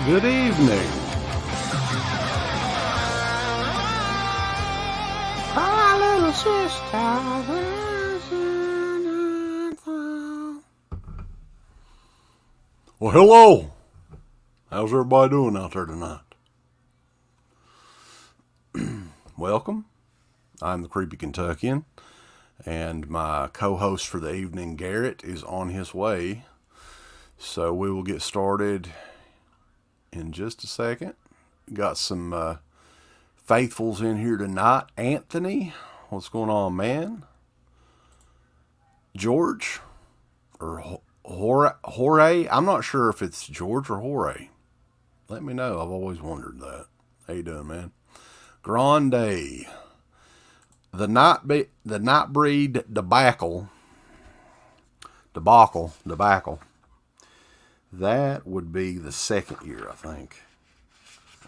Good evening. My little sister. Well, hello. How's everybody doing out there tonight? Welcome. I'm the Creepy Kentuckian, and my co-host for the evening, Garrett, is on his way. So we will get started in just a second. Got some faithfuls in here tonight. Anthony, what's going on, man? George, or Jorge? I'm not sure if it's George or Jorge. Let me know. I've always wondered that. How you doing, man? Grande, the Nightbreed Debacle. That would be the second year, I think.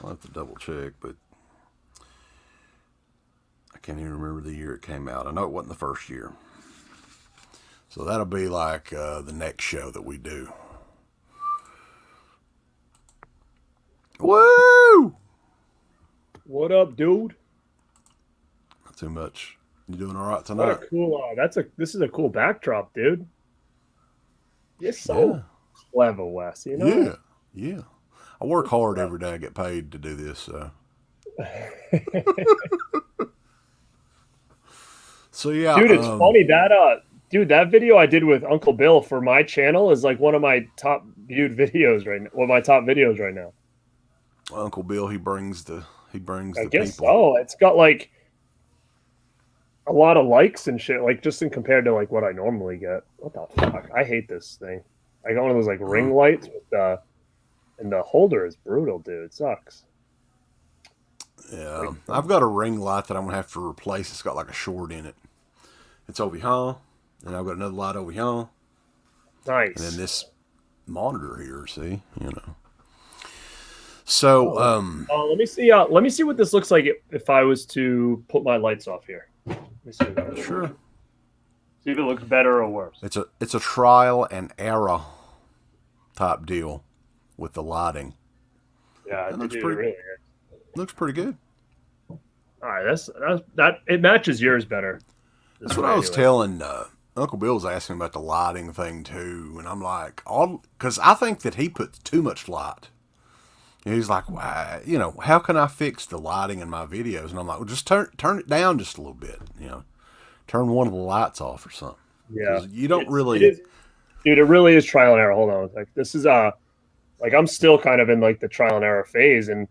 I'll have to double check, but I can't even remember the year it came out. I know it wasn't the first year. So that'll be like the next show that we do. Woo! What up, dude? Not too much. You doing all right tonight? What a cool. This is a cool backdrop, dude. You're so clever, Wes. You know? Yeah. I work hard every day. I get paid to do this. So yeah, dude, it's funny that that video I did with Uncle Bill for my channel is like one of my top viewed videos right now. Well, my top videos right now. Uncle Bill, he brings the I guess people. So. It's got like a lot of likes and shit, like just in compared to like what I normally get. What the fuck? I hate this thing. I got one of those like ring lights with and the holder is brutal, dude. It sucks. Yeah, I've got a ring light that I'm gonna have to replace. It's got like a short in it. It's over here, and I've got another light over here. Nice. And then this monitor here. See, you know. So, let me see. Let me see what this looks like if I was to put my lights off here. Let me see. Sure. See if it looks better or worse. It's a trial and error type deal with the lighting. Yeah, it looks pretty good. Looks pretty good. All right, that it matches yours better. That's what I was telling Uncle Bill's asking about the lighting thing too, and I'm like, because I think that he puts too much light. And he's like, "Why? You know, how can I fix the lighting in my videos?" And I'm like, "Well, just turn it down just a little bit. You know, turn one of the lights off or something." Yeah, you don't really, dude. It really is trial and error. Hold on, like this is like I'm still kind of in like the trial and error phase, and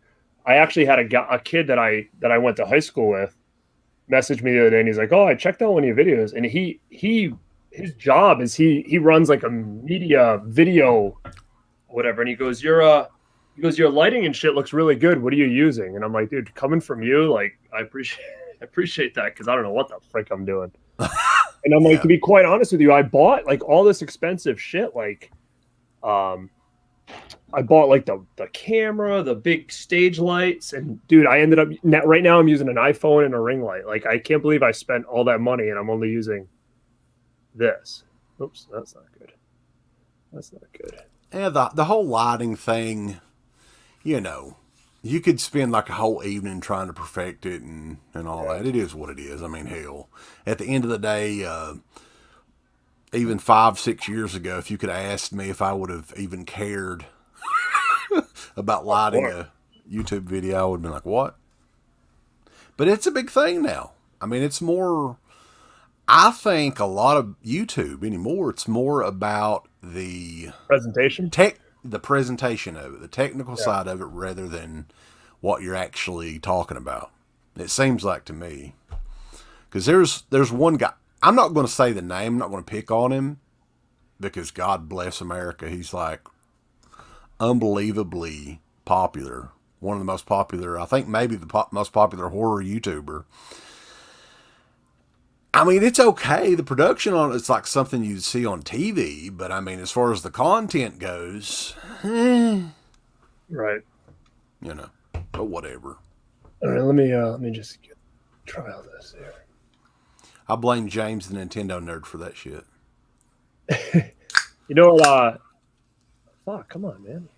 I actually had a kid that I went to high school with message me the other day, and he's like, "Oh, I checked out one of your videos," and his job is he runs like a media video, whatever, and he goes, your lighting and shit looks really good. What are you using? And I'm like, dude, coming from you, like I appreciate that because I don't know what the frick I'm doing. And I'm like, to be quite honest with you, I bought like all this expensive shit, like I bought like the camera, the big stage lights, and dude, I ended up right now I'm using an iPhone and a ring light. Like I can't believe I spent all that money and I'm only using this. Oops, that's not good. That's not good. Yeah, the whole lighting thing, you know, you could spend like a whole evening trying to perfect it and all that. It is what it is. I mean, hell, at the end of the day, even 5-6 years ago, if you could have asked me if I would have even cared about lighting a YouTube video, I would have been like, what? But it's a big thing now. I mean, it's more, I think a lot of YouTube anymore, it's more about the presentation, the presentation of it, the technical side of it, rather than what you're actually talking about. It seems like to me, because there's one guy, I'm not going to say the name, I'm not going to pick on him, because God bless America, he's like unbelievably popular. One of the most popular, I think maybe the most popular horror YouTuber. I mean, it's okay. The production on it's like something you'd see on TV, but I mean, as far as the content goes, right? You know, but whatever. All right, let me just try all this here. I blame James, the Nintendo nerd, for that shit. You know what? Fuck, come on, man.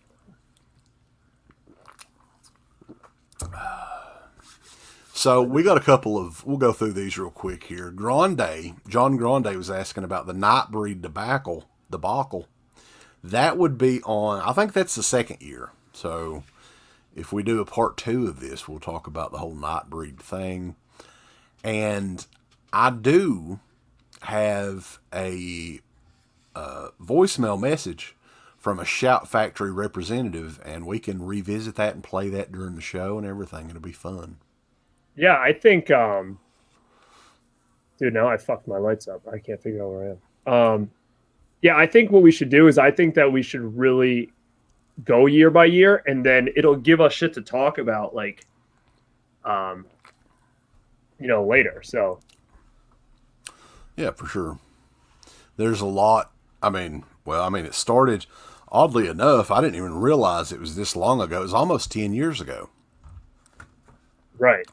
So we got a couple of, we'll go through these real quick here. John Grande was asking about the Nightbreed debacle. That would be on, I think that's the second year. So if we do a part 2 of this, we'll talk about the whole Nightbreed thing. And I do have a voicemail message from a Shout Factory representative, and we can revisit that and play that during the show and everything. It'll be fun. Yeah, I think, dude, now I fucked my lights up. I can't figure out where I am. Yeah, I think what we should do is I think that we should really go year by year, and then it'll give us shit to talk about, like, later. So, yeah, for sure. There's a lot. It started, oddly enough, I didn't even realize it was this long ago. It was almost 10 years ago. Right.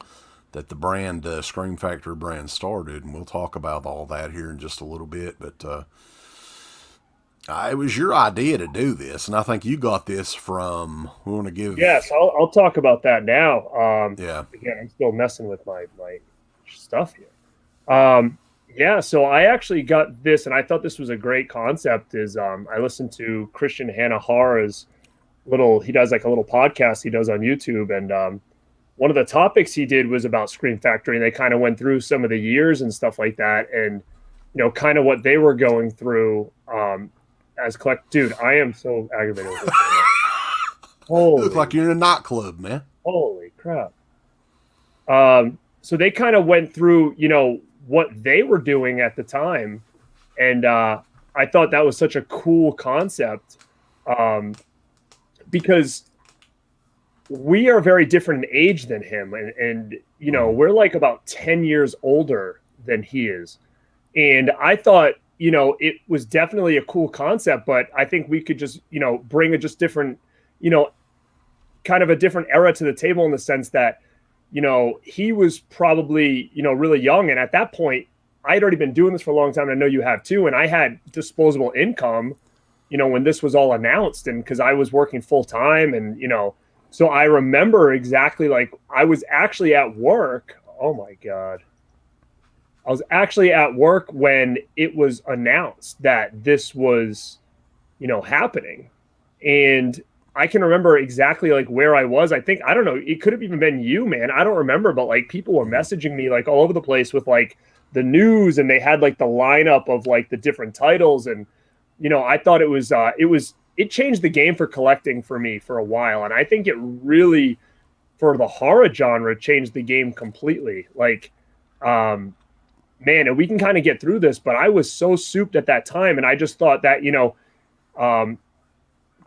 That the brand, Scream Factory brand started, and we'll talk about all that here in just a little bit, but it was your idea to do this, and I think you got this from, we want to give... Yes, I'll talk about that now. Yeah. Again, I'm still messing with my stuff here. Yeah, so I actually got this, and I thought this was a great concept, I listened to Christian Hanahara's he does like a little podcast he does on YouTube, and one of the topics he did was about Scream Factory, and they kind of went through some of the years and stuff like that, and kind of what they were going through Dude, I am so aggravated with this. You look like you're in a nightclub, man. Holy crap. So they kind of went through, what they were doing at the time, and I thought that was such a cool concept, because we are very different in age than him, and we're like about 10 years older than he is, and I thought it was definitely a cool concept, but I think we could just bring a just different kind of a different era to the table, in the sense that he was probably really young, and at that point I had already been doing this for a long time, and I know you have too, and I had disposable income when this was all announced, and because I was working full time, and so I remember exactly, like, I was actually at work. Oh my God. I was actually at work when it was announced that this was, happening. And I can remember exactly like where I was. I don't know, it could have even been you, man. I don't remember, but like people were messaging me like all over the place with like the news, and they had like the lineup of like the different titles. And, I thought it changed the game for collecting for me for a while. And I think it really, for the horror genre, changed the game completely. Like, man, and we can kind of get through this, but I was so souped at that time. And I just thought that,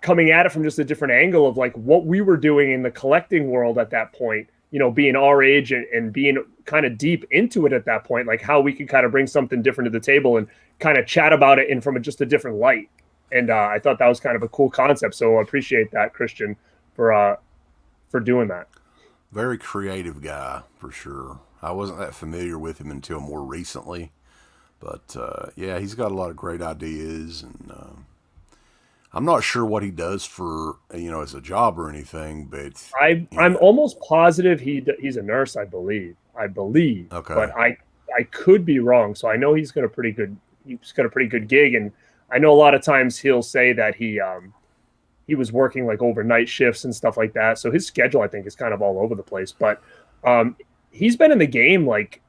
coming at it from just a different angle of like what we were doing in the collecting world at that point, being our age and being kind of deep into it at that point, like how we could kind of bring something different to the table and kind of chat about it in from just a different light. And I thought that was kind of a cool concept. So I appreciate that, Christian, for doing that. Very creative guy, for sure. I wasn't that familiar with him until more recently. But, yeah, he's got a lot of great ideas. And I'm not sure what he does for, as a job or anything. But I'm almost positive he's a nurse, I believe. Okay. But I could be wrong. So I know he's got a pretty good gig. And I know a lot of times he'll say that he was working like overnight shifts and stuff like that. So his schedule, I think, is kind of all over the place. But he's been in the game, like,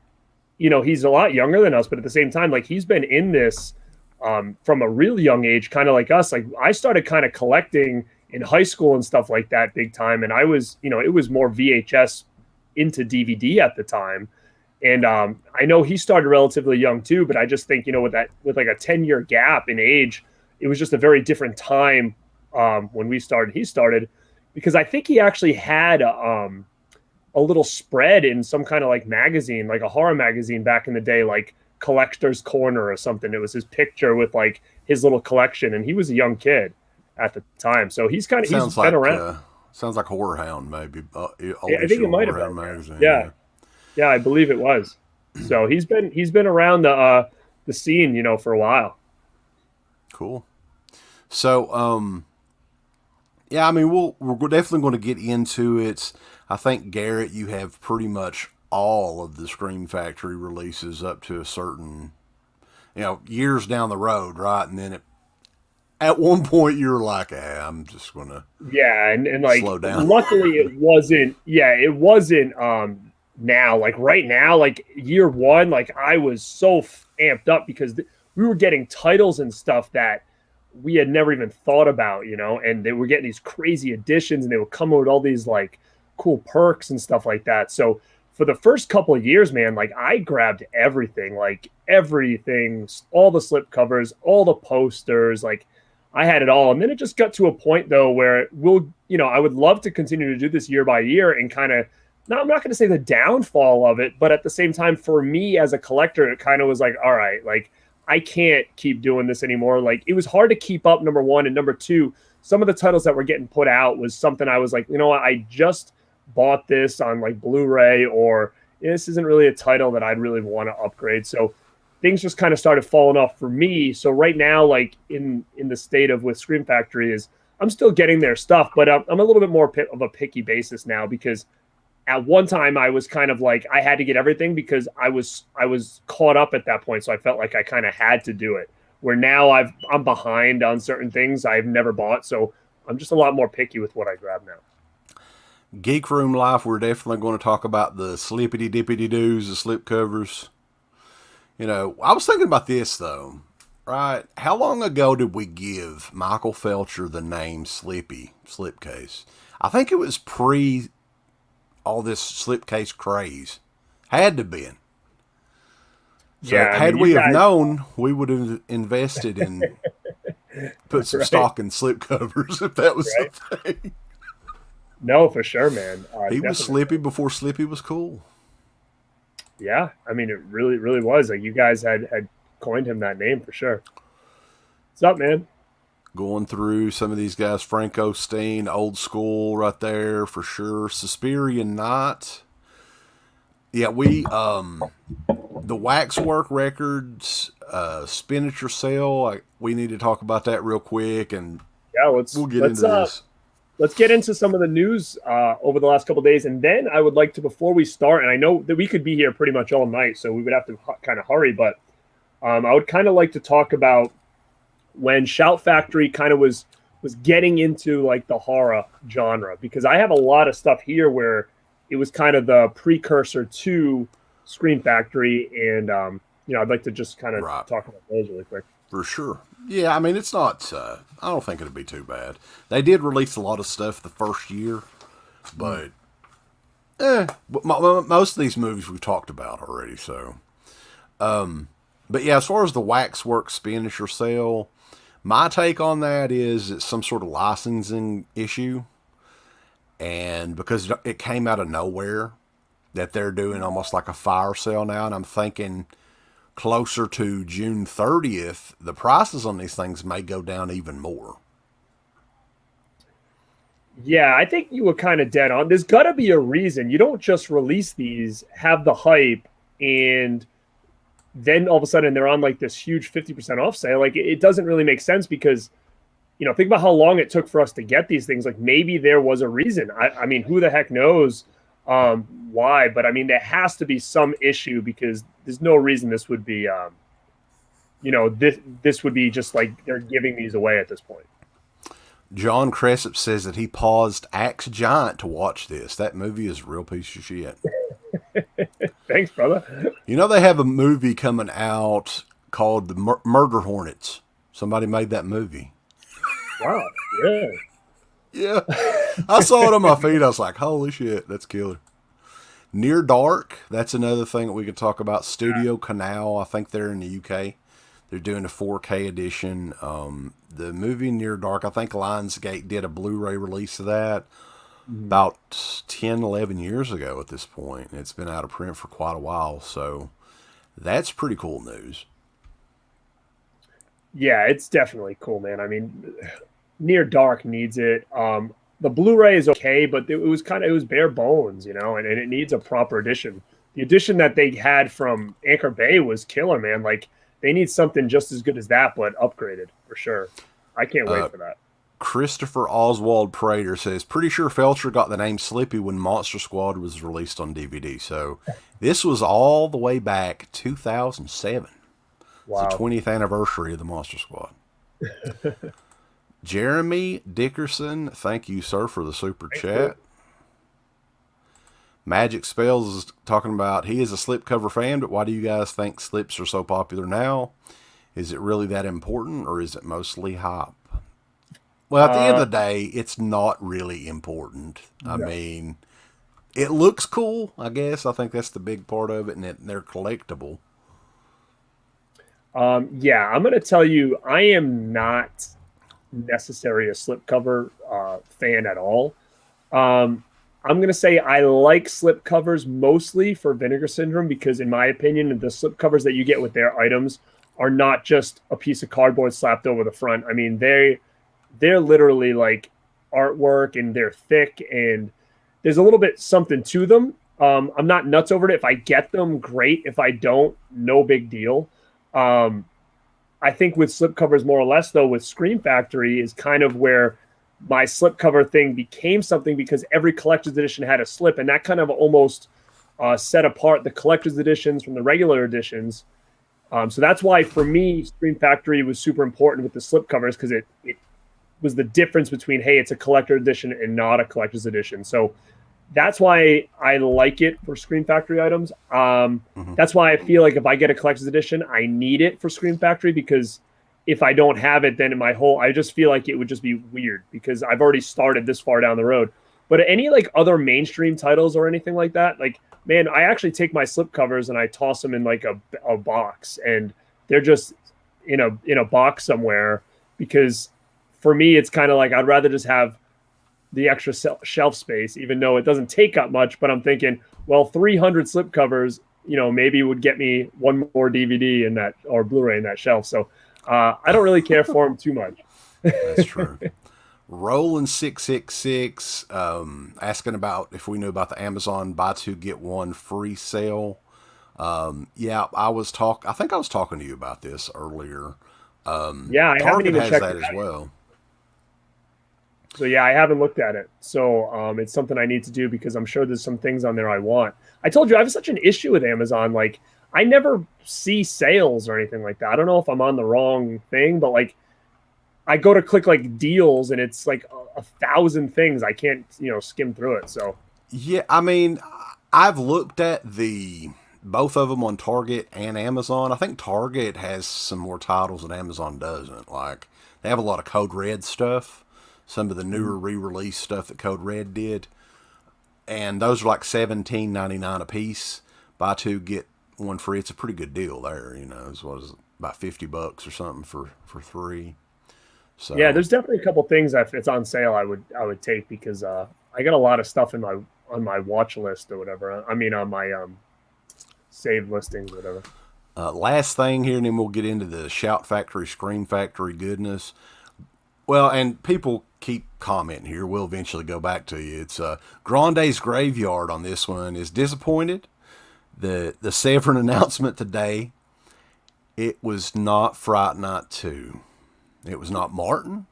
he's a lot younger than us, but at the same time, like, he's been in this from a really young age, kind of like us. Like, I started kind of collecting in high school and stuff like that big time. And I was, it was more VHS into DVD at the time. And I know he started relatively young too, but I just think, with like a 10-year gap in age, it was just a very different time when he started, because I think he actually had a little spread in some kind of like magazine, like a horror magazine back in the day, like Collector's Corner or something. It was his picture with like his little collection, and he was a young kid at the time. So he's been around. Sounds like Horror Hound, maybe. Yeah, I think it might have been magazine. Yeah, I believe it was. So he's been around the scene, for a while. Cool. So, Yeah, I mean, we're definitely going to get into it. I think, Garrett, you have pretty much all of the Scream Factory releases up to a certain, years down the road, right? And then at one point you're like, I'm just going to and like, slow down. Luckily it wasn't, now, like right now, like year one, like I was so amped up because we were getting titles and stuff that we had never even thought about, and they were getting these crazy editions and they would come with all these like cool perks and stuff like that. So for the first couple of years, man, like I grabbed everything, all the slip covers, all the posters, like I had it all. And then it just got to a point though where I would love to continue to do this year by year and kind of, I'm not going to say the downfall of it, but at the same time, for me as a collector, it kind of was like, all right, like I can't keep doing this anymore. Like it was hard to keep up, number one. And number two, some of the titles that were getting put out was something I was like, you know what, I just bought this on like Blu-ray, or this isn't really a title that I'd really want to upgrade. So things just kind of started falling off for me. So right now, like in the state of with Scream Factory is I'm still getting their stuff, but I'm a little bit more of a picky basis now, because at one time I was kind of like, I had to get everything because I was caught up at that point. So I felt like I kind of had to do it, where now I'm behind on certain things I've never bought. So I'm just a lot more picky with what I grab now. Geek Room Life, we're definitely going to talk about the slippity dippity doos, the slip covers. I was thinking about this though, right? How long ago did we give Michael Felcher the name Slippy, Slipcase? I think it was pre all this slipcase craze. Had to be. So had we have known, we would have invested in put some stock in slip covers if that was the thing. No, for sure, man. He was Slippy before Slippy was cool. Yeah, I mean, it really, really was. Like you guys had coined him that name for sure. What's up, man? Going through some of these guys, Franco Steen, old school right there for sure. Suspirian Knight. Yeah, we the Waxwork Records, Spinnature Sale. We need to talk about that real quick, and we'll get into this. Let's get into some of the news over the last couple of days, and then I would like to, before we start, and I know that we could be here pretty much all night, so we would have to kind of hurry, but I would kind of like to talk about when Shout Factory kind of was getting into like the horror genre, because I have a lot of stuff here where it was kind of the precursor to Scream Factory, and I'd like to just kind of talk about those really quick. For sure. Yeah, I mean, it's not, I don't think it'd be too bad. They did release a lot of stuff the first year, but most of these movies we've talked about already, so. But yeah, as far as the Waxwork Spinnature Sale, my take on that is it's some sort of licensing issue. And because it came out of nowhere, that they're doing almost like a fire sale now. And I'm thinking closer to June 30th, the prices on these things may go down even more. Yeah, I think you were kind of dead on. There's got to be a reason. You don't just release these, have the hype, and then all of a sudden they're on like this huge 50% off sale. Like it doesn't really make sense, because, think about how long it took for us to get these things. Like maybe there was a reason. I mean, who the heck knows why? But I mean, there has to be some issue, because there's no reason this would be, this would be just like they're giving these away at this point. John Cressup says that he paused Axe Giant to watch this. That movie is a real piece of shit. Thanks, brother. They have a movie coming out called The Murder Hornets. Somebody made that movie. Wow. Yeah. Yeah. I saw it on my feed. I was like, holy shit, that's killer. Near Dark, that's another thing that we could talk about. Studio Canal, I think they're in the UK. They're doing a 4K edition. The movie Near Dark, I think Lionsgate did a Blu-ray release of that about 10, 11 years ago at this point. It's been out of print for quite a while, so that's pretty cool news. Yeah, it's definitely cool, man. I mean, Near Dark needs it. The Blu-ray is okay, but it was bare bones, and it needs a proper edition. The edition that they had from Anchor Bay was killer, man. Like, they need something just as good as that, but upgraded for sure. I can't wait for that. Christopher Oswald Prater says, pretty sure Felcher got the name Slippy when Monster Squad was released on DVD. So this was all the way back 2007. Wow. It's the 20th anniversary of the Monster Squad. Jeremy Dickerson, thank you, sir, for the super chat. Magic Spells is talking about he is a slipcover fan, but why do you guys think slips are so popular now? Is it really that important, or is it mostly hype? Well, at the end of the day, it's not really important. I mean, it looks cool, I guess. I think that's the big part of it, and they're collectible. Yeah, I'm going to tell you, I am not necessarily a slipcover fan at all. I'm going to say I like slipcovers mostly for Vinegar Syndrome because, in my opinion, the slipcovers that you get with their items are not just a piece of cardboard slapped over the front. I mean, they're literally like artwork, and they're thick, and there's a little bit something to them. I'm not nuts over it. If I get them, great. If I don't, no big deal. I think with slipcovers, more or less, though, with Scream Factory is kind of where my slipcover thing became something because every collector's edition had a slip, and that kind of almost set apart the collector's editions from the regular editions. So that's why, for me, Scream Factory was super important with the slipcovers because it was the difference between, hey, it's a collector edition and not a collector's edition. So that's why I like it for Scream Factory items. That's why I feel like if I get a collector's edition, I need it for Scream Factory, because if I don't have it, then I just feel like it would just be weird because I've already started this far down the road. But any like other mainstream titles or anything like that, like, man, I actually take my slipcovers and I toss them in like a box, and they're just in a box somewhere, because for me, it's kind of like I'd rather just have the extra shelf space, even though it doesn't take up much. But I'm thinking, well, 300 slipcovers, maybe would get me one more DVD in that, or Blu-ray in that shelf. So I don't really care for them too much. That's true. Roland 666 asking about if we knew about the Amazon buy two get one free sale. Yeah, I think I was talking to you about this earlier. Yeah, I Target haven't even has checked that it as out. well. So yeah, I haven't looked at it. So it's something I need to do because I'm sure there's some things on there I want. I told you I have such an issue with Amazon. Like, I never see sales or anything like that. I don't know if I'm on the wrong thing, but like I go to click like deals and it's like 1,000 things. I can't, skim through it. So yeah, I mean, I've looked at both of them on Target and Amazon. I think Target has some more titles that Amazon doesn't. Like, they have a lot of Code Red stuff. Some of the newer re-release stuff that Code Red did. And those are like $17.99 a piece. Buy two, get one free. It's a pretty good deal there, It's about $50 or something for three. So yeah, there's definitely a couple things that if it's on sale I would take, because I got a lot of stuff on my watch list or whatever. I mean, on my saved listings or whatever. Last thing here, and then we'll get into the Shout Factory, Scream Factory goodness. Well, and people keep commenting here. We'll eventually go back to you. It's Grande's Graveyard on this one is disappointed. The Severin announcement today, it was not Fright Night 2. It was not Martin.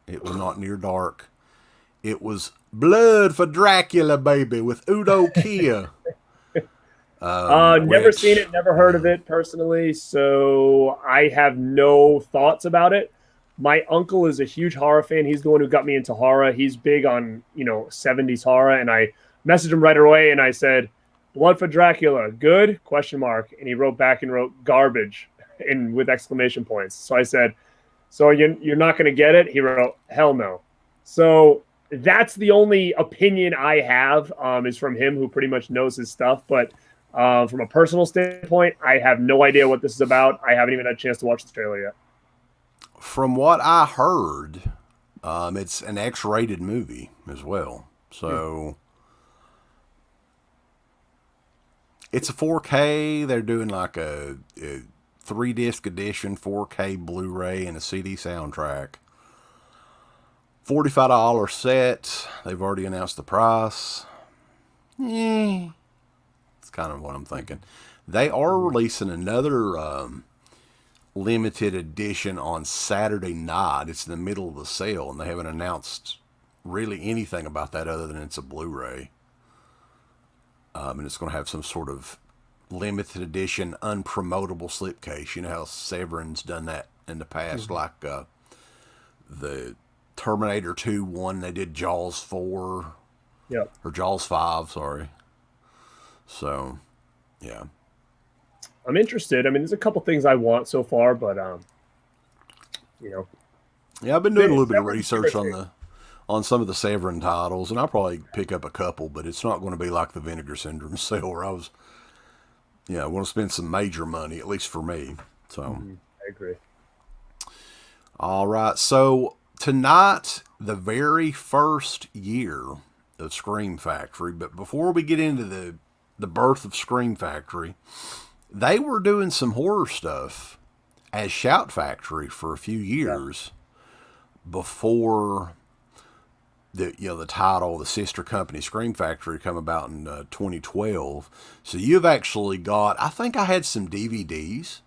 It was not Near Dark. It was Blood for Dracula, baby, with Udo Kier. Never seen it, never heard of it personally, so I have no thoughts about it. My uncle is a huge horror fan. He's the one who got me into horror. He's big on, 70s horror, and I messaged him right away and I said, Blood for Dracula, good? ? And he wrote back and wrote garbage with exclamation points. So I said, so you're not going to get it? He wrote, hell no. So that's the only opinion I have, is from him, who pretty much knows his stuff. But from a personal standpoint, I have no idea what this is about. I haven't even had a chance to watch the trailer yet. From what I heard, it's an X-rated movie as well. So it's a 4K. They're doing like a 3-disc edition, 4K Blu-ray, and a CD soundtrack. $45 set. They've already announced the price. It's kind of what I'm thinking. They are releasing another limited edition on Saturday night. It's in the middle of the sale, and they haven't announced really anything about that other than it's a Blu-ray. And it's going to have some sort of limited edition, unpromotable slipcase. You know how Severin's done that in the past, like the Terminator 2 one, they did Jaws 4. Yeah. Or Jaws 5, sorry. So, yeah. I'm interested. I mean, there's a couple things I want so far, but, Yeah, I've been doing a little bit of research on some of the Severin titles, and I'll probably pick up a couple, but it's not going to be like the Vinegar Syndrome sale where I was, going to spend some major money, at least for me. So, I agree. All right. So, tonight, the very first year of Scream Factory, but before we get into the birth of Scream Factory, they were doing some horror stuff as Shout Factory for a few years before the title, the sister company Scream Factory, come about in 2012. So you've actually got, I think I had some DVDs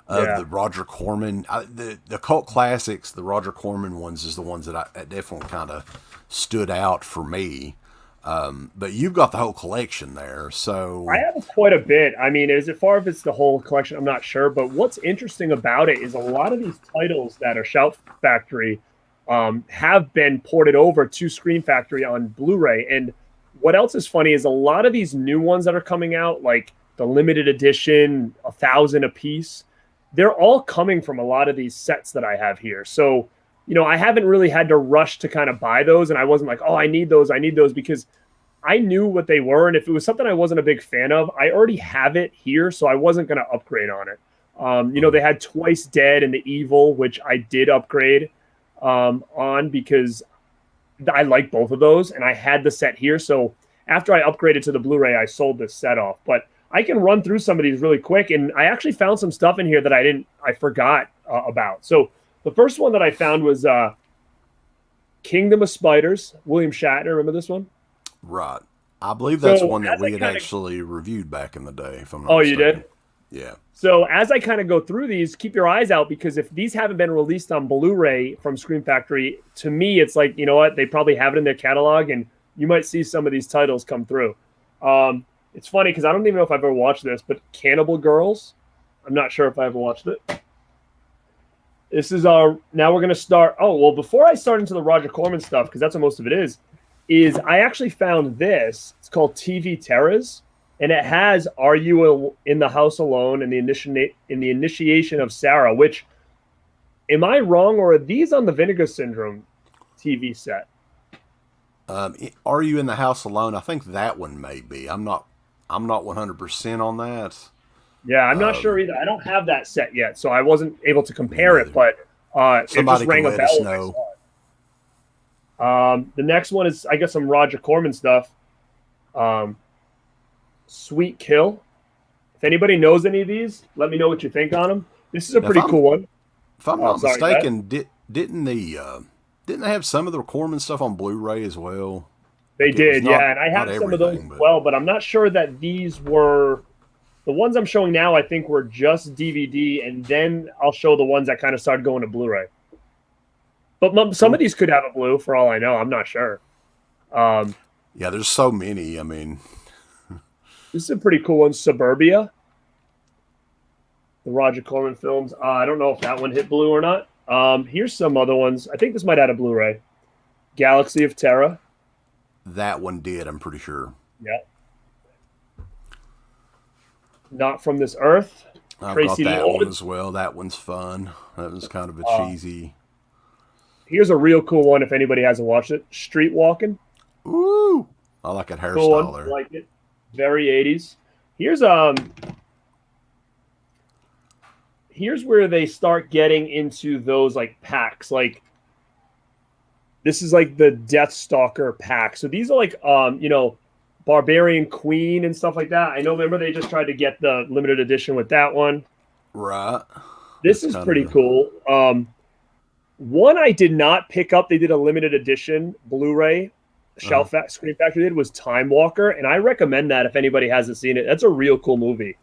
of the Roger Corman, the cult classics. The Roger Corman ones is the ones that definitely kind of stood out for me. But you've got the whole collection there, so I have quite a bit. I mean, as far as it's the whole collection, I'm not sure. But what's interesting about it is a lot of these titles that are Shout Factory have been ported over to Scream Factory on Blu-ray. And what else is funny is a lot of these new ones that are coming out, like the limited edition, 1,000 a piece, they're all coming from a lot of these sets that I have here. So, I haven't really had to rush to kind of buy those. And I wasn't like, oh, I need those, because I knew what they were. And if it was something I wasn't a big fan of, I already have it here. So I wasn't going to upgrade on it. They had Twice Dead and The Evil, which I did upgrade on because I like both of those. And I had the set here. So after I upgraded to the Blu-ray, I sold this set off. But I can run through some of these really quick. And I actually found some stuff in here that I forgot about. So the first one that I found was Kingdom of Spiders, William Shatner. Remember this one? Right. I believe that's one that we had actually reviewed back in the day, if I'm not mistaken. You did? Yeah. So as I kind of go through these, keep your eyes out, because if these haven't been released on Blu-ray from Scream Factory, to me, it's like, you know what? They probably have it in their catalog, and you might see some of these titles come through. It's funny because I don't even know if I've ever watched this, but Cannibal Girls, I'm not sure if I ever watched it. This is now we're going to start. Oh, well, before I start into the Roger Corman stuff, because that's what most of it is I actually found this. It's called TV Terrors, and it has Are You in the House Alone and the Initiation of Sarah, which, am I wrong, or are these on the Vinegar Syndrome TV set? Are You in the House Alone? I think that one may be. I'm not 100% on that. Yeah, I'm not sure either. I don't have that set yet, so I wasn't able to compare it, but it just rang a bell. The next one is, I guess, some Roger Corman stuff. Sweet Kill. If anybody knows any of these, let me know what you think on them. This is a pretty cool one. If I'm not mistaken, didn't they have some of the Corman stuff on Blu-ray as well? They did, yeah, and I have some of those as well, but I'm not sure that these were... The ones I'm showing now, I think, were just DVD, and then I'll show the ones that kind of started going to Blu-ray. But some of these could have a Blu, for all I know. I'm not sure. Yeah, there's so many. I mean... This is a pretty cool one, Suburbia. The Roger Corman films. I don't know if that one hit Blu or not. Here's some other ones. I think this might add a Blu-ray. Galaxy of Terror. That one did, I'm pretty sure. Yeah. Not From This Earth. I've got that one as well. That one's fun. That was kind of a cheesy. Here's a real cool one if anybody hasn't watched it. Street Walking. Ooh. I like that hairstyle there. I like it. Very 80s. Here's where they start getting into those like packs. Like this is like the Deathstalker pack. So these are like Barbarian Queen and stuff like that. I know, remember they just tried to get the limited edition with that one. Right. This is pretty cool. One I did not pick up. They did a limited edition Blu-ray. Scream Factory did was Time Walker, and I recommend that if anybody hasn't seen it. That's a real cool movie.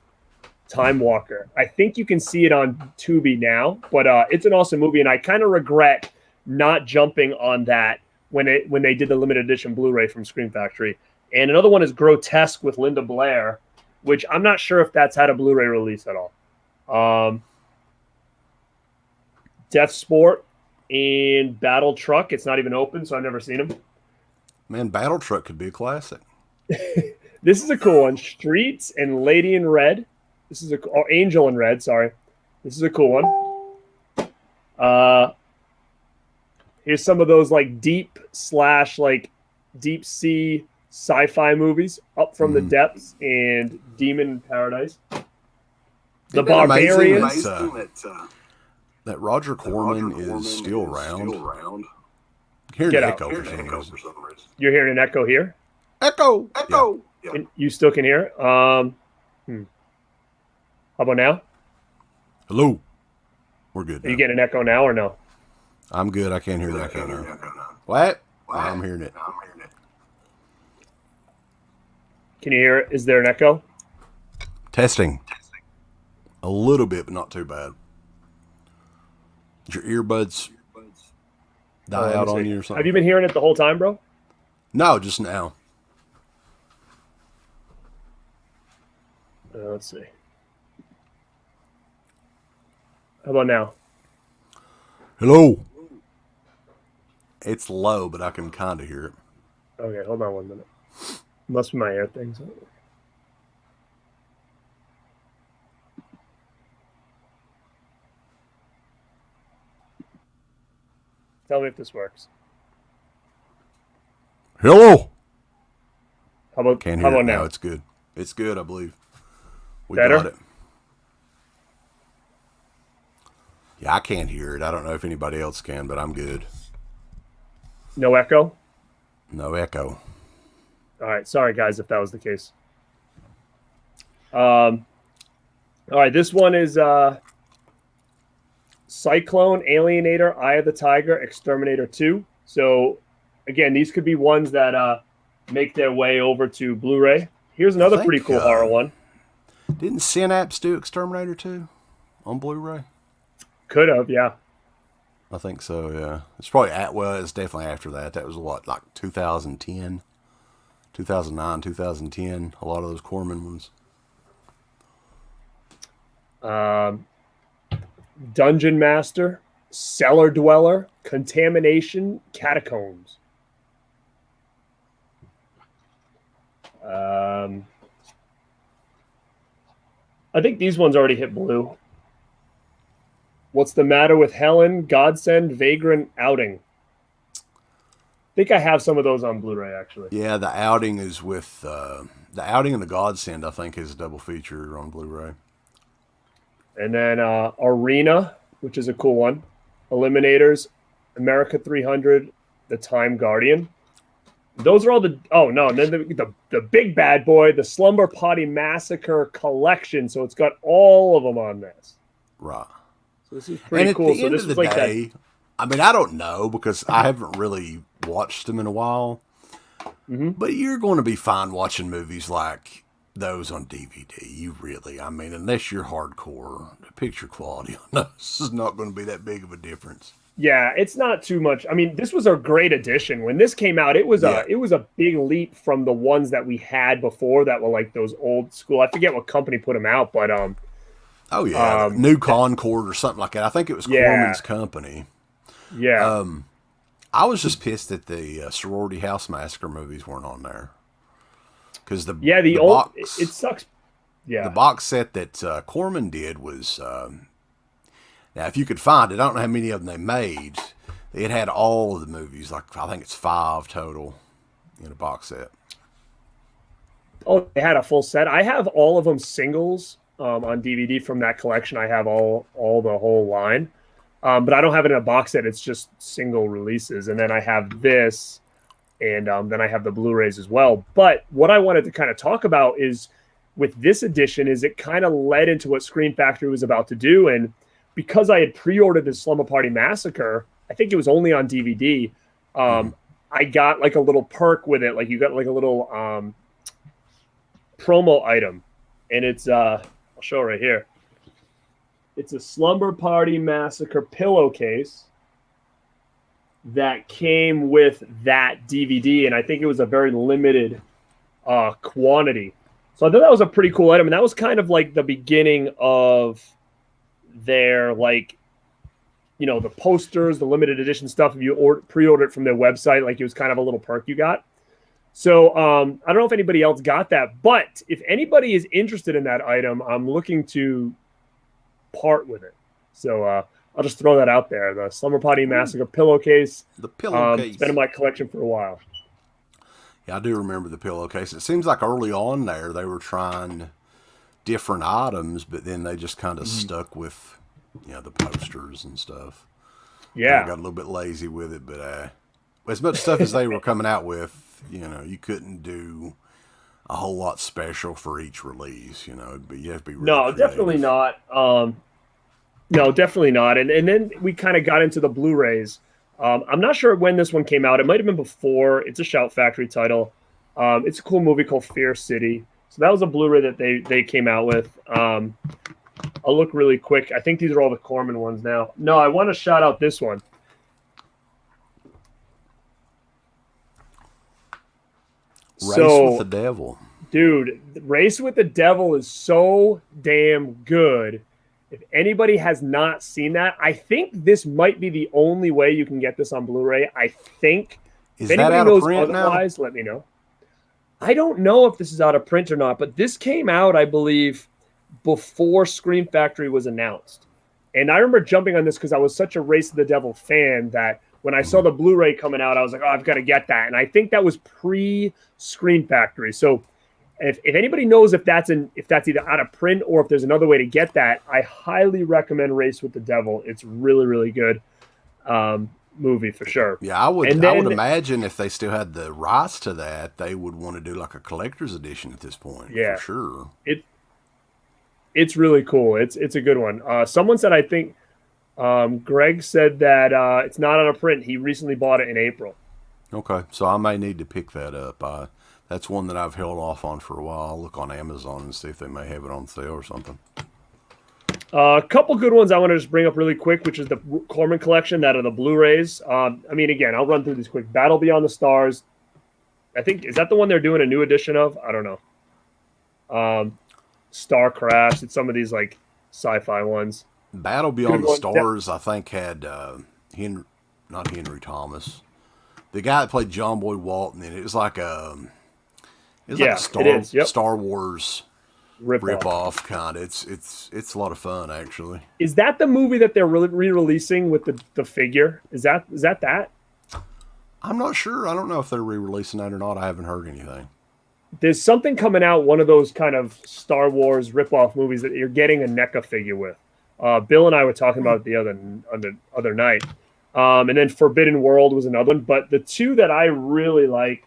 Time Walker. I think you can see it on Tubi now, but it's an awesome movie, and I kind of regret not jumping on that when they did the limited edition Blu-ray from Scream Factory. And another one is Grotesque with Linda Blair, which I'm not sure if that's had a Blu-ray release at all. Death Sport and Battle Truck. It's not even open, so I've never seen them. Man, Battle Truck could be a classic. This is a cool one. Streets and Lady in Red. This is Angel in Red, sorry. This is a cool one. Here's some of those like deep sea sci-fi movies. Up from the Depths and Demon in Paradise. The Barbarians. That Roger Corman is still around. Hearing an echo for some reason. You're hearing an echo here? Echo! Yeah. You still can hear it? How about now? Hello. We're good. Are you getting an echo now or no? I'm good. I can't hear the echo now. What? I'm hearing it. Can you hear it? Is there an echo? Testing. A little bit, but not too bad. Did your earbuds die out on you or something? Have you been hearing it the whole time, bro? No, just now. Let's see. How about now? Hello. It's low, but I can kind of hear it. Okay, hold on 1 minute. Must be my ear things. Tell me if this works. Hello. How about now? It's good. It's good, I believe. We Better? got it. Yeah, I can't hear it. I don't know if anybody else can, but I'm good. No echo? No echo. All right. Sorry, guys, if that was the case. All right. This one is Cyclone, Alienator, Eye of the Tiger, Exterminator 2. So, again, these could be ones that make their way over to Blu-ray. Here's another pretty cool horror one. Didn't Synapse do Exterminator 2 on Blu-ray? Could have, yeah. I think so, yeah. It's probably it's definitely after that. That was what, like 2010, 2009, 2010. A lot of those Corman ones. Dungeon Master, Cellar Dweller, Contamination, Catacombs. I think these ones already hit blue. What's the Matter with Helen, Godsend, Vagrant, Outing. I think I have some of those on Blu-ray, actually. Yeah, the Outing is with... the Outing and the Godsend, I think, is a double feature on Blu-ray. And then Arena, which is a cool one. Eliminators, America 300, The Time Guardian. Those are all the... Oh, no. And then the big bad boy, the Slumber Party Massacre Collection. So it's got all of them on this. Right. So this is pretty cool. So this was like that... I mean, I don't know because I haven't really watched them in a while. Mm-hmm. But you're going to be fine watching movies like those on DVD. I mean, unless you're hardcore, the picture quality on those is not going to be that big of a difference. Yeah, it's not too much. I mean, this was a great addition. When this came out, it was a big leap from the ones that we had before that were like those old school. I forget what company put them out, but oh yeah, New Concord or something like that. I think it was Corman's company. Yeah. I was just pissed that the Sorority House Massacre movies weren't on there. Because the old box, it sucks. Yeah. The box set that Corman did was now if you could find it, I don't know how many of them they made. It had all of the movies, like I think it's 5 total in a box set. Oh, they had a full set. I have all of them singles on DVD from that collection. I have all the whole line. But I don't have it in a box set. It's just single releases. And then I have this, and then I have the Blu-rays as well. But what I wanted to kind of talk about is with this edition is it kind of led into what Scream Factory was about to do. And because I had pre-ordered the Slumber Party Massacre, I think it was only on DVD, I got like a little perk with it. Like you got like a little promo item. And it's, I'll show it right here. It's a Slumber Party Massacre pillowcase that came with that DVD, and I think it was a very limited quantity. So I thought that was a pretty cool item, and that was kind of like the beginning of their, like, you know, the posters, the limited edition stuff. If you pre-order it from their website, like, it was kind of a little perk you got. So I don't know if anybody else got that, but if anybody is interested in that item, I'm looking to part with it. So I'll just throw that out there. The Slumber Party Massacre pillowcase. The pillowcase. It's been in my collection for a while. Yeah, I do remember the pillowcase. It seems like early on there they were trying different items, but then they just kind of stuck with, you know, the posters and stuff. Yeah. I got a little bit lazy with it, but as much stuff as they were coming out with, you know, you couldn't do a whole lot special for each release, you know. But you have to be really creative. Definitely not. No, definitely not. And then we kind of got into the Blu-rays. I'm not sure when this one came out. It might have been before. It's a Shout Factory title. It's a cool movie called Fear City. So that was a Blu-ray that they came out with. I'll look really quick. I think these are all the Corman ones now. No, I want to shout out this one. Race with the Devil. Dude, Race with the Devil is so damn good. If anybody has not seen that, I think this might be the only way you can get this on Blu-ray. I think. Is if that anybody out knows of print otherwise, now? let me know. I don't know if this is out of print or not, but this came out, I believe, before Scream Factory was announced. And I remember jumping on this because I was such a Race of the Devil fan that when I saw the Blu-ray coming out, I was like, oh, I've got to get that. And I think that was pre-Scream Factory. So if anybody knows if that's either out of print or if there's another way to get that, I highly recommend Race with the Devil. It's really, really good movie for sure. Yeah, I would imagine if they still had the rights to that, they would want to do like a collector's edition at this point. Yeah, for sure. It's really cool. It's a good one. Someone said, I think Greg said that it's not out of print. He recently bought it in April. Okay, so I may need to pick that up. That's one that I've held off on for a while. I'll look on Amazon and see if they may have it on sale or something. A couple good ones I want to just bring up really quick, which is the Corman collection, that are the Blu-rays. I mean, again, I'll run through these quick. Battle Beyond the Stars. I think, is that the one they're doing a new edition of? I don't know. Star Crash. It's some of these like sci-fi ones. Battle Beyond the Stars, I think, had not Henry Thomas, the guy that played John Boy Walton in it. It was like a Star Wars rip-off kind of. It's a lot of fun, actually. Is that the movie that they're re-releasing with the figure? Is that? I'm not sure. I don't know if they're re-releasing that or not. I haven't heard anything. There's something coming out, one of those kind of Star Wars rip-off movies that you're getting a NECA figure with. Bill and I were talking about it the other night. And then Forbidden World was another one. But the two that I really like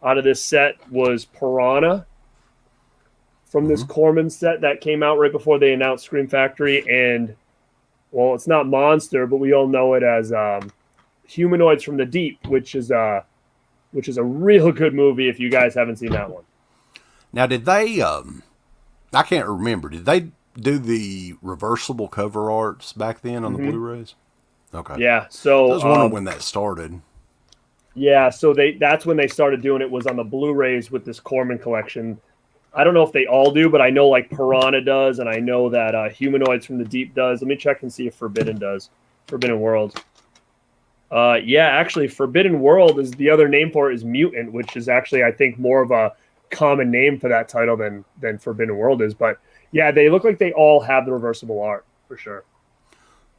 out of this set was Piranha from this Corman set that came out right before they announced Scream Factory. And, well, it's not Monster, but we all know it as Humanoids from the Deep, which is a real good movie if you guys haven't seen that one. Now, did they, I can't remember, did they do the reversible cover arts back then on the Blu-rays? Okay. Yeah, so I was wondering when that started. Yeah, so that's when they started doing it, was on the Blu-rays with this Corman collection. I don't know if they all do, but I know like Piranha does, and I know that Humanoids from the Deep does. Let me check and see if Forbidden World. Yeah, actually, Forbidden World is the other name for it is Mutant, which is actually, I think, more of a common name for that title than Forbidden World is. But yeah, they look like they all have the reversible art for sure.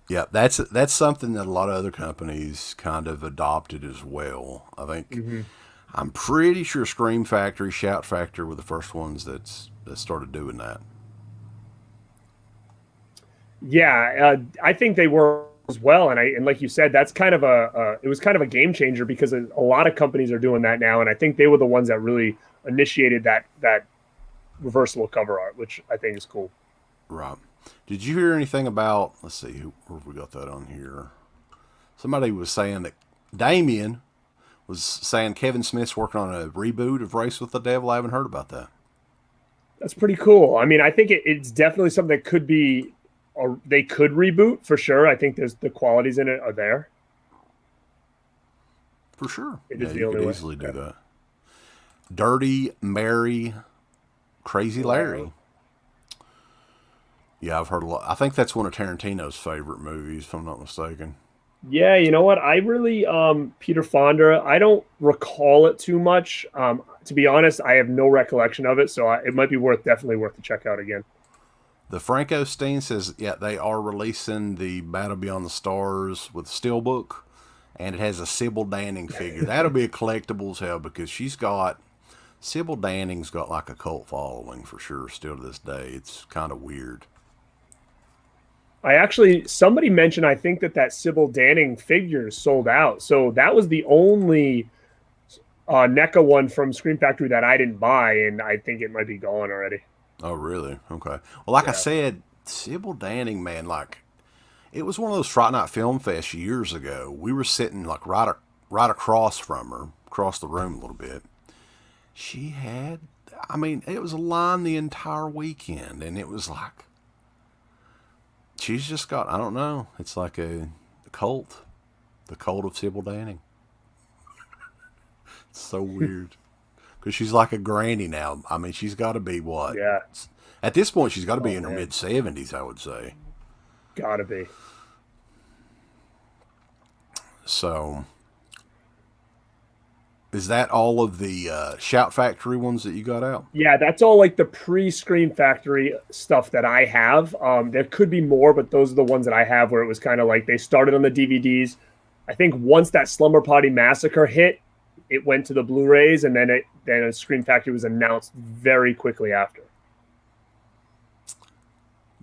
Yeah, that's something that a lot of other companies kind of adopted as well. I think I'm pretty sure Scream Factory, Shout Factory were the first ones that started doing that. Yeah, I think they were as well, and like you said, that's kind of it was kind of a game changer because a lot of companies are doing that now, and I think they were the ones that really initiated that reversible cover art, which I think is cool. Right. Did you hear anything about? Let's see, where have we got that on here? Somebody was saying that Damien was saying Kevin Smith's working on a reboot of Race with the Devil. I haven't heard about that. That's pretty cool. I mean, I think it's definitely something that could be, or they could reboot for sure. I think the qualities in it are there. For sure. It Yeah, is the you only could way. easily do that. Dirty Mary, Crazy Larry. Yeah, I've heard a lot. I think that's one of Tarantino's favorite movies, if I'm not mistaken. Yeah, you know what? I really, Peter Fonda, I don't recall it too much. To be honest, I have no recollection of it, so it might be definitely worth to check out again. The Franco Steen says, yeah, they are releasing the Battle Beyond the Stars with Steelbook, and it has a Sybil Danning figure. That'll be a collectibles hell because Sybil Danning's got like a cult following for sure still to this day. It's kind of weird. Somebody mentioned, I think that Sybil Danning figure sold out. So that was the only NECA one from Scream Factory that I didn't buy, and I think it might be gone already. Oh, really? Okay. Well, like I said, Sybil Danning, man, like, it was one of those Fright Night Film Fest years ago. We were sitting like right across from her, across the room a little bit. She had, I mean, it was a line the entire weekend, and it was like, she's just got, I don't know, it's like a cult. The cult of Sybil Danning. It's so weird. Because she's like a granny now. I mean, she's got to be what? Yeah. At this point, she's got to be in her mid-70s, I would say. Gotta be. So, is that all of the Shout Factory ones that you got out? Yeah, that's all like the pre-Scream Factory stuff that I have. There could be more, but those are the ones that I have where it was kind of like they started on the DVDs. I think once that Slumber Party Massacre hit, it went to the Blu-rays, and then a Scream Factory was announced very quickly after.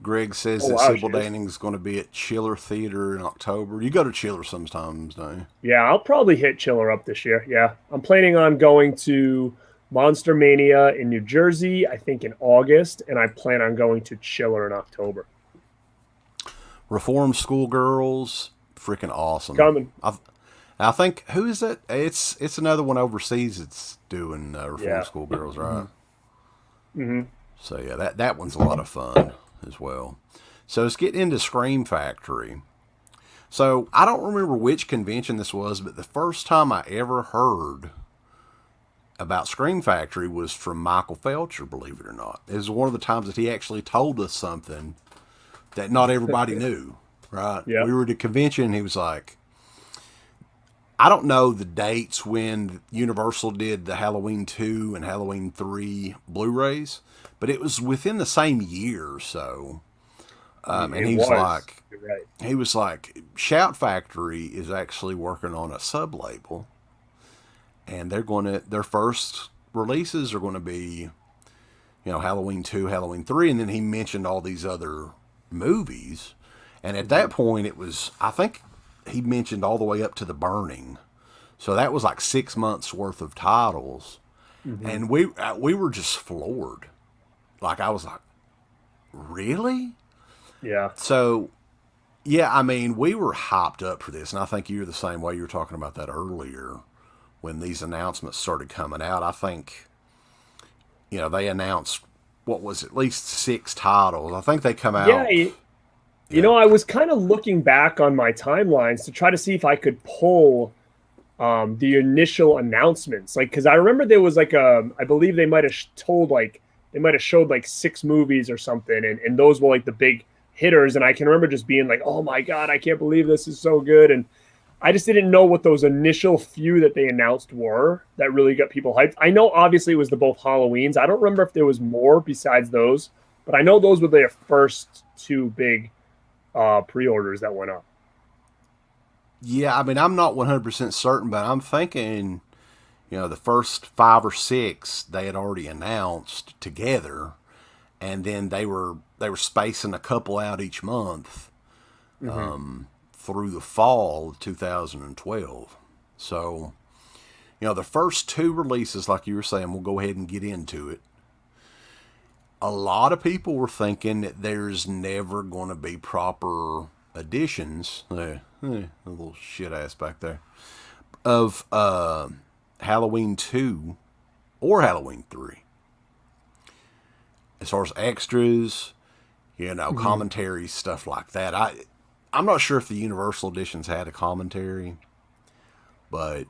Greg says that Sybil Danning's going to be at Chiller Theater in October. You go to Chiller sometimes, don't you? Yeah, I'll probably hit Chiller up this year. Yeah, I'm planning on going to Monster Mania in New Jersey, I think in August, and I plan on going to Chiller in October. Reformed Schoolgirls, freaking awesome. Coming. I think, who is it? It's another one overseas that's doing Reformed Schoolgirls, right? Mm-hmm. So, yeah, that one's a lot of fun as well. So, let's get into Scream Factory. So, I don't remember which convention this was, but the first time I ever heard about Scream Factory was from Michael Felcher, believe it or not. It was one of the times that he actually told us something that not everybody knew, right? Yeah. We were at a convention, and he was like, I don't know the dates when Universal did the Halloween 2 and Halloween 3 Blu-rays, but it was within the same year or so. And he was like, Shout Factory is actually working on a sub-label, and their first releases are going to be, Halloween 2, Halloween 3, and then he mentioned all these other movies. And at that point, it was, I think, he mentioned all the way up to The Burning. So that was like 6 months worth of titles. Mm-hmm. And we were just floored. Like, I was like, really? Yeah. So, yeah, I mean, we were hyped up for this. And I think you're the same way. You were talking about that earlier when these announcements started coming out. I think, they announced, what was it, at least 6 titles. I think they come out. Yeah. I was kind of looking back on my timelines to try to see if I could pull the initial announcements. Like, because I remember there was like I believe they might have showed like 6 movies or something, and those were like the big hitters. And I can remember just being like, oh my God, I can't believe this is so good. And I just didn't know what those initial few that they announced were that really got people hyped. I know obviously it was the both Halloweens. I don't remember if there was more besides those, but I know those were their first 2 big pre-orders that went up. Yeah, I mean, I'm not 100% certain, but I'm thinking, the first 5 or 6 they had already announced together, and then they were spacing a couple out each month through the fall of 2012. So, the first 2 releases, like you were saying, we'll go ahead and get into it. A lot of people were thinking that there's never going to be proper editions, a little shit ass back there, of Halloween 2 or Halloween 3. as far as extras, commentary, stuff like that. I'm not sure if the Universal editions had a commentary, but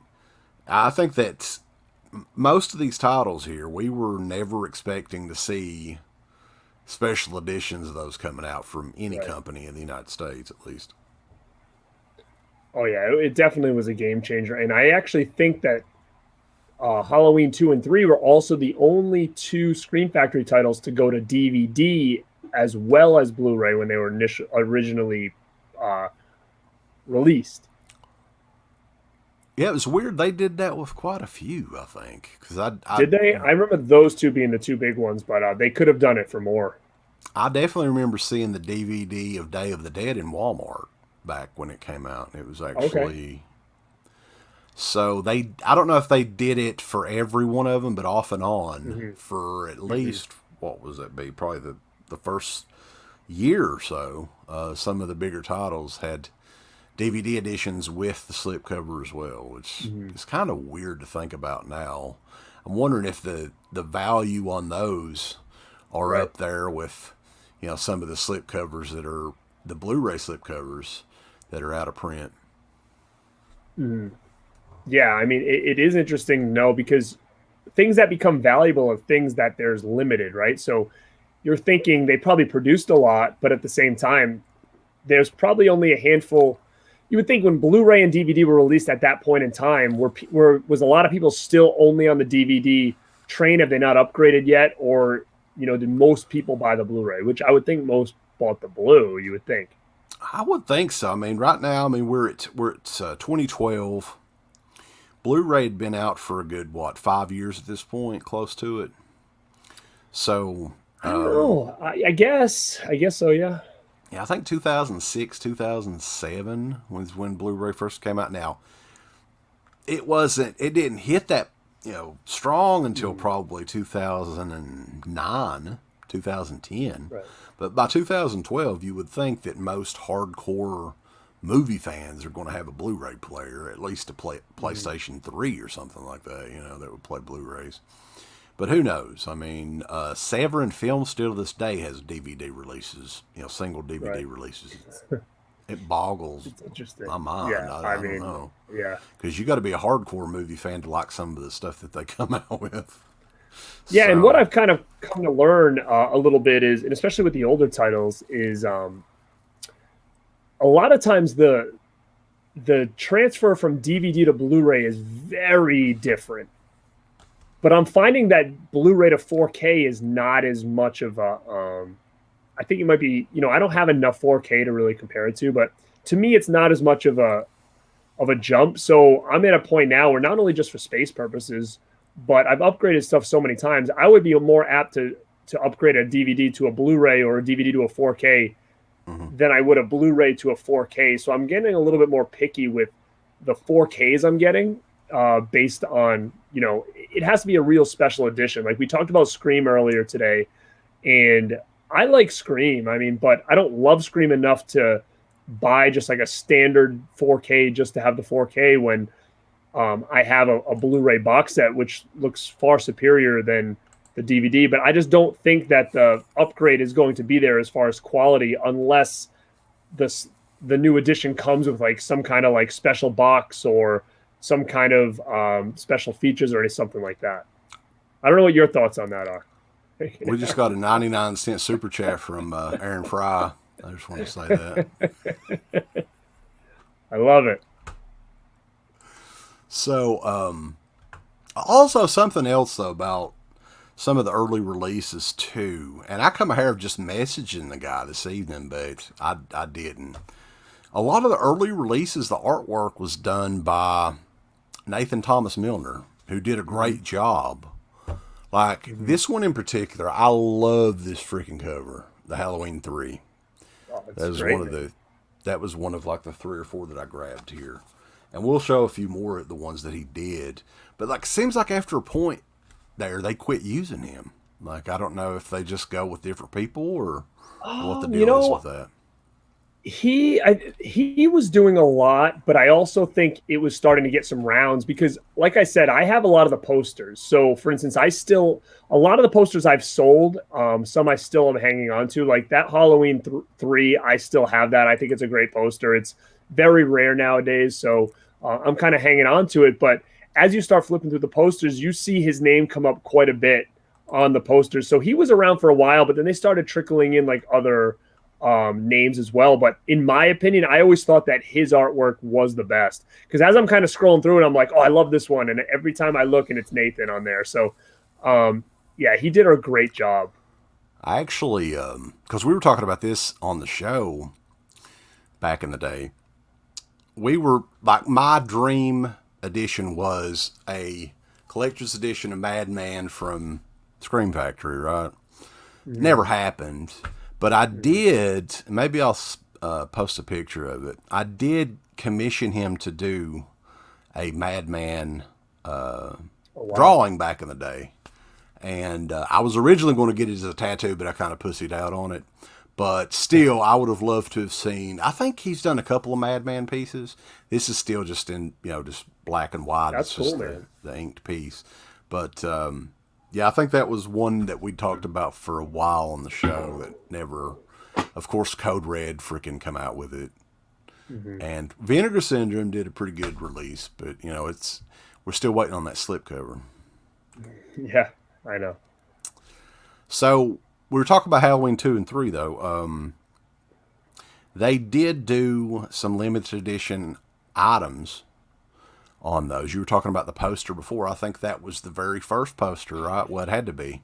I think that most of these titles here, we were never expecting to see special editions of those coming out from any company in the United States, at least. Oh yeah, it definitely was a game changer, and I actually think that Halloween 2 and 3 were also the only two Scream Factory titles to go to DVD as well as Blu-ray when they were originally released. Yeah, it was weird. They did that with quite a few, I think. Did they? I remember those two being the two big ones, but they could have done it for more. I definitely remember seeing the DVD of Day of the Dead in Walmart back when it came out. It was actually... Okay. So I don't know if they did it for every one of them, but off and on for at least, what was it be? Probably the first year or so. Some of the bigger titles had DVD editions with the slipcover as well, which is kind of weird to think about now. I'm wondering if the value on those are up there with, some of the slipcovers that are the Blu-ray slipcovers that are out of print. Yeah, I mean, it is interesting to know because things that become valuable are things that there's limited, right? So you're thinking they probably produced a lot, but at the same time, there's probably only a handful. You would think when Blu-ray and DVD were released at that point in time, was a lot of people still only on the DVD train? Have they not upgraded yet? Or, did most people buy the Blu-ray? Which I would think most bought the Blue, you would think. I would think so. I mean, right now, we're at 2012. Blu-ray had been out for a good, 5 years at this point, close to it. So... I don't know. I guess so, yeah. Yeah, I think 2006, 2007 was when Blu-ray first came out. Now, it didn't hit that, strong until probably 2009, 2010. Right. But by 2012, you would think that most hardcore movie fans are going to have a Blu-ray player, at least a PlayStation 3 or something like that, that would play Blu-rays. But who knows? I mean, Severin Film still to this day has DVD releases, single DVD releases. It boggles my mind. Yeah, I don't know. Yeah. Because you got to be a hardcore movie fan to like some of the stuff that they come out with. Yeah, and what I've kind of come to learn a little bit is, and especially with the older titles, is a lot of times the transfer from DVD to Blu-ray is very different. But I'm finding that Blu-ray to 4K is not as much of a, I think it might be, I don't have enough 4K to really compare it to, but to me, it's not as much of a jump. So I'm at a point now where not only just for space purposes, but I've upgraded stuff so many times, I would be more apt to upgrade a DVD to a Blu-ray or a DVD to a 4K than I would a Blu-ray to a 4K. So I'm getting a little bit more picky with the 4Ks I'm getting. Based on, it has to be a real special edition. Like we talked about Scream earlier today, and I like Scream. But I don't love Scream enough to buy just like a standard 4K just to have the 4K when I have a Blu-ray box set, which looks far superior than the DVD. But I just don't think that the upgrade is going to be there as far as quality unless the new edition comes with like some kind of like special box or some kind of special features or something like that. I don't know what your thoughts on that are. We just got a 99-cent super chat from Aaron Fry. I just want to say that. I love it. So, also something else though about some of the early releases too, and I come here of just messaging the guy this evening, but I didn't. A lot of the early releases, the artwork was done by Nathan Thomas Milner, who did a great job. Like this one in particular, I love this freaking cover, the Halloween 3. Oh, that was one of like the 3 or 4 that I grabbed here. And we'll show a few more of the ones that he did. But like, it seems like after a point there, they quit using him. Like, I don't know if they just go with different people or what the deal is with that. He was doing a lot, but I also think it was starting to get some rounds because, like I said, I have a lot of the posters. So, for instance, a lot of the posters I've sold. Some I still am hanging on to, like that Halloween 3. I still have that. I think it's a great poster. It's very rare nowadays, so I'm kind of hanging on to it. But as you start flipping through the posters, you see his name come up quite a bit on the posters. So he was around for a while, but then they started trickling in like other names as well. But in my opinion, I always thought that his artwork was the best because as I'm kind of scrolling through it, I'm like, oh, I love this one. And every time I look and it's Nathan on there. So yeah, he did a great job. I actually, because we were talking about this on the show back in the day, we were like, my dream edition was a collector's edition of Madman from Scream Factory, right? Mm-hmm. Never happened. But I did, maybe I'll post a picture of it. I did commission him to do a Madman drawing back in the day. And I was originally going to get it as a tattoo, but I kind of pussied out on it. But still, I would have loved to have seen, I think he's done a couple of Madman pieces. This is still just in, just black and white. That's it's just cool, man. The inked piece. But yeah, I think that was one that we talked about for a while on the show that never, of course, Code Red freaking come out with it. Mm-hmm. And Vinegar Syndrome did a pretty good release, but we're still waiting on that slipcover. Yeah, I know. So we were talking about Halloween 2 and 3 though. They did do some limited edition items on those. You were talking about the poster before. I think that was the very first poster, right? Well, it had to be.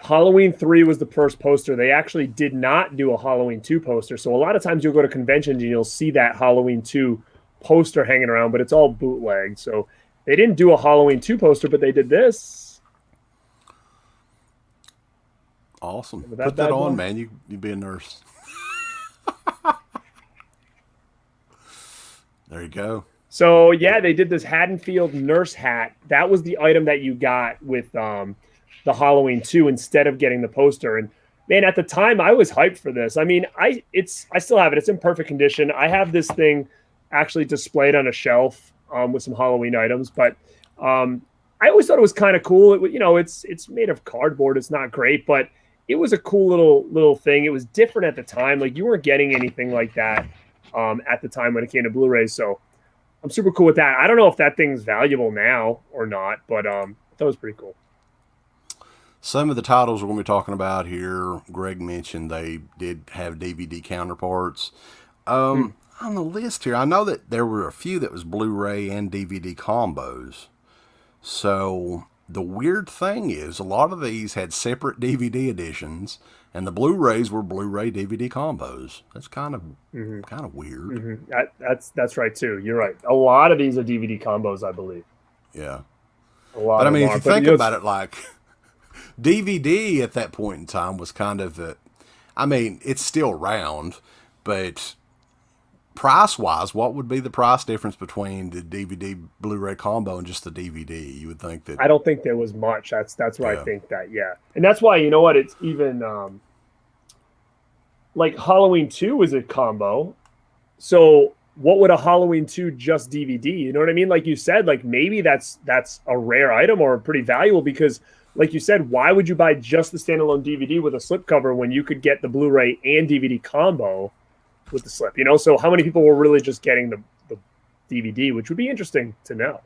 Halloween 3 was the first poster. They actually did not do a Halloween 2 poster. So a lot of times you'll go to conventions and you'll see that Halloween 2 poster hanging around, but it's all bootleg. So they didn't do a Halloween 2 poster, but they did this. Awesome. Put that on, man. You be a nurse. There you go. So, yeah, they did this Haddonfield nurse hat. That was the item that you got with the Halloween 2 instead of getting the poster. And, man, at the time, I was hyped for this. I mean, I still have it. It's in perfect condition. I have this thing actually displayed on a shelf with some Halloween items. But I always thought it was kind of cool. It's made of cardboard. It's not great, but it was a cool little thing. It was different at the time. Like, you weren't getting anything like that at the time when it came to Blu-rays. So, I'm super cool with that. I don't know if that thing's valuable now or not, but that was pretty cool. Some of the titles we're going to be talking about here, Greg mentioned they did have DVD counterparts. On the list here, I know that there were a few that was Blu-ray and DVD combos. So the weird thing is a lot of these had separate DVD editions, and the Blu-rays were Blu-ray DVD combos. That's kind of weird. Mm-hmm. That's right too. You're right. A lot of these are DVD combos, I believe. Yeah. A lot. But I mean, if you think about it, like DVD at that point in time was kind of it's still around, but price-wise, what would be the price difference between the DVD Blu-ray combo and just the DVD? You would think that... I don't think there was much. That's why I think that, yeah. And that's why, you know what, it's even... like Halloween 2 is a combo. So what would a Halloween 2 just DVD? You know what I mean? Like you said, like maybe that's a rare item or pretty valuable because, like you said, why would you buy just the standalone DVD with a slipcover when you could get the Blu-ray and DVD combo with the slip, So how many people were really just getting the DVD, which would be interesting to know.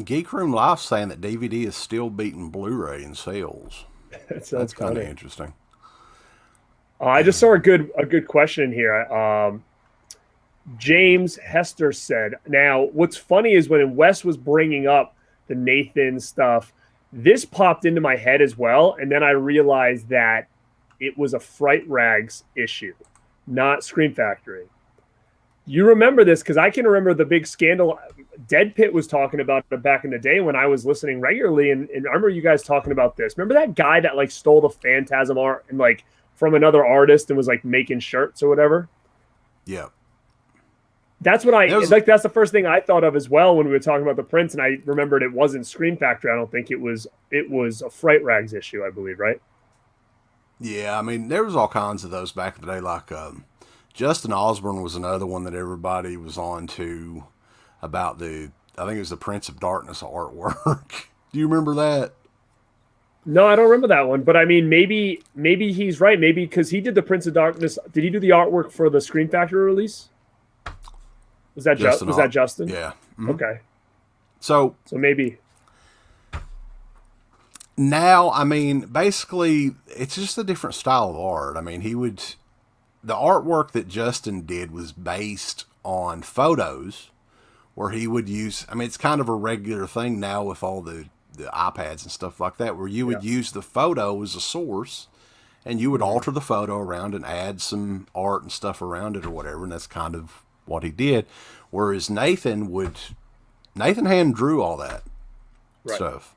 Geek Room Live saying that DVD is still beating Blu-ray in sales. That's kind of interesting. I just saw a good question here. James Hester said, now what's funny is when Wes was bringing up the Nathan stuff, this popped into my head as well. And then I realized that it was a Fright Rags issue, not Scream Factory. You remember this because I can remember the big scandal. DeadPit was talking about it back in the day when I was listening regularly. And I remember you guys talking about this. Remember that guy that like stole the Phantasm art and like from another artist and was like making shirts or whatever? Yeah. That's what that's the first thing I thought of as well when we were talking about the prints. And I remembered it wasn't Scream Factory. I don't think it was a Fright Rags issue, I believe, right? Yeah, I mean, there was all kinds of those back in the day, like Justin Osborne was another one that everybody was on to about I think it was the Prince of Darkness artwork. Do you remember that? No, I don't remember that one. But I mean, maybe he's right. Maybe because he did the Prince of Darkness. Did he do the artwork for the Scream Factory release? Was that Justin? Yeah. Mm-hmm. Okay. So maybe. Now, I mean, basically, it's just a different style of art. I mean, the artwork that Justin did was based on photos where he would use, I mean, it's kind of a regular thing now with all the iPads and stuff like that, where you would use the photo as a source and you would alter the photo around and add some art and stuff around it or whatever. And that's kind of what he did. Whereas Nathan hand drew all that stuff.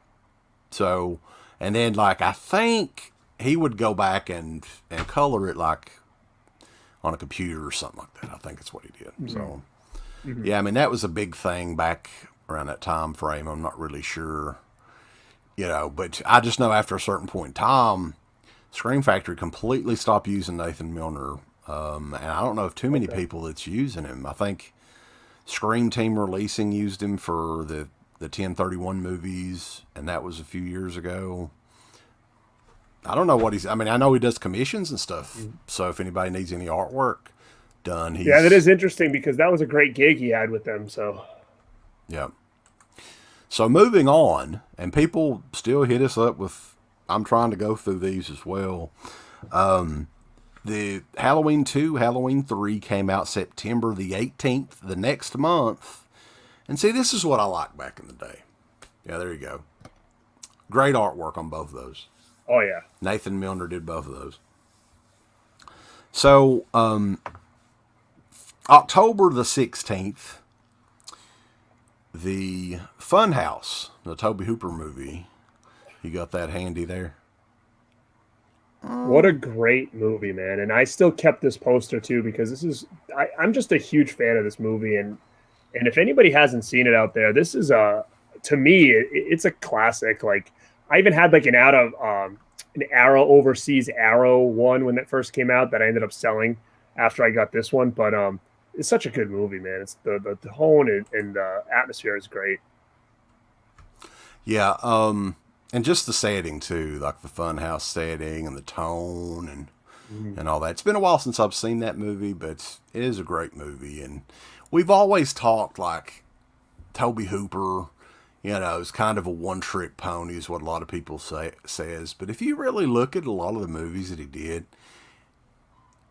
So, and then like, I think he would go back and color it like on a computer or something like that. I think that's what he did. Mm-hmm. So, yeah, I mean, that was a big thing back around that time frame. I'm not really sure, but I just know after a certain point in time, Scream Factory completely stopped using Nathan Milner. And I don't know if too many people that's using him. I think Scream Team Releasing used him for the 1031 movies, and that was a few years ago. I don't know what I know he does commissions and stuff. Mm-hmm. So if anybody needs any artwork done, yeah, that is interesting because that was a great gig he had with them. So, yeah. So moving on, and people still hit us up with, I'm trying to go through these as well. The Halloween 2, Halloween 3 came out September the 18th, the next month. And see, this is what I liked back in the day. Yeah, there you go. Great artwork on both of those. Oh, yeah. Nathan Milner did both of those. So, October the 16th, the Funhouse, the Tobe Hooper movie. You got that handy there? What a great movie, man. And I still kept this poster, too, because I'm just a huge fan of this movie. And if anybody hasn't seen it out there, this is to me, it's a classic. Like, I even had like an Arrow Overseas Arrow one when that first came out that I ended up selling after I got this one. But it's such a good movie, man. It's the tone and the atmosphere is great. Yeah, and just the setting too, like the Funhouse setting and the tone and all that. It's been a while since I've seen that movie, but it is a great movie. And we've always talked like Tobe Hooper, is kind of a one-trick pony is what a lot of people says. But if you really look at a lot of the movies that he did,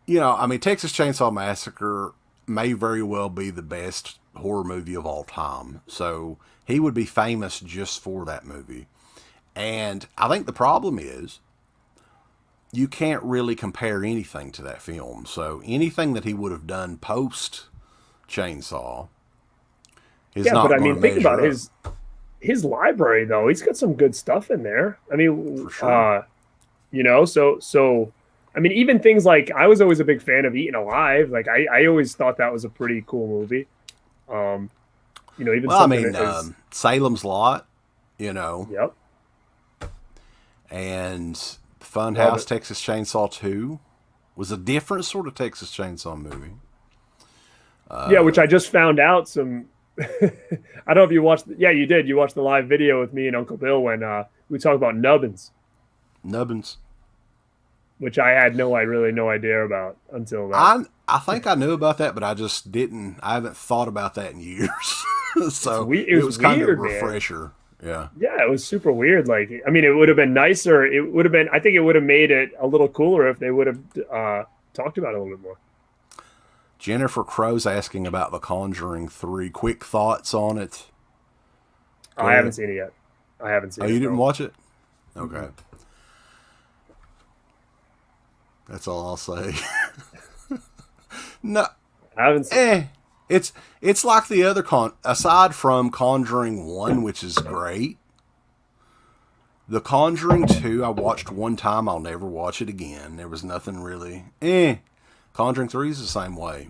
Texas Chainsaw Massacre may very well be the best horror movie of all time. So he would be famous just for that movie. And I think the problem is you can't really compare anything to that film. So anything that he would have done post Chainsaw is not going to measure think about up. His library, though. He's got some good stuff in there. I mean, for sure. So I mean, even things like, I was always a big fan of Eaten Alive. Like, I always thought that was a pretty cool movie. Salem's Lot, Yep. And Funhouse, Texas Chainsaw 2 was a different sort of Texas Chainsaw movie. Which I just found out some... I don't know if you watched... Yeah, you did. You watched the live video with me and Uncle Bill when we talked about Nubbins. Which I had no idea about until that. I think I knew about that, but I just didn't. I haven't thought about that in years. So it was kind of a refresher. Man. Yeah. Yeah, it was super weird. Like, I mean, it would have been nicer. I think it would have made it a little cooler if they would have talked about it a little bit more. Jennifer Crow's asking about The Conjuring 3. Quick thoughts on it? I haven't seen it yet. Oh, you didn't watch it? Okay. Mm-hmm. That's all I'll say. No. I haven't seen it. It's like the other aside from Conjuring 1, which is great. The Conjuring 2, I watched one time. I'll never watch it again. There was nothing really. Conjuring 3 is the same way.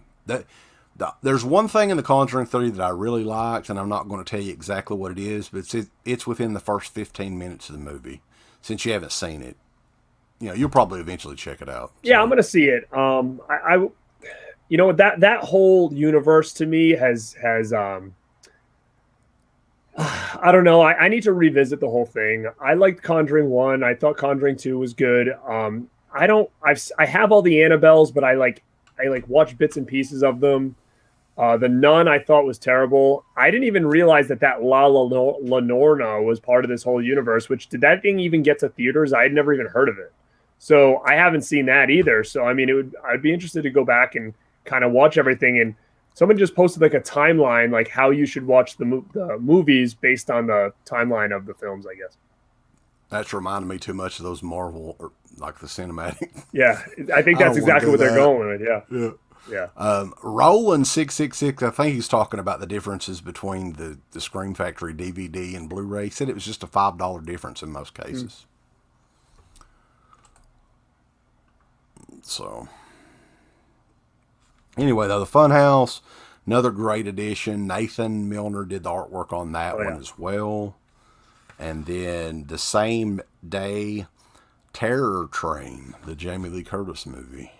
There's one thing in The Conjuring 3 that I really liked, and I'm not going to tell you exactly what it is, but it's within the first 15 minutes of the movie. Since you haven't seen it, you'll probably eventually check it out. Yeah, I'm going to see it. you know, that whole universe to me has I don't know. I need to revisit the whole thing. I liked Conjuring 1. I thought Conjuring 2 was good. I have all the Annabelles, but I watch bits and pieces of them. The Nun I thought was terrible. I didn't even realize that La Lenorna was part of this whole universe, which did that thing even get to theaters? I had never even heard of it. So I haven't seen that either. So, I mean, I'd be interested to go back and kind of watch everything. And someone just posted like a timeline, like how you should watch the movies based on the timeline of the films, I guess. That's reminding me too much of those Marvel, or like the cinematic. Yeah, I think that's exactly what they're going with. Yeah. Yeah. Roland 666, I think he's talking about the differences between the Scream Factory DVD and Blu-ray. He said it was just a $5 difference in most cases. So, anyway, though, the Funhouse, another great addition. Nathan Milner did the artwork on that one as well. And then the same day, Terror Train, the Jamie Lee Curtis movie.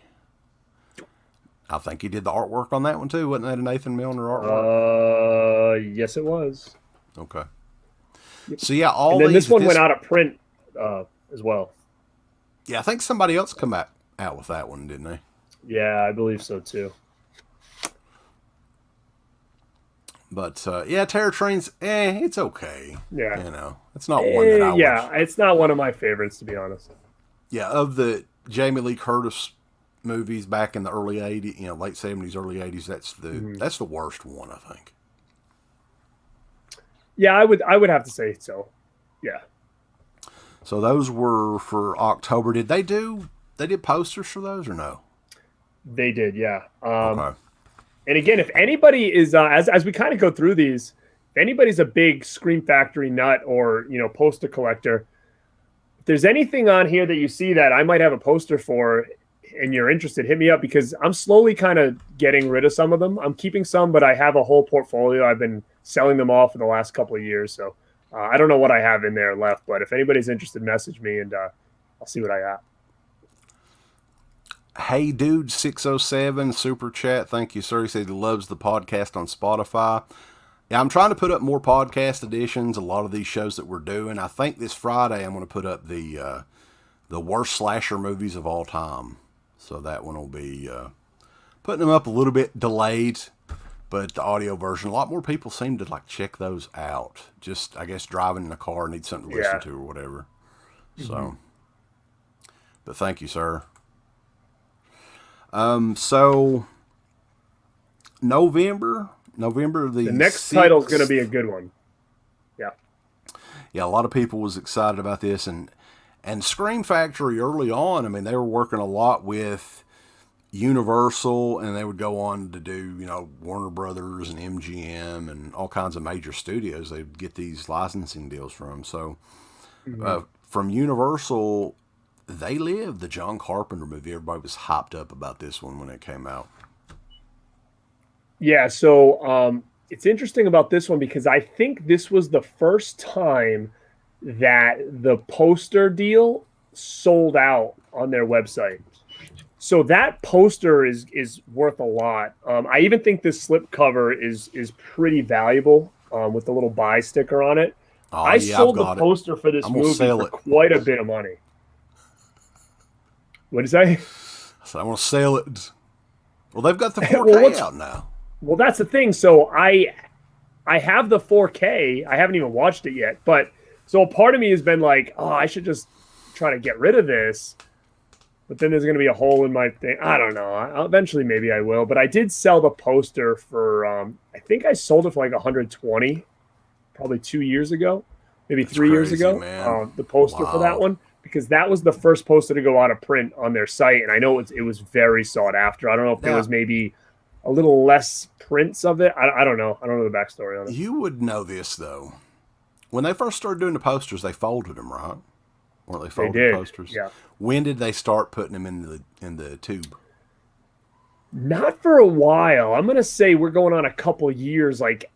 I think he did the artwork on that one too. Wasn't that a Nathan Milner artwork? Yes, it was. Okay. So yeah, and then this one went out of print as well. Yeah, I think somebody else come out with that one, didn't they? Yeah, I believe so too. But yeah, Terror Train's it's okay. Yeah, you know, it's not one that I watch. Yeah, it's not one of my favorites, to be honest. Yeah, of the Jamie Lee Curtis movies back in the early 80s, you know, late 70s, early 80s, that's the worst one, I think. Yeah, I would have to say so. Yeah. So those were for October. Did they did posters for those or no? They did, yeah. Okay. And again, if anybody is as we kind of go through these, if anybody's a big Scream Factory nut or, you know, poster collector, if there's anything on here that you see that I might have a poster for and you're interested, hit me up, because I'm slowly kind of getting rid of some of them. I'm keeping some, but I have a whole portfolio. I've been selling them off for the last couple of years. So I don't know what I have in there left, but if anybody's interested, message me and I'll see what I got. Hey Dude 607 super chat. Thank you, sir. He said he loves the podcast on Spotify. Yeah, I'm trying to put up more podcast editions. A lot of these shows that we're doing. I think this Friday I'm going to put up the worst slasher movies of all time. So that one will be putting them up a little bit delayed, but the audio version. A lot more people seem to like check those out. Just, I guess, driving in the car, need something to listen to or whatever. So, but thank you, sir. So November the next 6th, title is going to be a good one. Yeah. Yeah, a lot of people was excited about this, and Scream Factory early on, I mean, they were working a lot with Universal, and they would go on to do, you know, Warner Brothers and MGM and all kinds of major studios. They'd get these licensing deals from. So from Universal, They Live, the John Carpenter movie, everybody was hyped up about this one when it came out. Yeah, so it's interesting about this one because I think this was the first time that the poster deal sold out on their website. So that poster is worth a lot. I even think this slipcover is pretty valuable with the little buy sticker on it. I sold the poster for this movie for quite a bit of money. What did you say? So I want to sell it. Well, they've got the 4K out now. Well, that's the thing. So I have the 4K. I haven't even watched it yet. But so a part of me has been like, oh, I should just try to get rid of this. But then there's going to be a hole in my thing. I don't know. Eventually, maybe I will. But I did sell the poster for, I think I sold it for like 120, probably 2 years ago, maybe 3 years ago. The poster for that one. Because that was the first poster to go out of print on their site, and I know it was very sought after. I don't know if there was maybe a little less prints of it. I don't know. I don't know the backstory on it. You would know this though. When they first started doing the posters, they folded them, right? Weren't they folded posters? Yeah. When did they start putting them in the tube? Not for a while. I'm gonna say we're going on a couple years. Like,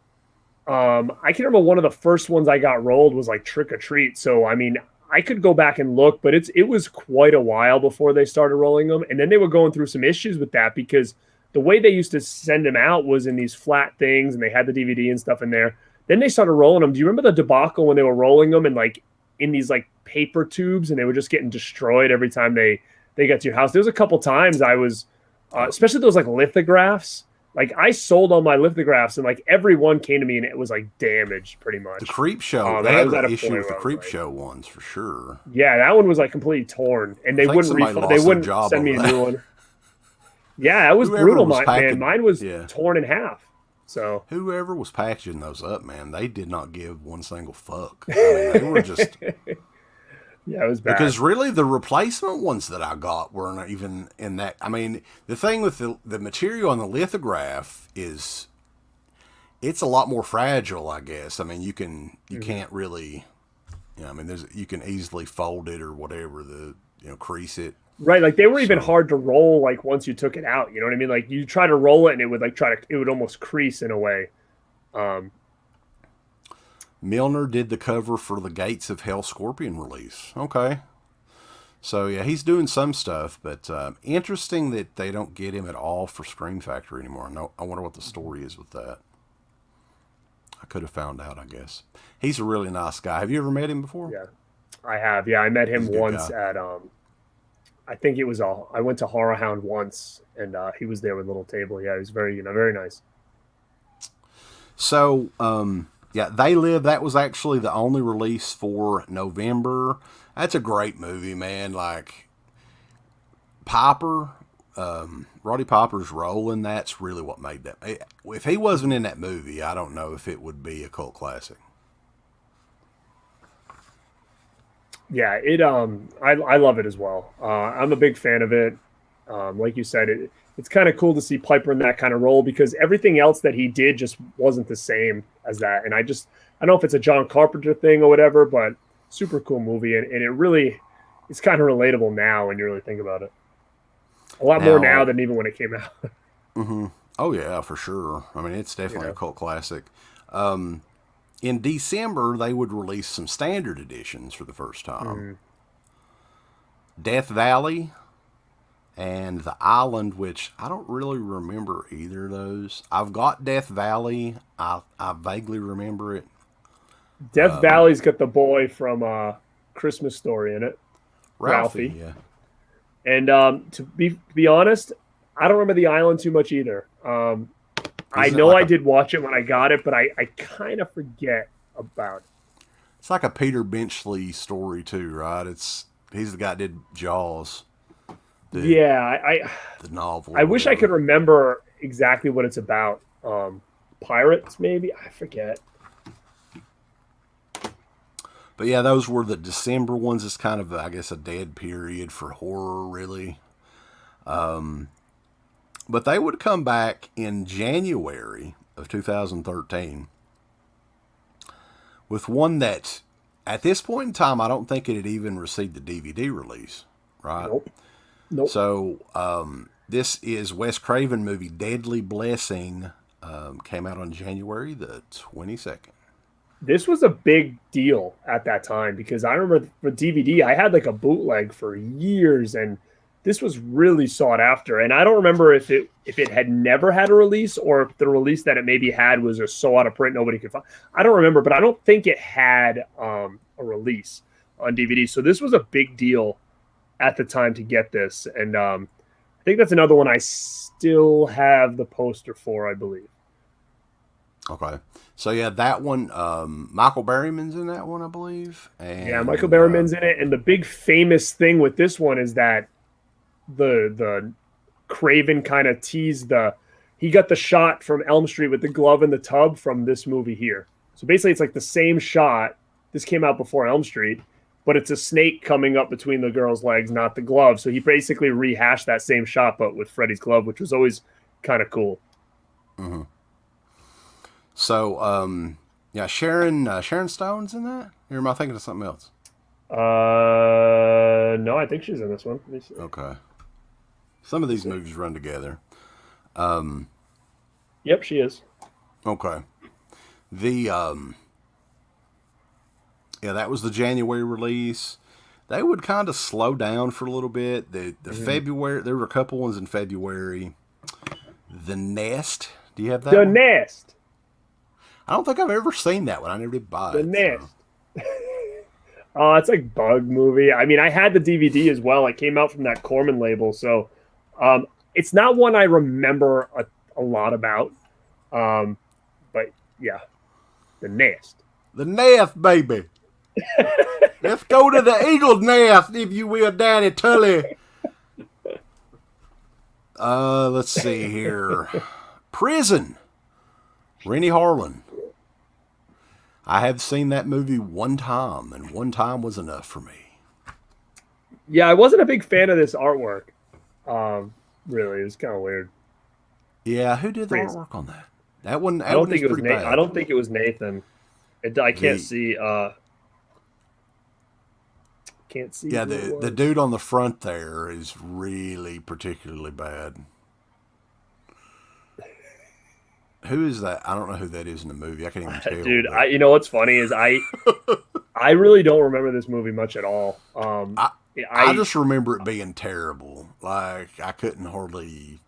I can remember one of the first ones I got rolled was like Trick or Treat. So I mean, I could go back and look, but it was quite a while before they started rolling them. And then they were going through some issues with that because the way they used to send them out was in these flat things, and they had the DVD and stuff in there. Then they started rolling them. Do you remember the debacle when they were rolling them and like in these like paper tubes, and they were just getting destroyed every time they got to your house? There was a couple times I was, especially those like lithographs. Like I sold all my lithographs, and like every one came to me, and it was like damaged pretty much. The Creep Show, they had an issue with the Creep Show ones for sure. Yeah, that one was like completely torn, and they wouldn't refund. They wouldn't send me a new one. Yeah, it was brutal, man. Mine was torn in half. So whoever was packaging those up, man, they did not give one single fuck. I mean, they were just yeah, it was bad. Because really, the replacement ones that I got weren't even in that. I mean, the thing with the material on the lithograph is it's a lot more fragile, I guess. I mean, you can't really, I mean, you can easily fold it or whatever, crease it. Right, like they were even hard to roll. Like once you took it out, you know what I mean. Like you try to roll it, and it would it would almost crease in a way. Milner did the cover for the Gates of Hell Scorpion release. Okay, so yeah, he's doing some stuff, but interesting that they don't get him at all for Scream Factory anymore. No, I wonder what the story is with that. I could have found out, I guess. He's a really nice guy. Have you ever met him before? Yeah, I have. Yeah, I met him once at I think it was I went to Horror Hound once, and he was there with a little table. Yeah, he was very, very nice. So, yeah, They Live, that was actually the only release for November. That's a great movie, man. Like, Roddy Piper's role in that's really what made that. If he wasn't in that movie, I don't know if it would be a cult classic. Yeah, I love it as well. I'm a big fan of it. Like you said, it's kind of cool to see Piper in that kind of role because everything else that he did just wasn't the same as that. And I don't know if it's a John Carpenter thing or whatever, but super cool movie. And it really, it's kind of relatable now when you really think about it. A lot more now than even when it came out. Mm-hmm. Oh yeah, for sure. I mean, it's definitely a cult classic. In December, they would release some standard editions for the first time. Mm-hmm. Death Valley and The Island, which I don't really remember either of those. I've got Death Valley. I vaguely remember it. Death Valley's got the boy from Christmas Story in it. Ralphie. Yeah. And to be honest, I don't remember The Island too much either. I know I did watch it when I got it, but I kind of forget about it. It's like a Peter Benchley story too, right? He's the guy that did Jaws. The novel. I wish I could remember exactly what it's about. Pirates, maybe? I forget. But yeah, those were the December ones. It's kind of, I guess, a dead period for horror, really. But they would come back in January of 2013 with one that, at this point in time, I don't think it had even received the DVD release, right? Nope. So this is Wes Craven movie Deadly Blessing. Came out on January the 22nd. This was a big deal at that time because I remember for DVD, I had like a bootleg for years, and this was really sought after. And I don't remember if it had never had a release or if the release that it maybe had was just so out of print nobody could find. I don't remember, but I don't think it had a release on DVD. So this was a big deal at the time to get this. And I think that's another one I still have the poster for, I believe. Okay. So yeah, that one, Michael Berryman's in that one, I believe. And, yeah, Michael Berryman's in it. And the big famous thing with this one is that the Craven kind of teased he got the shot from Elm Street with the glove in the tub from this movie here. So basically it's like the same shot. This came out before Elm Street, but it's a snake coming up between the girl's legs, not the glove. So he basically rehashed that same shot, but with Freddy's glove, which was always kind of cool. Mm-hmm. So, yeah, Sharon Stone's in that? Or am I thinking of something else? No, I think she's in this one. Let me see. Okay. Some of these movies run together. Yep, she is. Okay. Yeah, that was the January release. They would kind of slow down for a little bit. The February, there were a couple ones in February. The Nest. Do you have that The one? Nest. I don't think I've ever seen that one. I never did buy The it. Nest. So. Oh, it's like bug movie. I mean, I had the DVD as well. It came out from that Corman label, so it's not one I remember a lot about. But yeah, The Nest. The Nest, baby. Let's go to the Eagle's Nest, if you will, Daddy Tully. Let's see here. Prison. Rennie Harlan. I have seen that movie one time, and one time was enough for me. Yeah, I wasn't a big fan of this artwork. Really, it was kind of weird. Yeah, who did the artwork on that? That one. I don't think it was Nathan. I don't think it was Nathan. I can't see. Can't see. Yeah, the dude on the front there is really particularly bad. Who is that? I don't know who that is in the movie. I can't even tell. Dude, you know what's funny is I really don't remember this movie much at all. I just remember it being terrible. Like I couldn't hardly.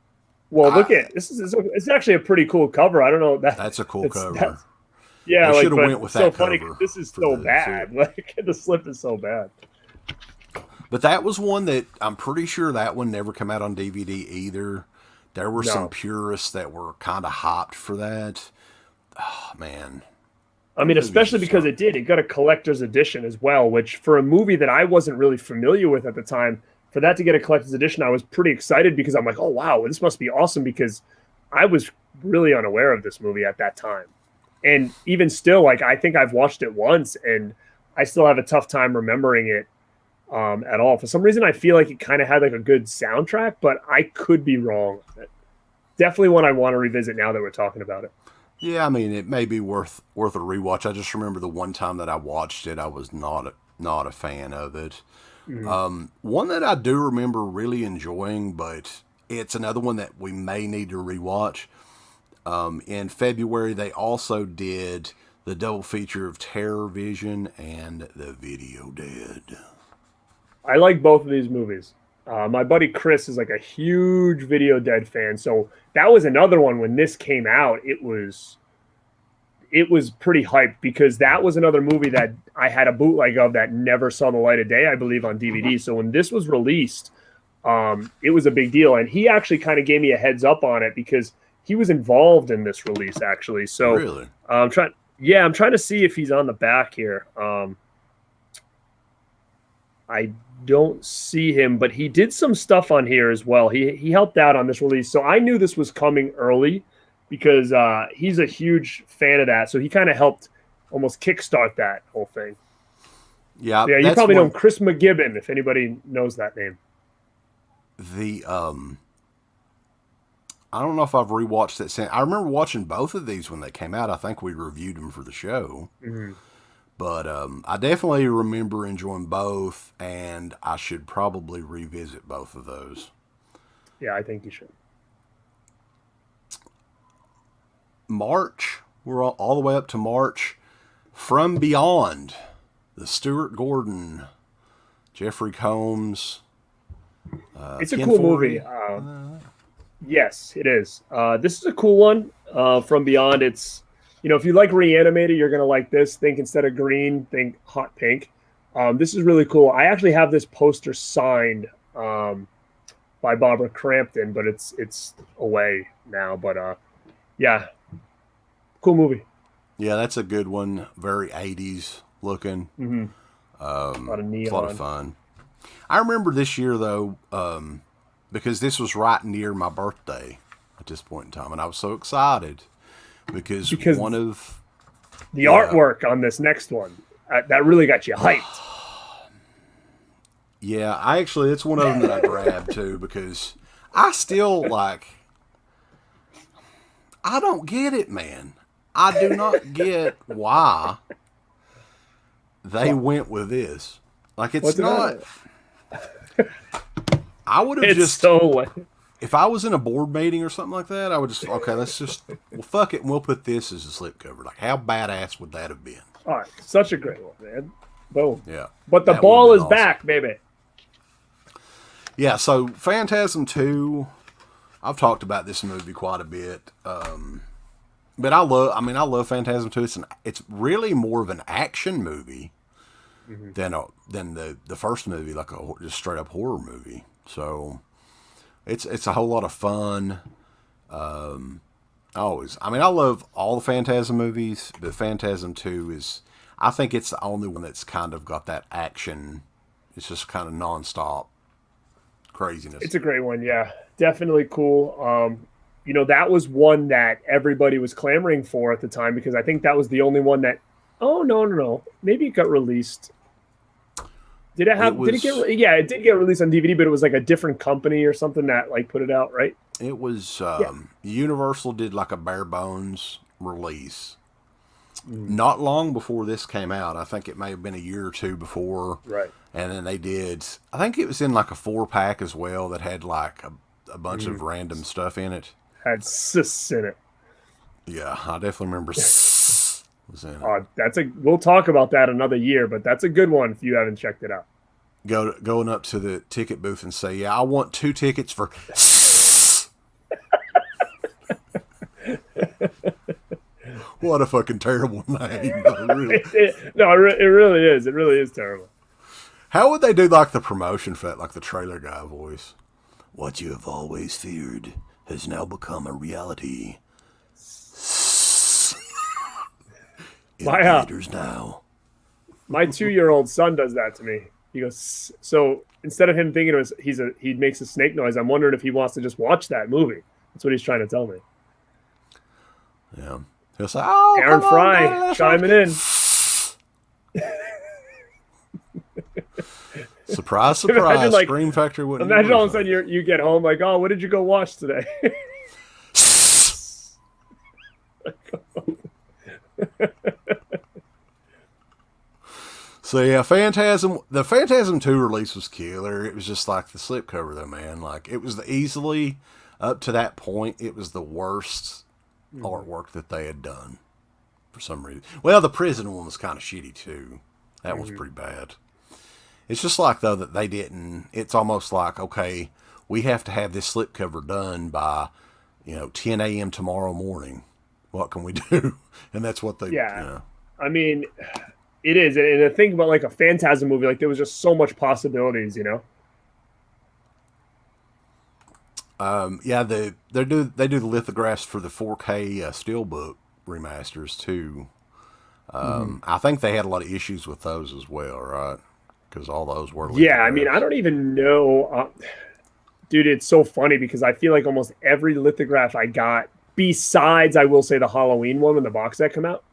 Well, look at this. It's actually a pretty cool cover. I don't know that's a cool cover. Yeah, should have went with that cover. Funny, this is so bad. Like the slip is so bad. But that was one that I'm pretty sure that one never came out on DVD either. There were some purists that were kind of hopped for that. Oh, man. I mean, especially because it got a collector's edition as well, which for a movie that I wasn't really familiar with at the time, for that to get a collector's edition, I was pretty excited because I'm like, oh, wow, this must be awesome because I was really unaware of this movie at that time. And even still, like, I think I've watched it once and I still have a tough time remembering it at all. For some reason, I feel like it kind of had like a good soundtrack, but I could be wrong. Definitely one I want to revisit now that we're talking about it. Yeah, I mean, it may be worth a rewatch. I just remember the one time that I watched it, I was not a fan of it. Mm-hmm. One that I do remember really enjoying, but it's another one that we may need to rewatch. In February, they also did the double feature of Terror Vision and The Video Dead. I like both of these movies. My buddy Chris is like a huge Video Dead fan, so that was another one when this came out. It was pretty hyped because that was another movie that I had a bootleg of that never saw the light of day, I believe, on DVD. So when this was released, it was a big deal, and he actually kind of gave me a heads up on it because he was involved in this release actually. So really, I'm trying to see if he's on the back here. I don't see him, but he did some stuff on here as well. He helped out on this release, so I knew this was coming early because he's a huge fan of that. So he kind of helped almost kickstart that whole thing. Yeah, you probably know Chris McGibbon if anybody knows that name. I don't know if I've rewatched that. I remember watching both of these when they came out. I think we reviewed them for the show. Mm-hmm. But I definitely remember enjoying both, and I should probably revisit both of those. Yeah, I think you should. March, we're all the way up to March. From Beyond, the Stuart Gordon, Jeffrey Combs. It's a cool movie. Yes, it is. This is a cool one. From Beyond, it's... if you like Reanimated, you're going to like this. Think instead of green, think hot pink. This is really cool. I actually have this poster signed by Barbara Crampton, but it's away now. But yeah, cool movie. Yeah, that's a good one. Very 80s looking. Mm-hmm. A lot of neon. A lot of fun. I remember this year, though, because this was right near my birthday at this point in time, and I was so excited. Because one of the artwork on this next one that really got you hyped. Yeah, it's one of them that I grabbed too because I still I don't get it, man. I do not get why they went with this. Like it's not. I would have just so. If I was in a board meeting or something like that, I would just, fuck it, and we'll put this as a slipcover. Like, how badass would that have been? All right, such a great one, man. Boom. Yeah. But the ball is awesome. Back, baby. Yeah, so Phantasm 2, I've talked about this movie quite a bit. But I love Phantasm 2. It's really more of an action movie than the first movie, like a just straight up horror movie. So it's a whole lot of fun. I love all the Phantasm movies, but Phantasm 2 is, I think it's the only one that's kind of got that action. It's just kind of nonstop craziness. It's a great one, yeah. Definitely cool. That was one that everybody was clamoring for at the time because I think that was the only one that. Oh no! Maybe it got released. Did it have? Did it get? Yeah, it did get released on DVD, but it was like a different company or something that like put it out, right? It was Universal did like a bare bones release. Not long before this came out. I think it may have been a year or two before. Right. And then they did. I think it was in like a 4-pack as well that had like a bunch of random stuff in it. Had sis in it. Yeah, I definitely remember sis was in it. We'll talk about that another year, but that's a good one if you haven't checked it out. Going up to the ticket booth and say, "Yeah, I want 2 tickets for." What a fucking terrible name! It really is. It really is terrible. How would they do like the promotion for that, like the trailer guy voice? What you have always feared has now become a reality. In theaters now. My 2-year-old son does that to me. He goes, so instead of him thinking he makes a snake noise, I'm wondering if he wants to just watch that movie. That's what he's trying to tell me. Yeah. He'll say, "Oh, Aaron Fry chiming in." Surprise, surprise! Like, Scream Factory wouldn't. Imagine all of a sudden you get home like, "Oh, what did you go watch today?" So yeah, the Phantasm 2 release was killer. It was just like the slipcover though, man. Like it was easily up to that point, it was the worst artwork that they had done for some reason. Well, the prison one was kind of shitty too. That was pretty bad. It's just like though that they didn't. It's almost like, okay, we have to have this slipcover done by 10 a.m. tomorrow morning. What can we do? And that's what they. Yeah. I mean, it is. And the thing about like a Phantasm movie, like there was just so much possibilities, Yeah, they do the lithographs for the 4K Steelbook remasters too. I think they had a lot of issues with those as well, right? Because all those were lithographs. Yeah, I mean, I don't even know. Dude, it's so funny because I feel like almost every lithograph I got, besides, I will say, the Halloween one when the box set came out,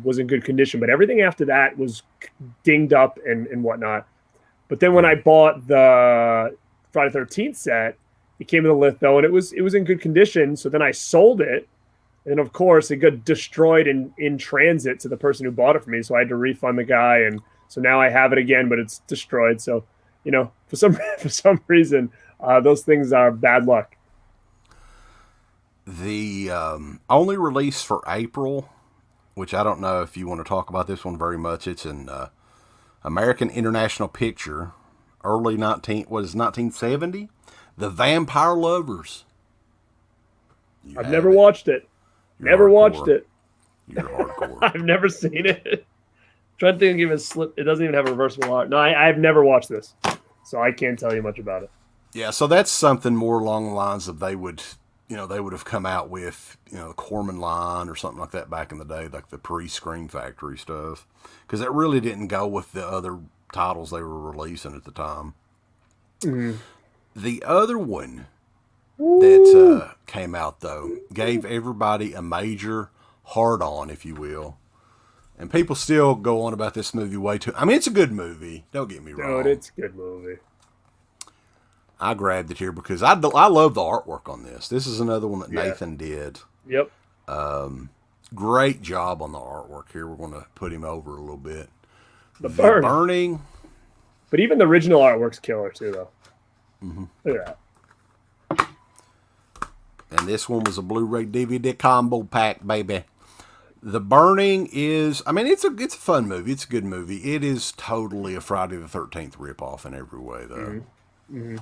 was in good condition. But everything after that was dinged up and whatnot. But then when I bought the Friday the 13th set, it came with a litho, and it was in good condition. So then I sold it. And, of course, it got destroyed in transit to the person who bought it for me. So I had to refund the guy. And so now I have it again, but it's destroyed. So, for some reason, those things are bad luck. The only release for April, which I don't know if you want to talk about this one very much, it's an American International Picture, early 1970, The Vampire Lovers. I've never watched it. Never watched it. You're hardcore. I've never seen it. Trying to think of a slip. It doesn't even have a reversible art. No, I've never watched this, so I can't tell you much about it. Yeah, so that's something more along the lines of they would have come out with, the Corman line or something like that back in the day, like the pre-Scream Factory stuff, because it really didn't go with the other titles they were releasing at the time. Mm-hmm. The other one that came out, though, gave everybody a major hard-on, if you will. And people still go on about this movie way too... I mean, it's a good movie. Don't get me wrong. Dude, it's a good movie. I grabbed it here because I love the artwork on this. This is another one that Nathan did. Yep. Great job on the artwork here. We're going to put him over a little bit. The Burning. But even the original artwork's killer, too, though. Mm-hmm. Look at that. And this one was a Blu-ray DVD combo pack, baby. The Burning is, I mean, it's a fun movie. It's a good movie. It is totally a Friday the 13th ripoff in every way, though. Mm-hmm.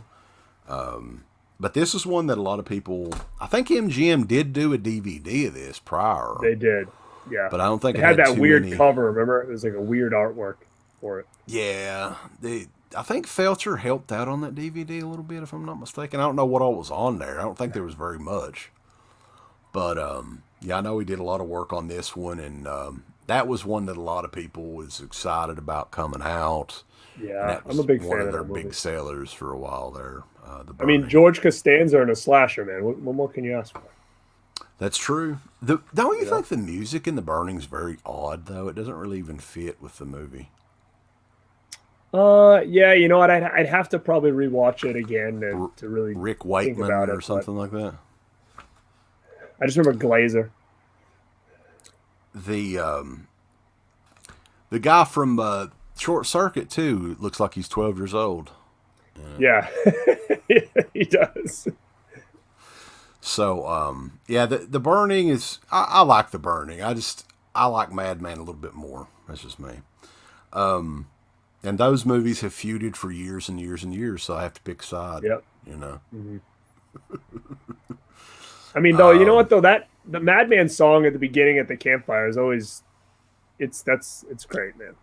But this is one that a lot of people, I think MGM did do a DVD of this prior. They did, yeah. But I don't think it had that weird many... cover. Remember, it was like a weird artwork for it. Yeah, I think Felcher helped out on that DVD a little bit, if I'm not mistaken. I don't know what all was on there. I don't think there was very much. But yeah, I know he did a lot of work on this one, and that was one that a lot of people was excited about coming out. Yeah, I'm a big fan of that movie. One of their big sellers for a while there. I mean, George Costanza in a slasher, man. What more can you ask for? That's true. Don't you think the music in The Burning's very odd, though? It doesn't really even fit with the movie. Yeah, you know what? I'd have to probably rewatch it again to really Rick Wakeman think about or something like that. I just remember Glazer. The guy from Short Circuit too looks like he's 12 years old. Yeah, he does. So yeah, the Burning is. I like The Burning. I like Madman a little bit more. That's just me. And those movies have feuded for years and years and years, so I have to pick a side. Yep. You know. Mm-hmm. I mean, though, you know what? Though the Madman song at the beginning at the campfire is always, it's great, man.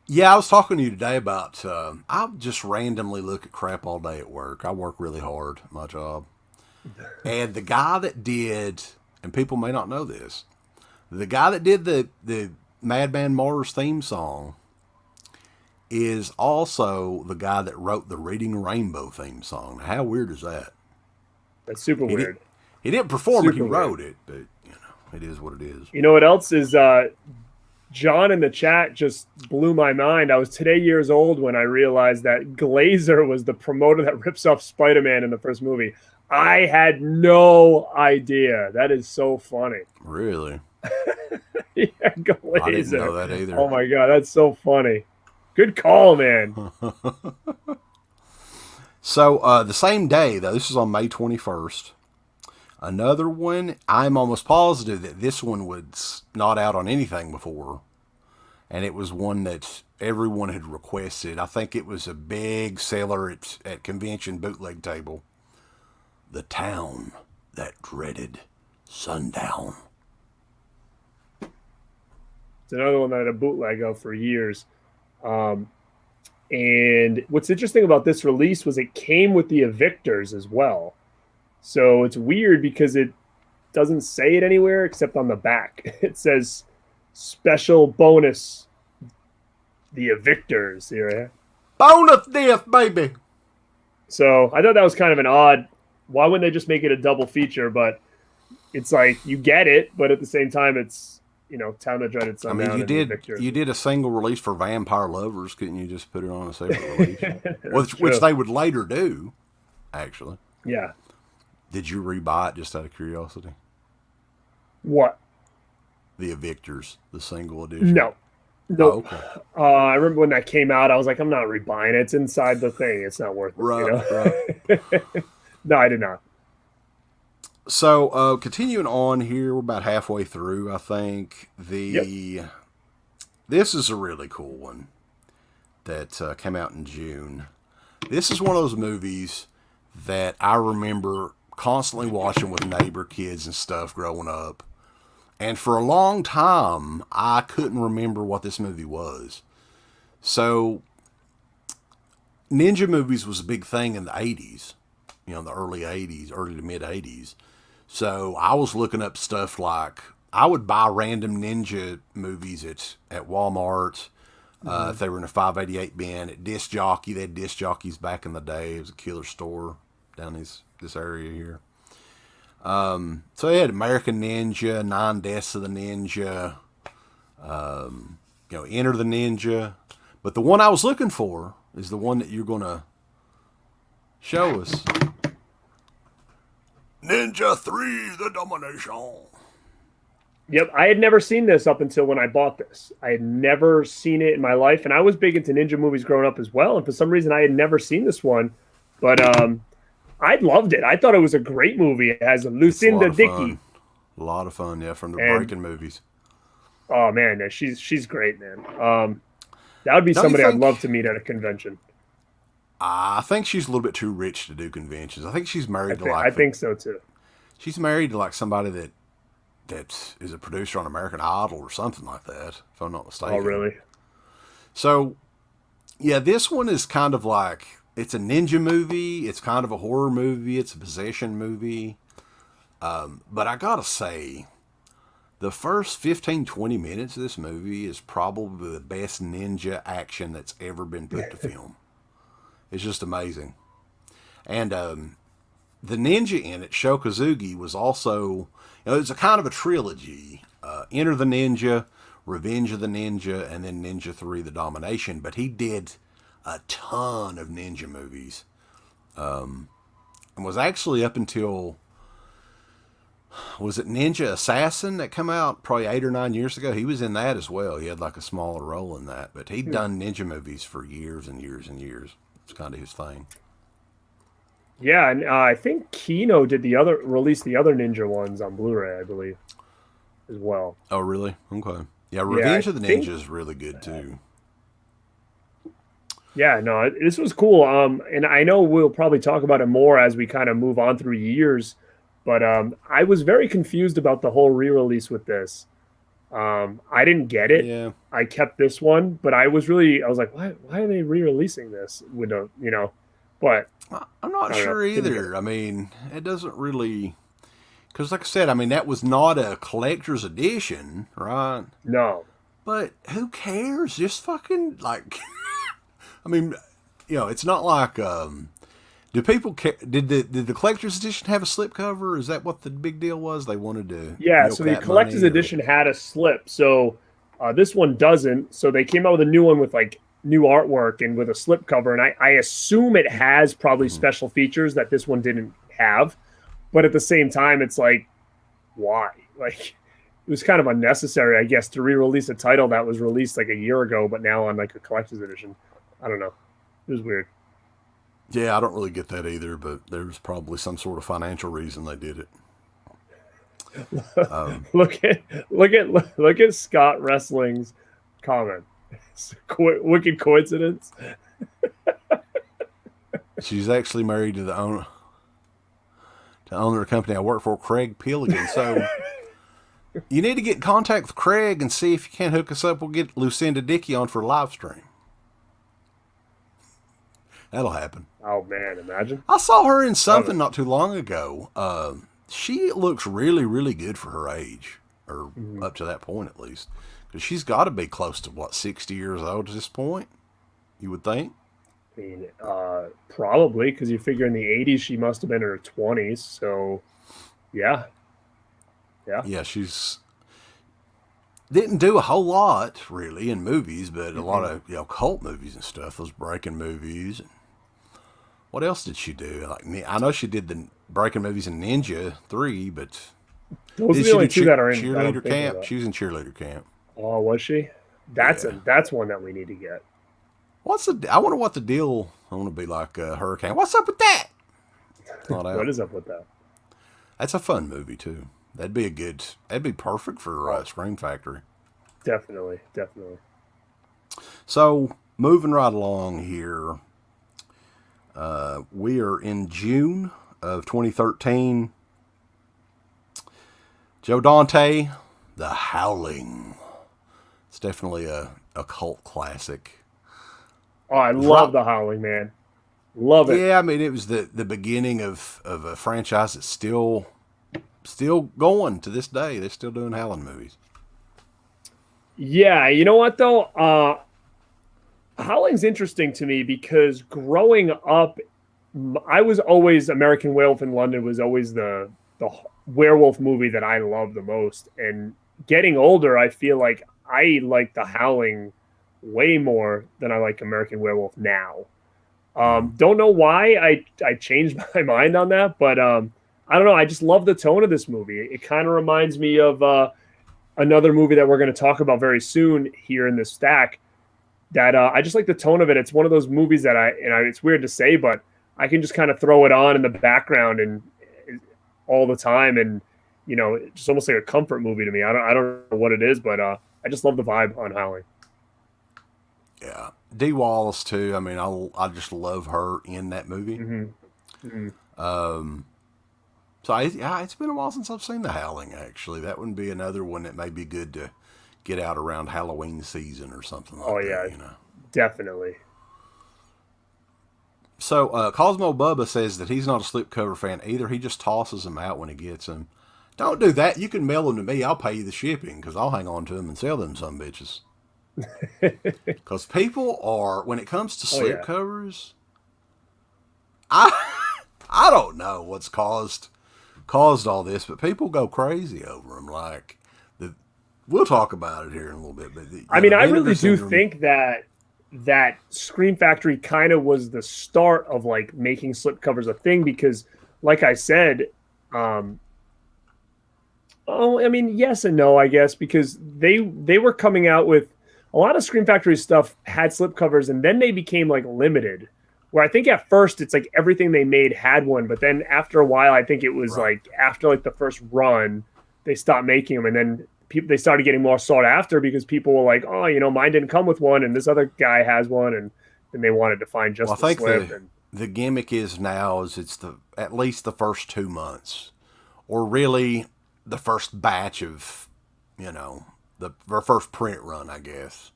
Yeah, I was talking to you today about. I just randomly look at crap all day at work. I work really hard at my job, and the guy that did, and people may not know this, the guy that did the Madman Mars theme song is also the guy that wrote the Reading Rainbow theme song. Now, how weird is that? That's super weird. He didn't perform it, he wrote it, but you know, it is what it is. You know what else is John in the chat just blew my mind. I was today years old when I realized that Glazer was the promoter that rips off Spider-Man in the first movie. I had no idea. That is so funny. Really? Yeah, Glazer. I didn't know that either. Oh my God, that's so funny. Good call, man. So the same day, though, this is on May 21st. Another one, I'm almost positive that this one was not out on anything before. And it was one that everyone had requested. I think it was a big seller at convention bootleg table. The Town That Dreaded Sundown. It's another one that I had a bootleg of for years. And what's interesting about this release was it came with the Evictors as well. So it's weird because it doesn't say it anywhere except on the back. It says special bonus, the Evictors here. Bonus death, baby. So I thought that was kind of an odd. Why wouldn't they just make it a double feature? But it's like you get it, but at the same time, it's, you know, Town That Dreaded Sundown. I mean, you did a single release for Vampire Lovers. Couldn't you just put it on a separate release? which they would later do, actually. Yeah. Did you rebuy it just out of curiosity? What? The Evictors, the single edition. No. Nope. Oh, okay. I remember when that came out, I was like, I'm not rebuying it. It's inside the thing. It's not worth it. Right, you know? right. No, I did not. So, continuing on here, we're about halfway through, I think. This is a really cool one that came out in June. This is one of those movies that I remember constantly watching with neighbor kids and stuff growing up. And for a long time, I couldn't remember what this movie was. So, ninja movies was a big thing in the 80s. You know, the early 80s, early to mid 80s. So, I was looking up stuff like, I would buy random ninja movies at Walmart. If they were in a 588 bin. At Disc Jockey, they had Disc Jockeys back in the day. It was a killer store down this area here. So they had American Ninja, Nine Deaths of the Ninja, Enter the Ninja. But the one I was looking for is the one that you're going to show us. Ninja 3, The Domination. Yep, I had never seen this up until when I bought this. I had never seen it in my life, and I was big into ninja movies growing up as well, and for some reason I had never seen this one. But I loved it. I thought it was a great movie. It has Lucinda Dickey. A lot of fun, yeah, from the Breaking movies. Oh, man, she's great, man. That would be somebody I'd love to meet at a convention. I think she's a little bit too rich to do conventions. I think she's married to like. I think so too. She's married to like somebody that is a producer on American Idol or something like that, if I'm not mistaken. Oh, really? So, yeah, this one is kind of like, it's a ninja movie. It's kind of a horror movie. It's a possession movie. But I gotta say, the first 15, 20 minutes of this movie is probably the best ninja action that's ever been put to film. It's just amazing. And the ninja in it, Shokazugi, was also, it's a kind of a trilogy. Enter the Ninja, Revenge of the Ninja, and then Ninja 3, The Domination. But he did a ton of ninja movies. And was actually up until, was it Ninja Assassin that came out probably 8 or 9 years ago? He was in that as well. He had like a smaller role in that. But he'd done ninja movies for years and years and years. It's kind of his thing. Yeah, and I think Kino released the other ninja ones on Blu-ray, I believe, as well. Oh, really? Okay. Yeah, Revenge of the Ninja is really good too. Yeah, no, this was cool. And I know we'll probably talk about it more as we kind of move on through years. But I was very confused about the whole re-release with this. I didn't get it. Yeah. I kept this one, but I was like, why are they re-releasing this with but I'm not sure either. I mean, it doesn't really, because like I said, I mean, that was not a collector's edition, right? No. But who cares? Just fucking like, I mean, it's not like, do people care? Did the collector's edition have a slipcover? Is that what the big deal was? They wanted to. Yeah, so the collector's edition had a slip. So this one doesn't. So they came out with a new one with like new artwork and with a slipcover. And I assume it has probably special features that this one didn't have. But at the same time, it's like, why? Like, it was kind of unnecessary, I guess, to re-release a title that was released like a year ago, but now on like a collector's edition. I don't know. It was weird. Yeah, I don't really get that either, but there's probably some sort of financial reason they did it. Look at Scott Wrestling's comment. Wicked coincidence. She's actually married to the owner of the company I work for, Craig Pilligan. So you need to get in contact with Craig and see if you can't hook us up. We'll get Lucinda Dickey on for a live stream. That'll happen. Oh man, imagine. I saw her in something not too long ago. She looks really, really good for her age, or up to that point at least. Because she's got to be close to, 60 years old at this point, you would think? I mean, probably, because you figure in the 80s she must have been in her 20s, so yeah. Yeah, she's didn't do a whole lot, really, in movies, but a lot of, cult movies and stuff, those breaking movies. What else did she do? Like, I know she did the breaking movies in Ninja 3, but those are the only two that are in cheerleader camp. She was in cheerleader camp. Oh, was she? That's one that we need to get. I wonder what the deal. I want to be like Hurricane. What's up with that? What is up with that? That's a fun movie too. That'd be perfect for Scream Factory. Definitely. So moving right along here, we are in June of 2013. Joe Dante, The Howling. It's definitely a cult classic. Oh, I love The Howling, man. Love it. Yeah, I mean, it was the beginning of a franchise that's still going to this day. They're still doing Howling movies. Yeah, you know what, though? Howling's interesting to me because growing up, I was always, American Werewolf in London was always the werewolf movie that I loved the most. And getting older, I feel like I like The Howling way more than I like American Werewolf now. Don't know why I changed my mind on that, but I don't know. I just love the tone of this movie. It kind of reminds me of another movie that we're going to talk about very soon here in this stack. That I just like the tone of it. It's one of those movies that it's weird to say, but I can just kind of throw it on in the background and all the time, and it's just almost like a comfort movie to me. I don't know what it is, but I just love the vibe on Howling. Yeah, Dee Wallace too. I mean, I just love her in that movie. So it's been a while since I've seen The Howling. Actually, that would be another one that may be good to get out around Halloween season or something like that. You know, definitely. So Cosmo Bubba says that he's not a slipcover fan either. He just tosses them out when he gets them. Don't do that. You can mail them to me. I'll pay you the shipping because I'll hang on to them and sell them some bitches. Because people are, when it comes to slipcovers, I don't know what's caused all this, but people go crazy over them. Like, we'll talk about it here in a little bit. But I mean, I really do think that Scream Factory kind of was the start of like making slipcovers a thing because, like I said, I mean, yes and no, I guess, because they were coming out with a lot of Scream Factory stuff had slipcovers, and then they became like limited. Where I think at first it's like everything they made had one, but then after a while, I think it was like after like the first run, they stopped making them, and then they started getting more sought after because people were like, oh, you know, mine didn't come with one, and this other guy has one, and then they wanted to find just the slip. The gimmick is now is it's at least the first 2 months, or really the first batch of, you know, our first print run, I guess,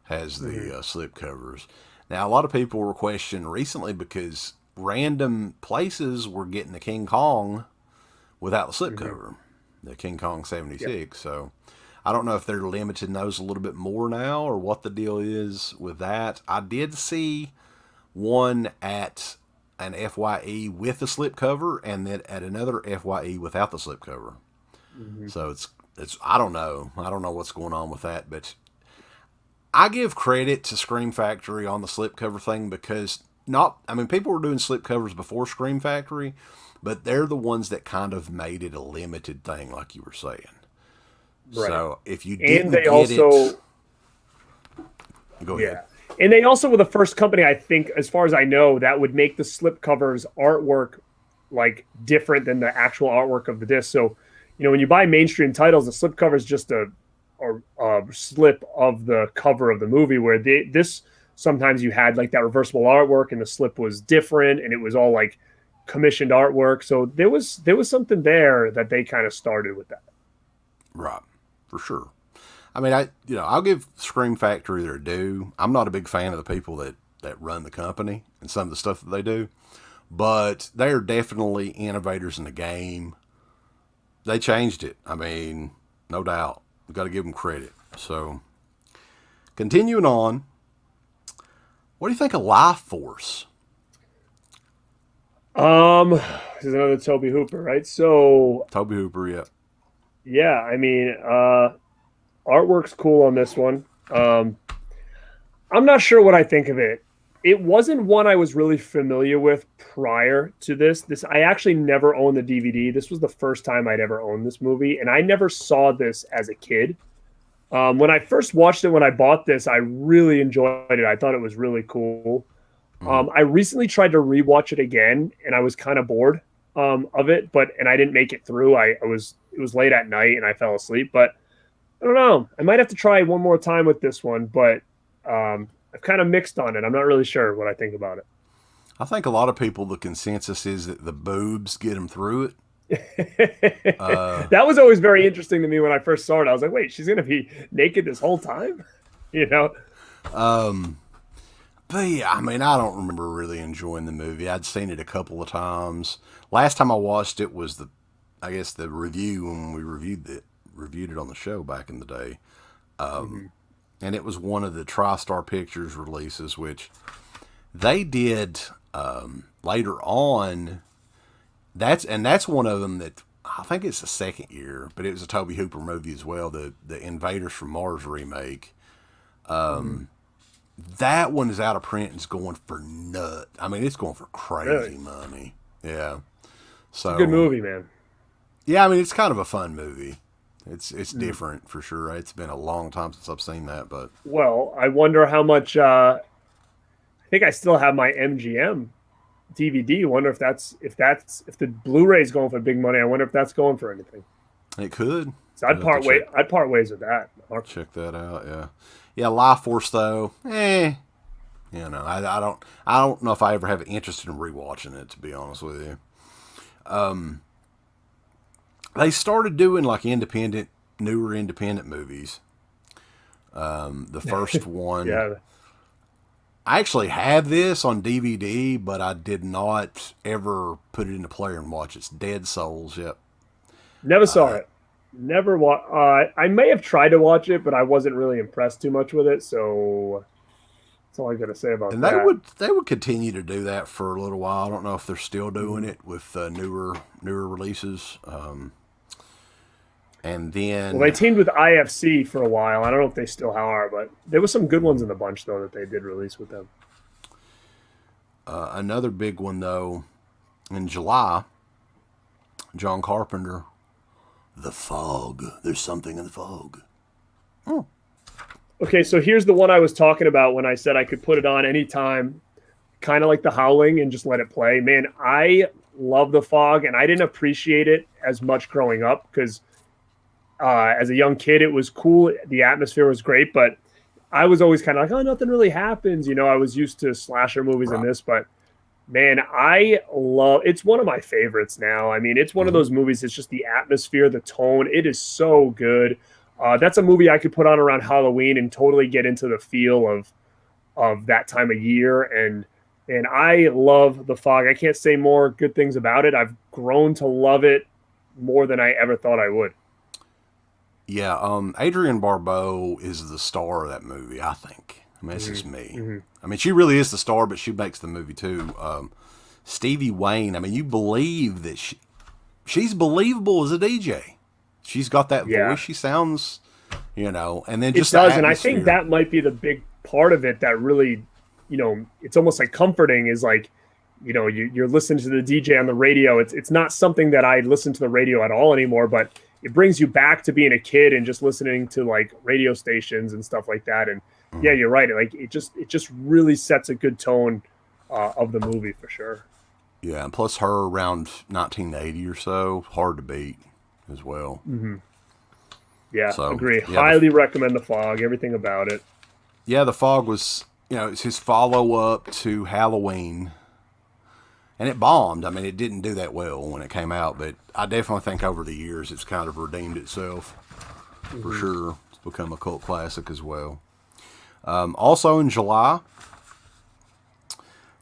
has the slip covers. Now, a lot of people were questioning recently because random places were getting the King Kong without the slipcover, the King Kong 76. Yep. So I don't know if they're limiting those a little bit more now or what the deal is with that. I did see one at an FYE with the slipcover and then at another FYE without the slipcover. So it's I don't know what's going on with that, but I give credit to Scream Factory on the slipcover thing because people were doing slipcovers before Scream Factory, but they're the ones that kind of made it a limited thing, like you were saying. Right. So if you didn't go ahead. And they also were the first company, I think, as far as I know, that would make the slipcovers artwork like different than the actual artwork of the disc. So, you know, when you buy mainstream titles, the slipcover is just a slip of the cover of the movie, where this sometimes you had like that reversible artwork and the slip was different and it was all like commissioned artwork. So there was something there that they kind of started with that. Right. For sure. I mean, I'll give Scream Factory their due. I'm not a big fan of the people that run the company and some of the stuff that they do, but they're definitely innovators in the game. They changed it. I mean, no doubt. We've got to give them credit. So, continuing on, what do you think of Life Force? This is another Tobe Hooper, right? So Tobe Hooper, yeah. Yeah, I mean, artwork's cool on this one. I'm not sure what I think of it. It wasn't one I was really familiar with prior to this. I actually never owned the DVD. This was the first time I'd ever owned this movie, and I never saw this as a kid. When I first watched it, when I bought this, I really enjoyed it. I thought it was really cool. I recently tried to rewatch it again, and I was kind of bored of it, and I didn't make it through. It was late at night, and I fell asleep. But I don't know. I might have to try one more time with this one, but I've kind of mixed on it. I'm not really sure what I think about it. I think a lot of people, the consensus is that the boobs get them through it. That was always very interesting to me when I first saw it. I was like, wait, she's going to be naked this whole time? You know? But yeah, I mean, I don't remember really enjoying the movie. I'd seen it a couple of times. Last time I watched it was the review when we reviewed it on the show back in the day. And it was one of the TriStar Pictures releases, which they did later on. That's one of them that I think it's the second year, but it was a Tobe Hooper movie as well, the Invaders from Mars remake. That one is out of print and it's going for nut. I mean, it's going for crazy money. Yeah. So it's a good movie, man. Yeah, I mean, it's kind of a fun movie. It's different for sure. It's been a long time since I've seen that, but well, I wonder how much. I think I still have my MGM DVD. I wonder if the Blu-ray is going for big money. I wonder if that's going for anything. It could. So I'd part ways with that. Check that out. Yeah. Life Force though. You know, I don't know if I ever have an interest in rewatching it, to be honest with you. They started doing like newer independent movies. The first one, Yeah. I actually have this on DVD, but I did not ever put it in the player and watch it. It's Dead Souls. Yep. Never saw it. Never I may have tried to watch it, but I wasn't really impressed too much with it. So that's all I got to say about And that. they would continue to do that for a little while. I don't know if they're still doing it with newer releases. And then Well, they teamed with IFC for a while. I don't know if they still are, but there were some good ones in the bunch though that they did release with them. Another big one though, in July, John Carpenter, The Fog. There's something in the fog. Oh. Okay, so here's the one I was talking about when I said I could put it on anytime, kind of like The Howling, and just let it play. Man, I love The Fog, and I didn't appreciate it as much growing up because as a young kid, it was cool. The atmosphere was great, but I was always kind of like, oh, nothing really happens. You know, I was used to slasher movies and this, but man, it's one of my favorites now. I mean, it's one of those movies. It's just the atmosphere, the tone. It is so good. That's a movie I could put on around Halloween and totally get into the feel of that time of year. And I love The Fog. I can't say more good things about it. I've grown to love it more than I ever thought I would. Yeah, Adrienne Barbeau is the star of that movie, I think. I mean, this is me. I mean, she really is the star, but she makes the movie too. Stevie Wayne, I mean, you believe that she's believable as a DJ. She's got that voice. She sounds, you know, and then just it does, and I think that might be the big part of it that really, you know, it's almost like comforting is like, you know, you're listening to the DJ on the radio. It's not something that I listen to the radio at all anymore, but it brings you back to being a kid and just listening to like radio stations and stuff like that. And yeah, you're right. Like it just really sets a good tone of the movie for sure. Yeah, and plus her around 1980 or so, hard to beat as well. Yeah, so, agree. Yeah, highly recommend The Fog. Everything about it. Yeah, The Fog was, you know, it's his follow up to Halloween. And it bombed. I mean, it didn't do that well when it came out, but I definitely think over the years it's kind of redeemed itself for sure. It's become a cult classic as well. Also in July,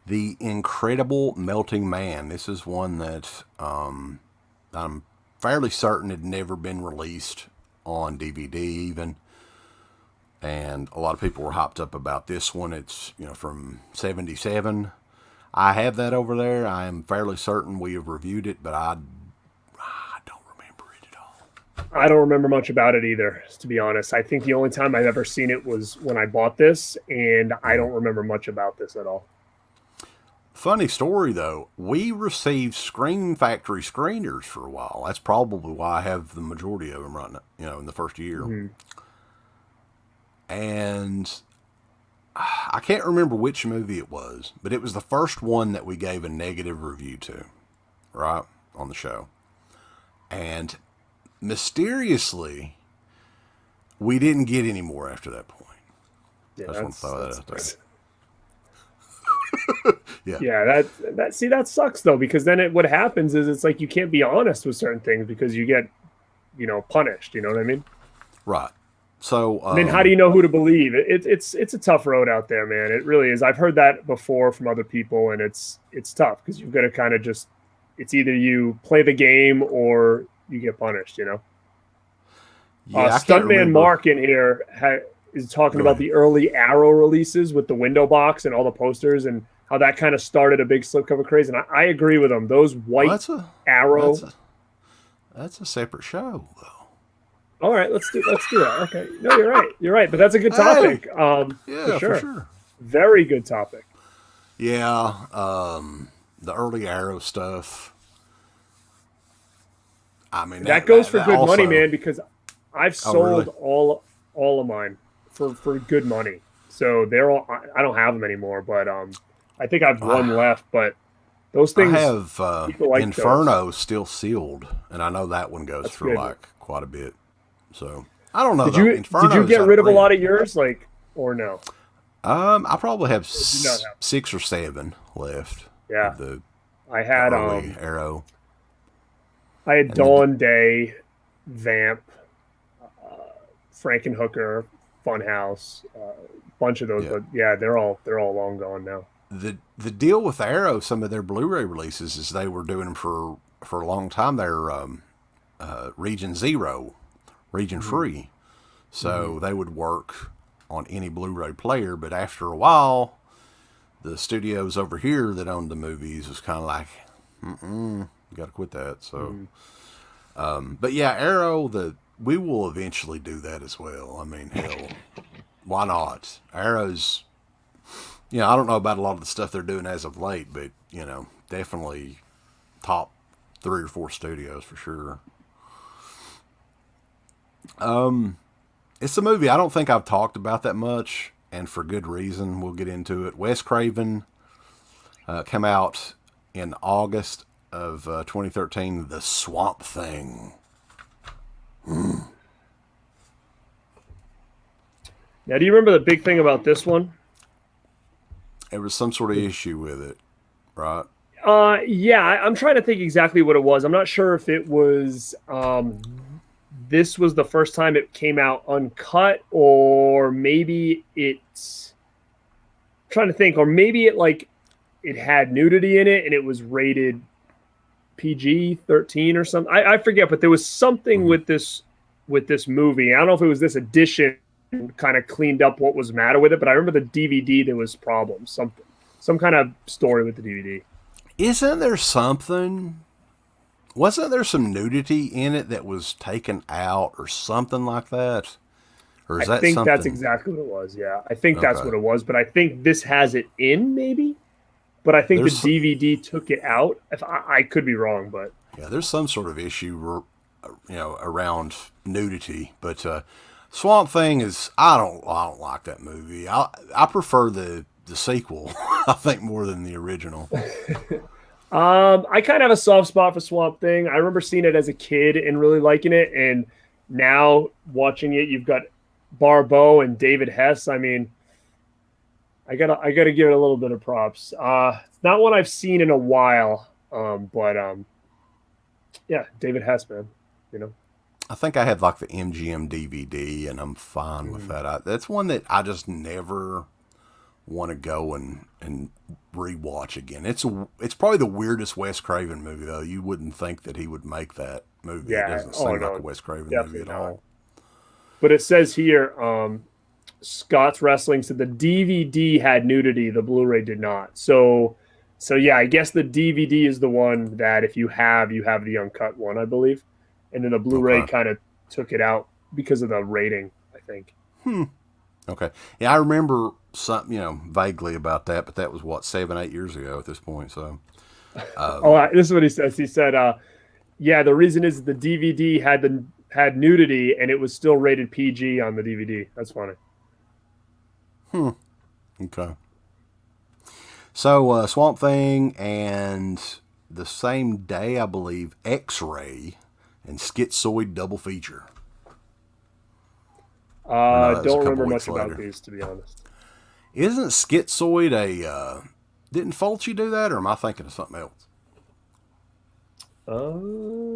The Incredible Melting Man. This is one that I'm fairly certain had never been released on DVD even. And a lot of people were hopped up about this one. It's, you know, from 1977. I have that over there. I am fairly certain we have reviewed it, but I don't remember it at all. I don't remember much about it either, to be honest. I think the only time I've ever seen it was when I bought this, and I don't remember much about this at all. Funny story, though. We received Scream Factory screeners for a while. That's probably why I have the majority of them right now, you know, in the first year. And I can't remember which movie it was, but it was the first one that we gave a negative review to, right, on the show. And mysteriously, we didn't get any more after that point. Yeah, I just want to throw that out there. Yeah, that sucks though, because then what happens is it's like you can't be honest with certain things because you get, you know, punished. You know what I mean? Right. So then how do you know who to believe? It's a tough road out there, man. It really is. I've heard that before from other people, and it's tough because you've got to kind of just, it's either you play the game or you get punished, you know? Yeah, Stuntman Mark in here is talking about the early Arrow releases with the window box and all the posters and how that kind of started a big slipcover craze. And I agree with him. Those white Arrow. That's a separate show, though. All right, let's do that. Okay, no, you're right. You're right, but that's a good topic. Yeah, for sure. Very good topic. Yeah, the early Arrow stuff. I mean, that goes for good money, man. Because I've sold all of mine for good money. So they're all. I don't have them anymore, but I think I've one left. But those things, I have Inferno still sealed, and I know that one goes for like quite a bit. So I don't know. Did you get rid of a lot of yours, like, or no? I probably have Do not have. 6 or 7 left Yeah, of the I had early Arrow. I had And the Dawn Day, Vamp, Frankenhooker, Funhouse, bunch of those. yeah, But yeah, they're all long gone now. the deal with Arrow, some of their Blu-ray releases, is they were doing them for a long time. They're region 0, region Mm-hmm. free, Mm-hmm. so they would work on any Blu-ray player. But after a while, the studios over here that owned the movies was kind of like, you got to quit that. So, Mm-hmm. but yeah, Arrow, we will eventually do that as well. I mean, hell, why not? Arrow's, I don't know about a lot of the stuff they're doing as of late, but definitely top 3 or 4 studios for sure. It's a movie I don't think I've talked about that much, and for good reason. We'll get into it. Wes Craven came out in August of 2013. The Swamp Thing. Now, do you remember the big thing about this one? There was some sort of issue with it, right? Yeah, I'm trying to think exactly what it was. I'm not sure if it was this was the first time it came out uncut, or maybe it's I'm trying to think, or maybe it had nudity in it and it was rated PG-13 or something. I forget, but there was something Mm-hmm. with this movie. I don't know if it was this edition kind of cleaned up what was the matter with it, but I remember the DVD there was problems, some kind of story with the DVD. Isn't there something? Wasn't there some nudity in it that was taken out or something like that? Or is I that think something? that's exactly what it was. Yeah, I think that's Okay. what it was. But I think this has it in maybe. But I think There's the DVD took it out. If I could be wrong, but there's some sort of issue, around nudity. But Swamp Thing is I don't like that movie. I prefer the sequel. I think more than the original. I kind of have a soft spot for Swamp Thing. I remember seeing it as a kid and really liking it, and now watching it, you've got Barbeau and David Hess. I mean, I gotta give it a little bit of props. It's not one I've seen in a while, but yeah, David Hess, man. You know, I think I have like the MGM DVD, and I'm fine with that. That's one that I just never want to go and rewatch again. It's probably the weirdest Wes Craven movie though. You wouldn't think that he would make that movie. It yeah. doesn't Oh seem no, like a Wes Craven movie definitely at not. all. But it says here, Scott's Wrestling said the DVD had nudity, the Blu-ray did not. So yeah, I guess the DVD is the one that if you have the uncut one, I believe, and then the Blu-ray Okay. kind of took it out because of the rating, I think. Okay. Yeah, I remember something, vaguely about that, but that was what 7-8 years ago at this point. So This is what he says. He said, "Yeah, the reason is the DVD had nudity and it was still rated PG on the DVD." That's funny. okay. So Swamp Thing, and the same day I believe X-Ray and Schizoid double feature. Or no, that was a Don't couple remember weeks much about later. these, to be honest. Isn't Schizoid didn't Fulci do that, or am I thinking of something else?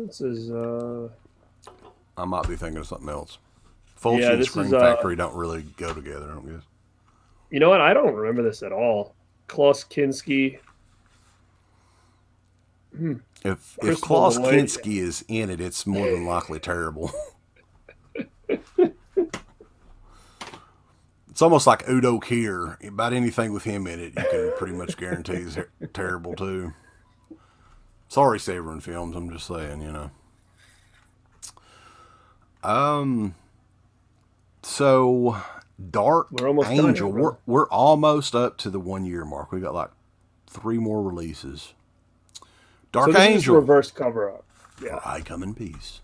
This is I might be thinking of something else. Fulci yeah, and this Scream is Factory don't really go together, I don't guess. you know what? I don't remember this at all. Klaus Kinski. If Christopher Klaus Lloyd. Kinski is in it, it's more than likely terrible. It's almost like Udo Kier. About anything with him in it, you can pretty much guarantee is terrible too. Sorry, Severin Films. I'm just saying, So, Dark We're almost done Angel. here, brother. We're almost up to the 1 year mark. We got like 3 more releases. Dark So this is Angel. reverse cover up. Yeah. I come in peace.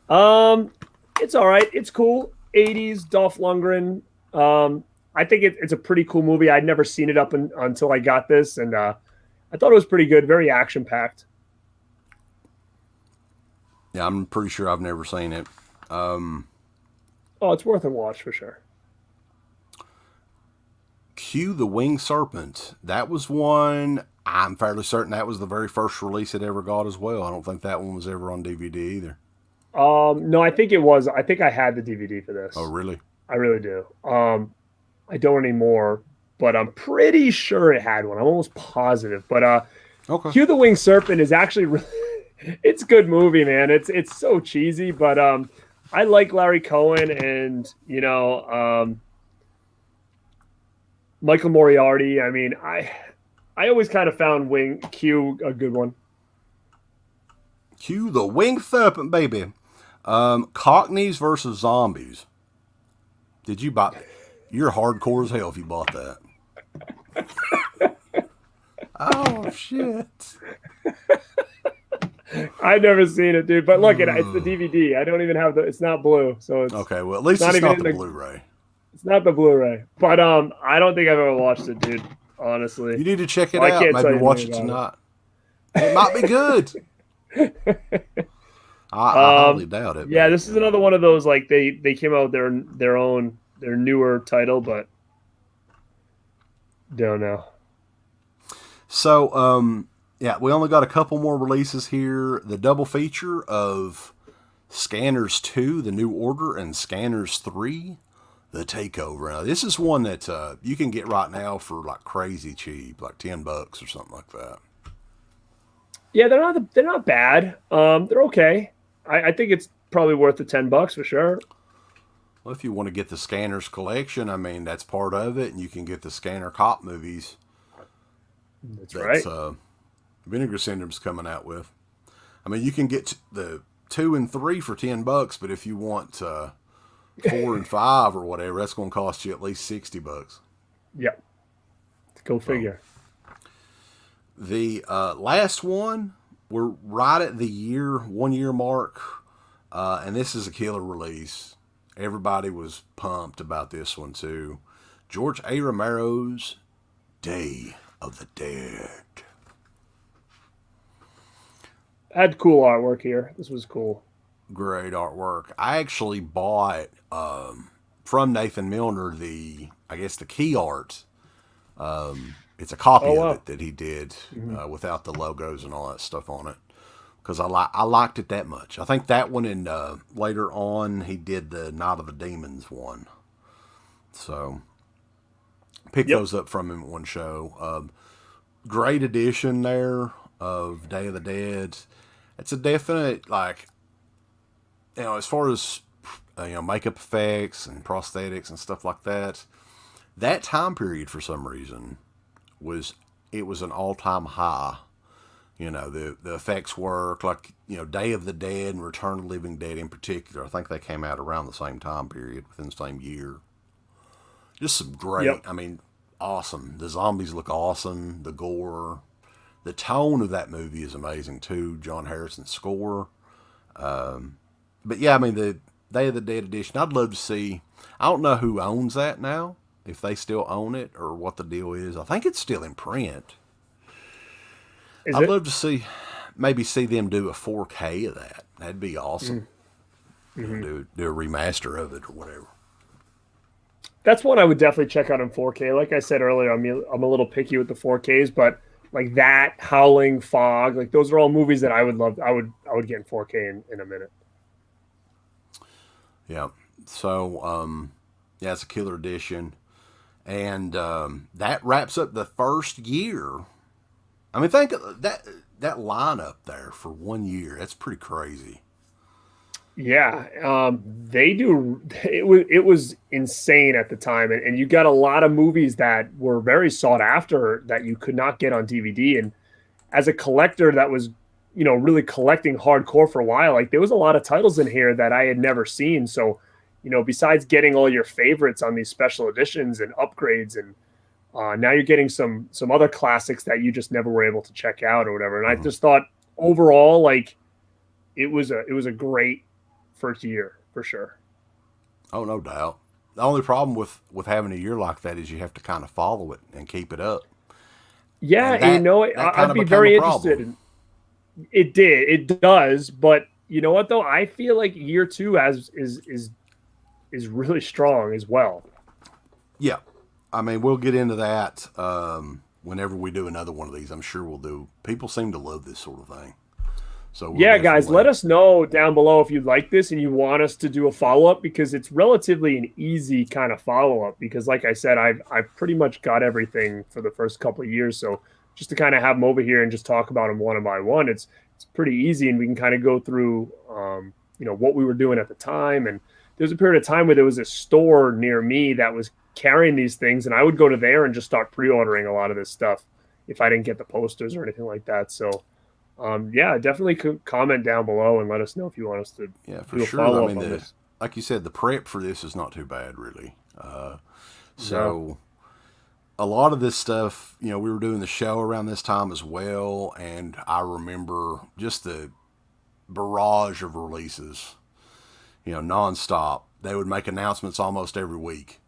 It's all right. It's cool. 80s Dolph Lundgren. I think it's a pretty cool movie. I'd never seen it until I got this, and I thought it was pretty good. Very action packed. Yeah, I'm pretty sure I've never seen it. Oh, it's worth a watch for sure. Q the Winged Serpent. That was one, I'm fairly certain that was the very first release it ever got as well. I don't think that one was ever on DVD either. No, I think it was. I think I had the DVD for this. Oh, really? I really do. I don't anymore, but I'm pretty sure it had one. I'm almost positive. But Okay. Q the Winged Serpent is actually really, it's a good movie, man. It's so cheesy, but I like Larry Cohen and Michael Moriarty. I mean, I always kind of found Q a good one. Q the Winged Serpent, baby. Cockneys versus Zombies. Did you buy? You're hardcore as hell if you bought that. Oh shit! I've never seen it, dude. But look, it's the DVD. I don't even have it's not blue, so it's okay. Well, at least it's not the Blu-ray. It's not the Blu-ray, but I don't think I've ever watched it, dude. Honestly, you need to check it out. Maybe watch it tonight. It might be good. I highly doubt it. Yeah, this is another one of those like they came out with their newer title, but don't know. So yeah, we only got a couple more releases here. The double feature of Scanners 2, The New Order, and Scanners 3, The Takeover. Now, this is one that you can get right now for like crazy cheap, like $10 or something like that. Yeah, they're not bad. They're okay. I think it's probably worth the $10 for sure. Well, if you want to get the Scanners collection, I mean, that's part of it, and you can get the Scanner Cop movies. That's right. Vinegar Syndrome's coming out with. I mean, you can get the 2 and 3 for $10, but if you want 4 and 5 or whatever, that's going to cost you at least $60. Yep. Go figure. The last one, we're right at the 1 year mark, and this is a killer release. Everybody was pumped about this one too. George A. Romero's Day of the Dead. Had cool artwork here. This was cool. Great artwork. I actually bought from Nathan Milner the key art. It's a copy of it that he did without the logos and all that stuff on it because I liked it that much. I think that one and later on he did the Night of the Demons one. So picked those up from him at one show. Great edition there of Day of the Dead. It's a definite, like, as far as makeup effects and prosthetics and stuff like that, that time period for some reason was an all-time high. The effects work, like, Day of the Dead and Return of the Living Dead in particular. I think they came out around the same time period, within the same year. Just some great, awesome. The zombies look awesome. The gore. The tone of that movie is amazing, too. John Harrison's score. But, yeah, I mean, the Day of the Dead edition, I'd love to see. I don't know who owns that now, if they still own it or what the deal is. I think it's still in print. I'd love to maybe see them do a 4K of that. That'd be awesome. Mm-hmm. Do a remaster of it or whatever. That's one I would definitely check out in 4K. Like I said earlier, I'm a little picky with the 4Ks, but like that, Howling, Fog, like those are all movies that I would love. I would get in 4K in a minute. Yeah. So, it's a killer edition. And that wraps up the first year. I mean, think of that lineup there for 1 year. That's pretty crazy. Yeah, they do. It was insane at the time, and you got a lot of movies that were very sought after that you could not get on DVD. And as a collector, that was really collecting hardcore for a while. Like there was a lot of titles in here that I had never seen. So, besides getting all your favorites on these special editions and upgrades, and now you're getting some other classics that you just never were able to check out or whatever. And I just thought overall, like it was a great first year for sure. Oh, no doubt. The only problem with having a year like that is you have to kind of follow it and keep it up. Yeah, I'd be very interested. It does, but you know what though? I feel like year 2 is really strong as well. Yeah, I mean, we'll get into that whenever we do another one of these. I'm sure we'll do. People seem to love this sort of thing. So yeah, guys, let us know down below if you like this and you want us to do a follow-up, because it's relatively an easy kind of follow-up, because like I said, I've pretty much got everything for the first couple of years. So just to kind of have them over here and just talk about them one by one, it's pretty easy, and we can kind of go through what we were doing at the time. And there was a period of time where there was a store near me that was carrying these things, and I would go to there and just start pre-ordering a lot of this stuff if I didn't get the posters or anything like that. So definitely comment down below and let us know if you want us to for sure. I mean, like you said, the prep for this is not too bad, really. A lot of this stuff, we were doing the show around this time as well, and I remember just the barrage of releases, nonstop. They would make announcements almost every week.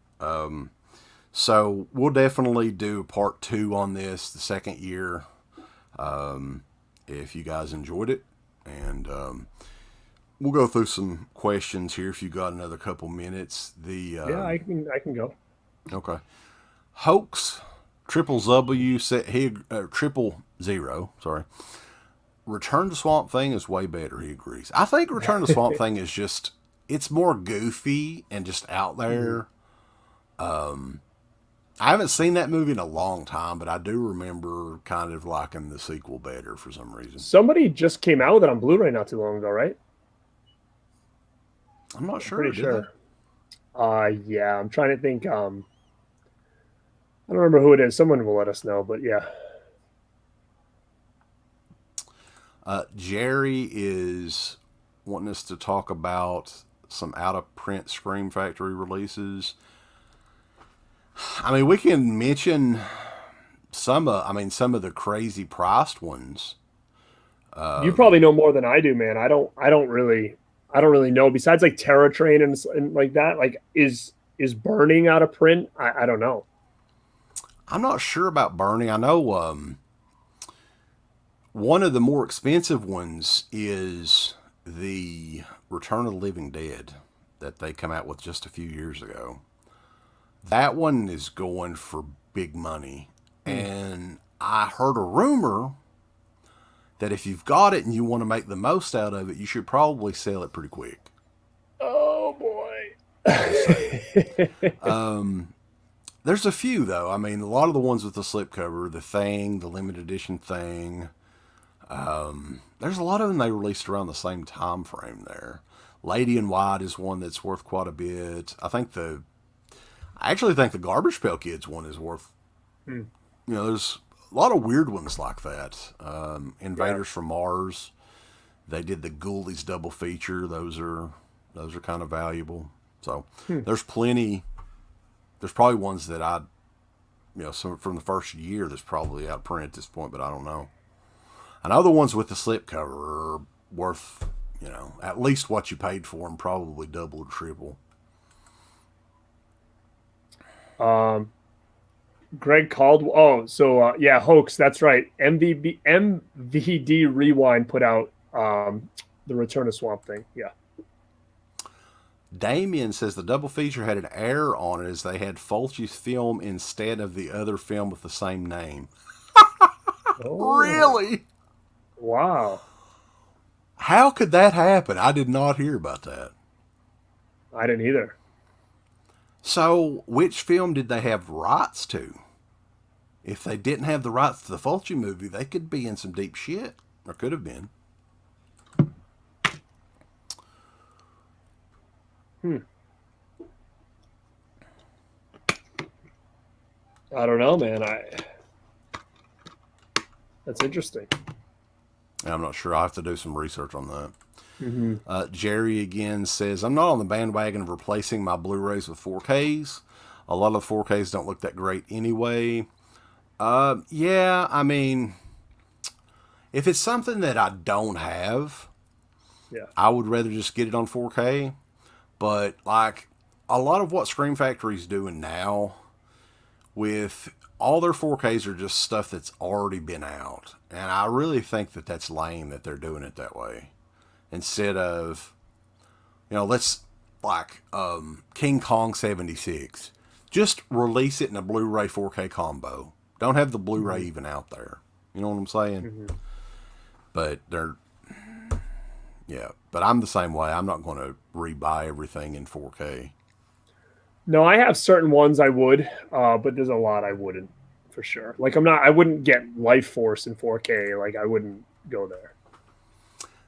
So we'll definitely do part 2 on this, the second year. If you guys enjoyed it, and we'll go through some questions here if you got another couple minutes. I can go. Okay. Hoax W said he 000. Sorry. Return to Swamp Thing is way better. He agrees. I think Return to Swamp Thing is just, it's more goofy and just out there. I haven't seen that movie in a long time, but I do remember kind of liking the sequel better for some reason. Somebody just came out with it on Blu-ray not too long ago, right? I'm not sure. Pretty sure. Yeah, I'm trying to think. I don't remember who it is. Someone will let us know, but yeah. Jerry is wanting us to talk about some out-of-print Scream Factory releases. I mean, we can mention some of the crazy priced ones. You probably know more than I do, man. I don't really know. Besides like Terror Train and like that, like is Burning out of print? I don't know. I'm not sure about Burning. I know one of the more expensive ones is the Return of the Living Dead that they come out with just a few years ago. That one is going for big money. And I heard a rumor that if you've got it and you want to make the most out of it, you should probably sell it pretty quick. Oh, boy. There's a few, though. I mean, a lot of the ones with the slipcover, the Thing, the limited edition Thing. There's a lot of them they released around the same time frame there. Lady in White is one that's worth quite a bit. I actually think the Garbage Pail Kids one is worth, there's a lot of weird ones like that. Invaders from Mars. They did the Ghoulies double feature. Those are kind of valuable. So there's plenty. There's probably ones that from the first year that's probably out of print at this point, but I don't know. I know the ones with the slipcover are worth, at least what you paid for them, probably double or triple. Greg Caldwell. Oh, so Hoax. That's right. MVD Rewind put out the Return of Swamp Thing. Yeah. Damien says the double feature had an error on it as they had Fulci's film instead of the other film with the same name. Oh. Really? Wow. How could that happen? I did not hear about that. I didn't either. So, which film did they have rights to? If they didn't have the rights to the Fulci movie, they could be in some deep shit. Or could have been. I don't know, man. That's interesting. I'm not sure. I'll have to do some research on that. Jerry again says, I'm not on the bandwagon of replacing my Blu-rays with 4Ks. A lot of the 4Ks don't look that great anyway. Yeah, I mean, if it's something that I don't have, I would rather just get it on 4K. But like a lot of what Scream Factory's doing now with all their 4Ks are just stuff that's already been out. And I really think that that's lame that they're doing it that way. Instead of, let's like King Kong 76. Just release it in a Blu-ray 4K combo. Don't have the Blu-ray even out there. You know what I'm saying? But but I'm the same way. I'm not going to rebuy everything in 4K. No, I have certain ones I would, but there's a lot I wouldn't, for sure. Like I wouldn't get Life Force in 4K. Like I wouldn't go there.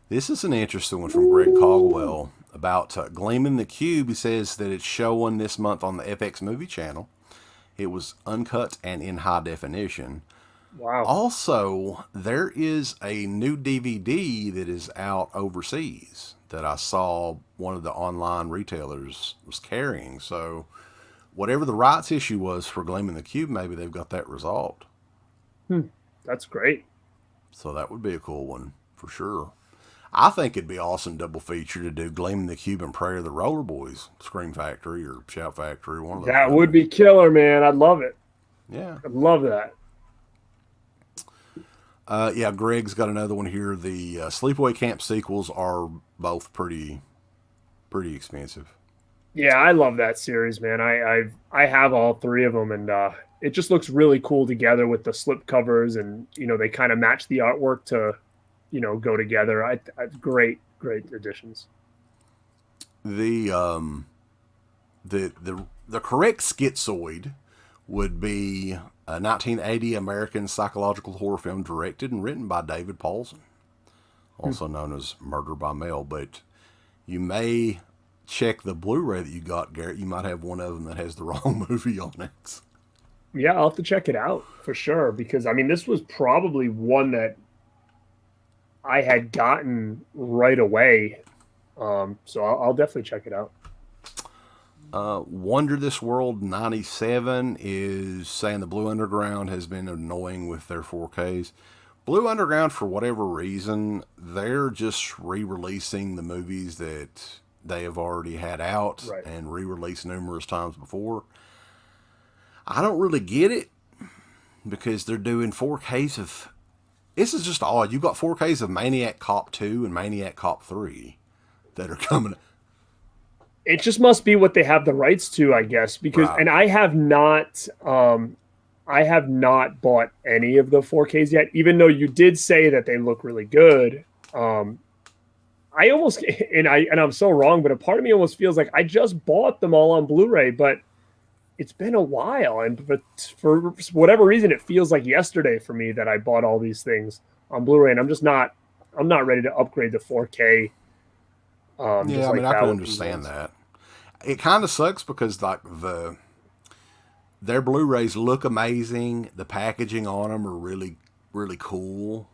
This is an interesting one from Greg Caldwell about Gleaming the Cube. He says that it's showing this month on the FX Movie Channel. It was uncut and in high definition. Wow. Also, there is a new DVD that is out overseas that I saw one of the online retailers was carrying. So whatever the rights issue was for Gleaming the Cube, maybe they've got that resolved. That's great. So that would be a cool one for sure. I think it'd be awesome double feature to do Gleaming the Cube and Prairie of the Roller Boys, Scream Factory or Shout Factory. One of those. That would be killer, man. I'd love it. Yeah. I'd love that. Greg's got another one here. The Sleepaway Camp sequels are both pretty expensive. Yeah, I love that series, man. I have all three of them, and it just looks really cool together with the slip covers, and they kind of match the artwork to, go together. Great additions. The correct schizoid would be a 1980 American psychological horror film directed and written by David Paulson, also known as Murder by Mail. But you may check the Blu-ray that you got, Garrett. You might have one of them that has the wrong movie on it. Yeah, I'll have to check it out for sure, because this was probably one that I had gotten right away. So I'll definitely check it out. Wonder This World 97 is saying the Blue Underground has been annoying with their 4Ks. Blue Underground, for whatever reason, they're just re-releasing the movies that they have already had out and re-released numerous times before. I don't really get it, because they're doing 4Ks of... This is just odd. You've got 4Ks of Maniac Cop 2 and Maniac Cop 3 that are coming. It just must be what they have the rights to, I guess, because and I have not bought any of the 4Ks yet, even though you did say that they look really good. I almost and I'm so wrong, but a part of me almost feels like I just bought them all on Blu-ray, but it's been a while, but for whatever reason, it feels like yesterday for me that I bought all these things on Blu-ray, and I'm not ready to upgrade to 4K. I can understand that. It kind of sucks because their Blu-rays look amazing. The packaging on them are really, really cool.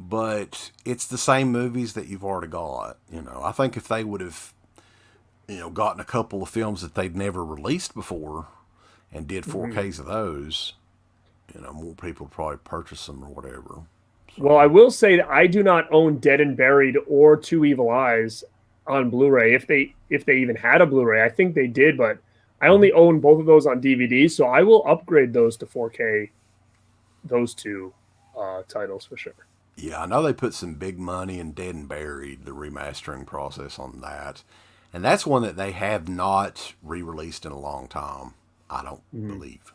But it's the same movies that you've already got. I think if they would have, gotten a couple of films that they'd never released before and did 4Ks of those, more people would probably purchase them or whatever. Well, I will say that I do not own Dead and Buried or Two Evil Eyes on Blu-ray. If they even had a Blu-ray, I think they did, but I only own both of those on DVD, so I will upgrade those to 4K, those two titles for sure. Yeah, I know they put some big money in Dead and Buried, the remastering process on that. And that's one that they have not re-released in a long time, I don't believe.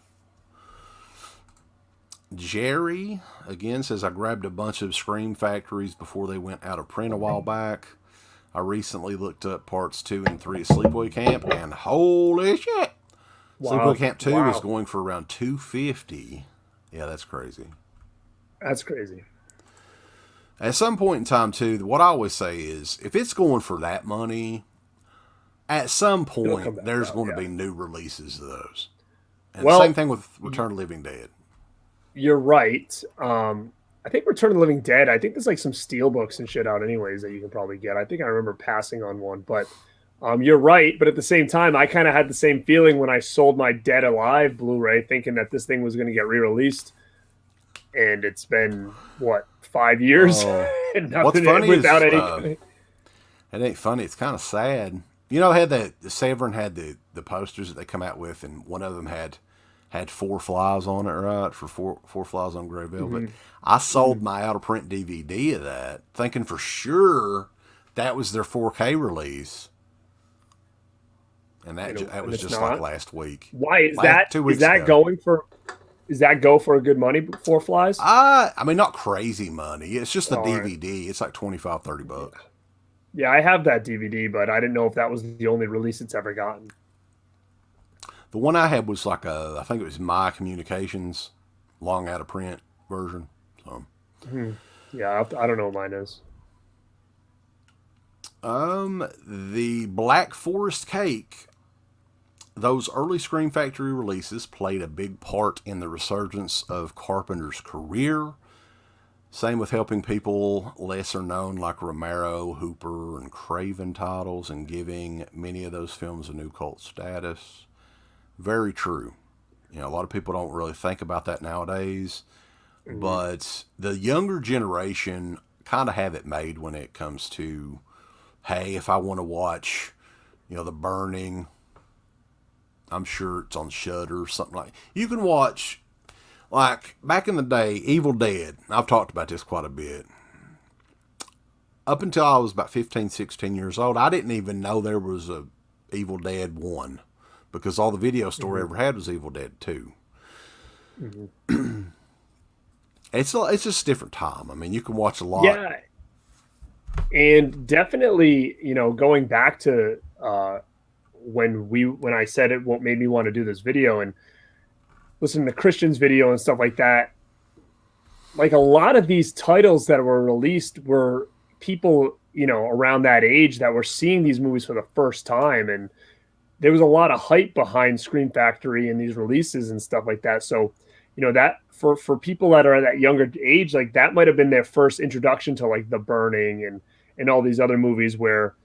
Jerry, again, says, I grabbed a bunch of Scream Factories before they went out of print a while back. I recently looked up parts 2 and 3 of Sleepaway Camp, and holy shit! Wow. Sleepaway Camp 2 is going for around $250. Yeah, that's crazy. That's crazy. At some point in time, too, what I always say is, if it's going for that money, at some point, there's going to be new releases of those. And the same thing with Return of the Living Dead. You're right. I think Return of the Living Dead, I think there's like some steelbooks and shit out anyways that you can probably get. I think I remember passing on one, but you're right. But at the same time, I kind of had the same feeling when I sold my Dead Alive Blu-ray, thinking that this thing was going to get re-released. And it's been, 5 years? And nothing without anything. It ain't funny. It's kind of sad. The Severin had the posters that they come out with, and one of them had 4 flies on it, right? For four flies on Gray Velvet. I sold my out of print DVD of that, thinking for sure that was their 4K release. and that was it's just not? like last week. Why is 2 weeks is that ago. going for? Is that go for a good money before Flies? I mean, not crazy money. It's just the All right. DVD. It's like $25-$30. Yeah, I have that DVD, but I didn't know if that was the only release it's ever gotten. The one I had was like I think it was My Communications, long out of print version. So, Yeah, I don't know what mine is. the Black Forest Cake. Those early Scream Factory releases played a big part in the resurgence of Carpenter's career. Same with helping people lesser known like Romero, Hooper, and Craven titles and giving many of those films a new cult status. Very true. You know, a lot of people don't really think about that nowadays. But the younger generation kind of have it made when it comes to, hey, if I want to watch, The Burning, I'm sure it's on Shudder or something like. You can watch, like back in the day, Evil Dead. I've talked about this quite a bit. Up until I was about 15, 16 years old, I didn't even know there was a Evil Dead 1 because all the video store ever had was Evil Dead 2. It's just a different time. I mean, you can watch a lot. Yeah, and definitely, going back to when I said it, what made me want to do this video and listen to Christian's video and stuff like that. Like a lot of these titles that were released were people, around that age that were seeing these movies for the first time, and there was a lot of hype behind Scream Factory and these releases and stuff like that. So, that for people that are at that younger age, like that might have been their first introduction to like The Burning and all these other movies where,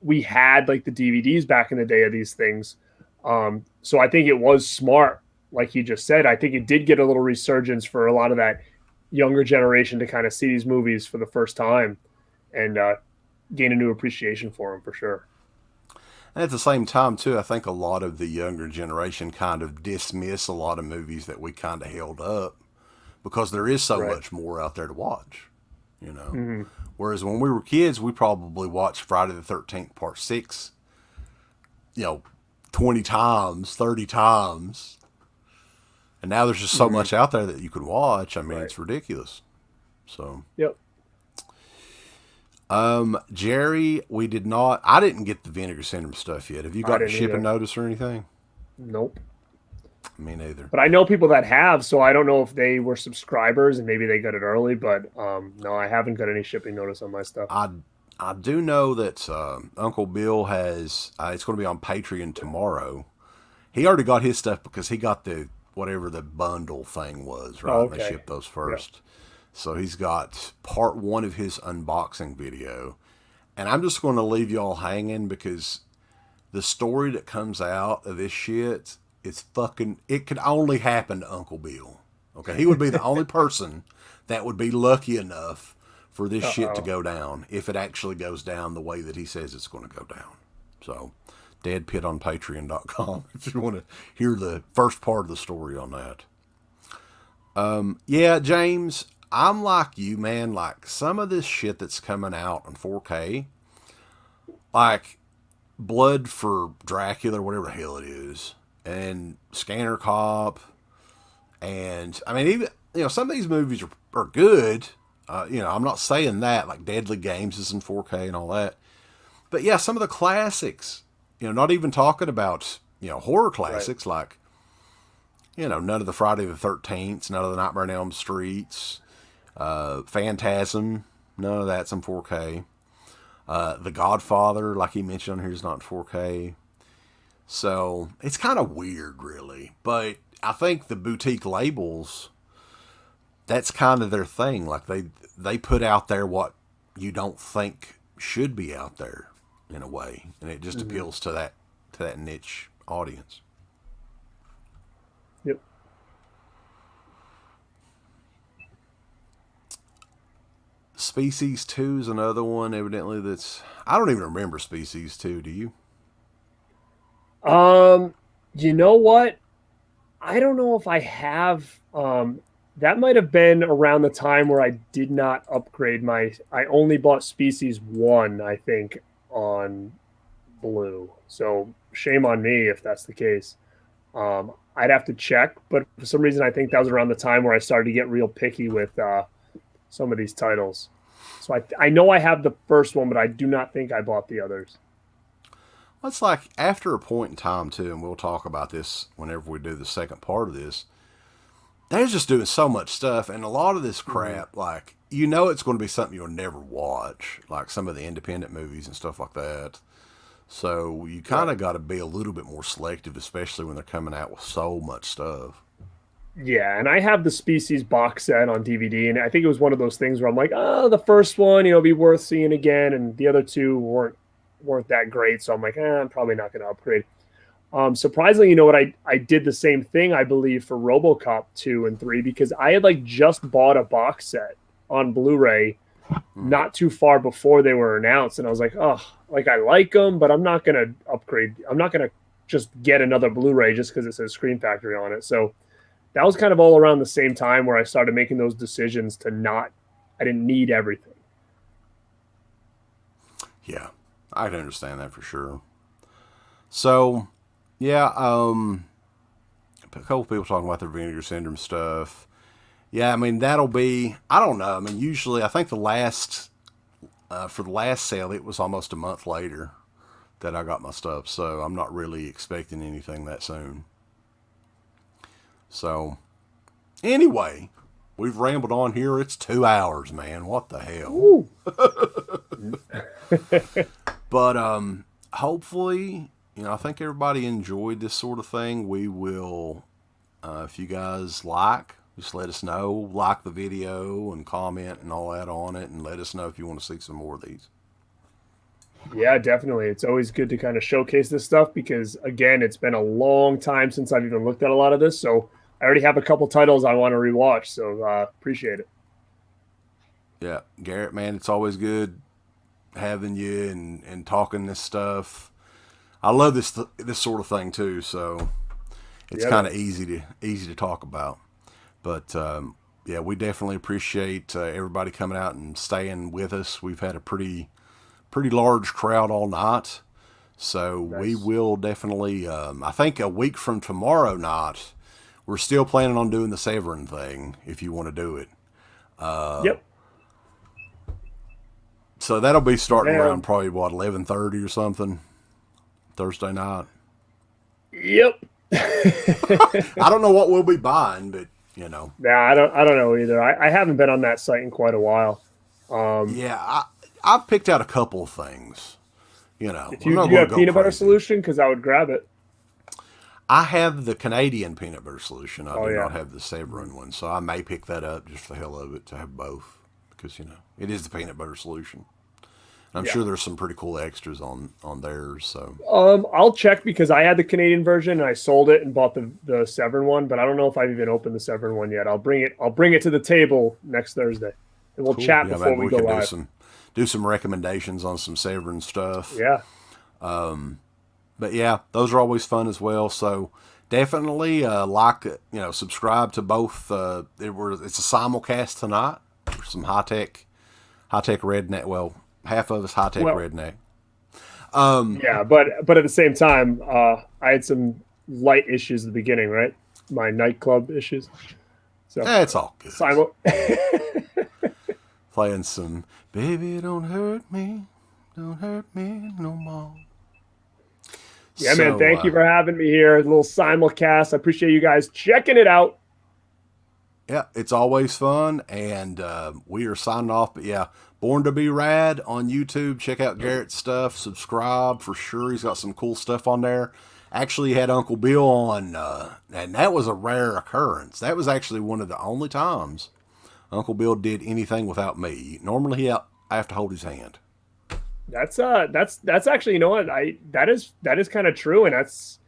we had like the DVDs back in the day of these things. So I think it was smart, like he just said. I think it did get a little resurgence for a lot of that younger generation to kind of see these movies for the first time and gain a new appreciation for them for sure. And at the same time, too, I think a lot of the younger generation kind of dismiss a lot of movies that we kind of held up because there is so much more out there to watch, Whereas when we were kids, we probably watched Friday the 13th Part 6, 20 times, 30 times. And now there's just so much out there that you can watch. I mean, it's ridiculous. So. Yep. Jerry, I didn't get the Vinegar Syndrome stuff yet. Have you got a shipping notice or anything? Nope. Me neither. But I know people that have, so I don't know if they were subscribers and maybe they got it early, but no, I haven't got any shipping notice on my stuff. I do know that Uncle Bill has, it's going to be on Patreon tomorrow. He already got his stuff because he got whatever the bundle thing was, right? They shipped those first. Yep. So he's got part 1 of his unboxing video. And I'm just going to leave y'all hanging because the story that comes out of this shit, it could only happen to Uncle Bill. Okay. He would be the only person that would be lucky enough for this shit to go down if it actually goes down the way that he says it's going to go down. So DEADPIT on Patreon.com if you want to hear the first part of the story on that. Yeah, James, I'm like you, man. Like some of this shit that's coming out on 4K, like Blood for Dracula, or whatever the hell it is, and Scanner Cop, and I mean, even some of these movies are good. I'm not saying that, like Deadly Games is in 4K and all that, but yeah, some of the classics. Not even talking about horror classics like none of the Friday the 13th, none of the Nightmare on Elm Streets. Phantasm, none of that's in 4K. The Godfather, like he mentioned on here, is not in 4K. So it's kind of weird, really. But I think the boutique labels, that's kind of their thing. Like they put out there what you don't think should be out there in a way, and it just appeals to that niche audience. Yep. Species 2 is another one, evidently, I don't even remember Species 2, do you? You know what? I don't know if I have, that might have been around the time where I did not upgrade I only bought Species 1, I think, on Blue. So shame on me if that's the case. I'd have to check, but for some reason, I think that was around the time where I started to get real picky with some of these titles. So I know I have the first one, but I do not think I bought the others. Well, it's like after a point in time, too, and we'll talk about this whenever we do the second part of this, they're just doing so much stuff, and a lot of this crap, like, you know it's going to be something you'll never watch, like some of the independent movies and stuff like that. So you kind of got to be a little bit more selective, especially when they're coming out with so much stuff. Yeah, and I have the Species box set on DVD, and I think it was one of those things where I'm like, oh, the first one, you know, be worth seeing again, and the other two weren't that great, so I'm like, I'm probably not going to upgrade. Surprisingly, you know what, I did the same thing, I believe, for RoboCop 2 and 3, because I had like just bought a box set on Blu-ray not too far before they were announced, and I was like, oh, like I like them, but I'm not going to upgrade. I'm not going to just get another Blu-ray just because it says Scream Factory on it. So that was kind of all around the same time where I started making those decisions to not, I didn't need everything. Yeah, I can understand that for sure. So, yeah, a couple people talking about their Vinegar Syndrome stuff. Yeah, I mean, that'll be, I don't know. I mean, usually, I think for the last sale, it was almost a month later that I got my stuff. So I'm not really expecting anything that soon. So, anyway, we've rambled on here. It's 2 hours, man. What the hell? But, hopefully, you know, I think everybody enjoyed this sort of thing. We will, if you guys just let us know, like the video and comment and all that on it, and let us know if you want to see some more of these. Yeah, definitely. It's always good to kind of showcase this stuff because, again, it's been a long time since I've even looked at a lot of this. So I already have a couple titles I want to rewatch. So appreciate it. Yeah, Garrett, man, it's always good having you and talking this stuff. I love this sort of thing too. So it's kind of easy to talk about. But, yeah, we definitely appreciate everybody coming out and staying with us. We've had a pretty large crowd all night. So we will definitely, I think a week from tomorrow night, we're still planning on doing the Severin thing, if you want to do it. Yep. So that'll be starting around probably, 11:30 or something, Thursday night. Yep. I don't know what we'll be buying, but, you know. Nah, I don't know either. I haven't been on that site in quite a while. Yeah, I've picked out a couple of things. You know, if you have peanut butter solution, because I would grab it. I have the Canadian peanut butter solution. I do not have the Severin one, so I may pick that up just for the hell of it to have both, because you know it is the peanut butter solution. I'm sure there's some pretty cool extras on theirs. So I'll check because I had the Canadian version and I sold it and bought the Severin one, but I don't know if I've even opened the Severin one yet. I'll bring it to the table next Thursday, and we'll chat before we go live. Do some recommendations on some Severin stuff. Yeah. But yeah, those are always fun as well. So definitely subscribe to both. It's a simulcast tonight. Some high tech redneck. Well, half of us high tech redneck. Yeah, but at the same time, I had some light issues at the beginning, right? My nightclub issues. So it's all good. Playing some "Baby Don't Hurt Me No More." Yeah, man. Thank you for having me here. A little simulcast. I appreciate you guys checking it out. Yeah, it's always fun, and we are signing off. But yeah, Born to Be Rad on YouTube. Check out Garrett's stuff. Subscribe for sure. He's got some cool stuff on there. Actually, he had Uncle Bill on, and that was a rare occurrence. That was actually one of the only times Uncle Bill did anything without me. Normally, I have to hold his hand. That's actually, you know what, that is kind of true, and it's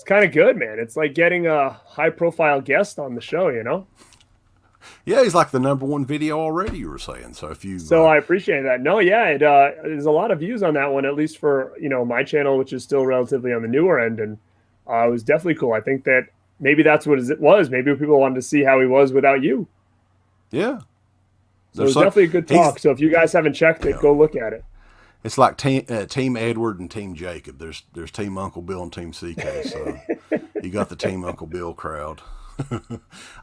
kind of good, man. It's like getting a high profile guest on the show, you know. Yeah, he's like the #1 video already, you were saying. So I appreciate that. No, yeah, there's a lot of views on that one, at least for, you know, my channel, which is still relatively on the newer end, and it was definitely cool. I think that maybe that's what it was. Maybe people wanted to see how he was without you. Yeah. So it was definitely a good talk. So if you guys haven't checked it, go look at it. It's like Team Edward and Team Jacob. There's Team Uncle Bill and Team CK. So you got the Team Uncle Bill crowd.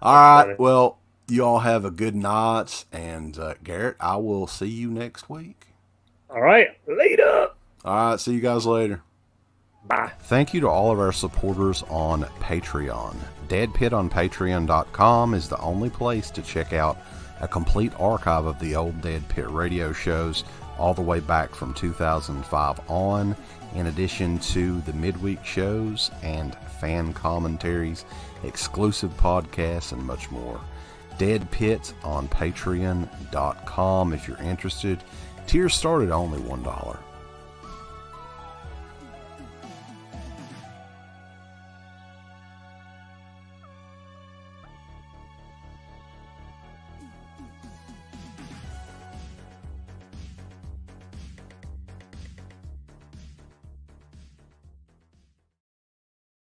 All right. Well, you all have a good night. And Garrett, I will see you next week. All right. Later. All right. See you guys later. Bye. Thank you to all of our supporters on Patreon. DEADPIT on Patreon.com is the only place to check out a complete archive of the old DEADPIT radio shows all the way back from 2005 on, in addition to the midweek shows and fan commentaries, exclusive podcasts, and much more. DEADPIT on Patreon.com if you're interested. Tiers start at only $1.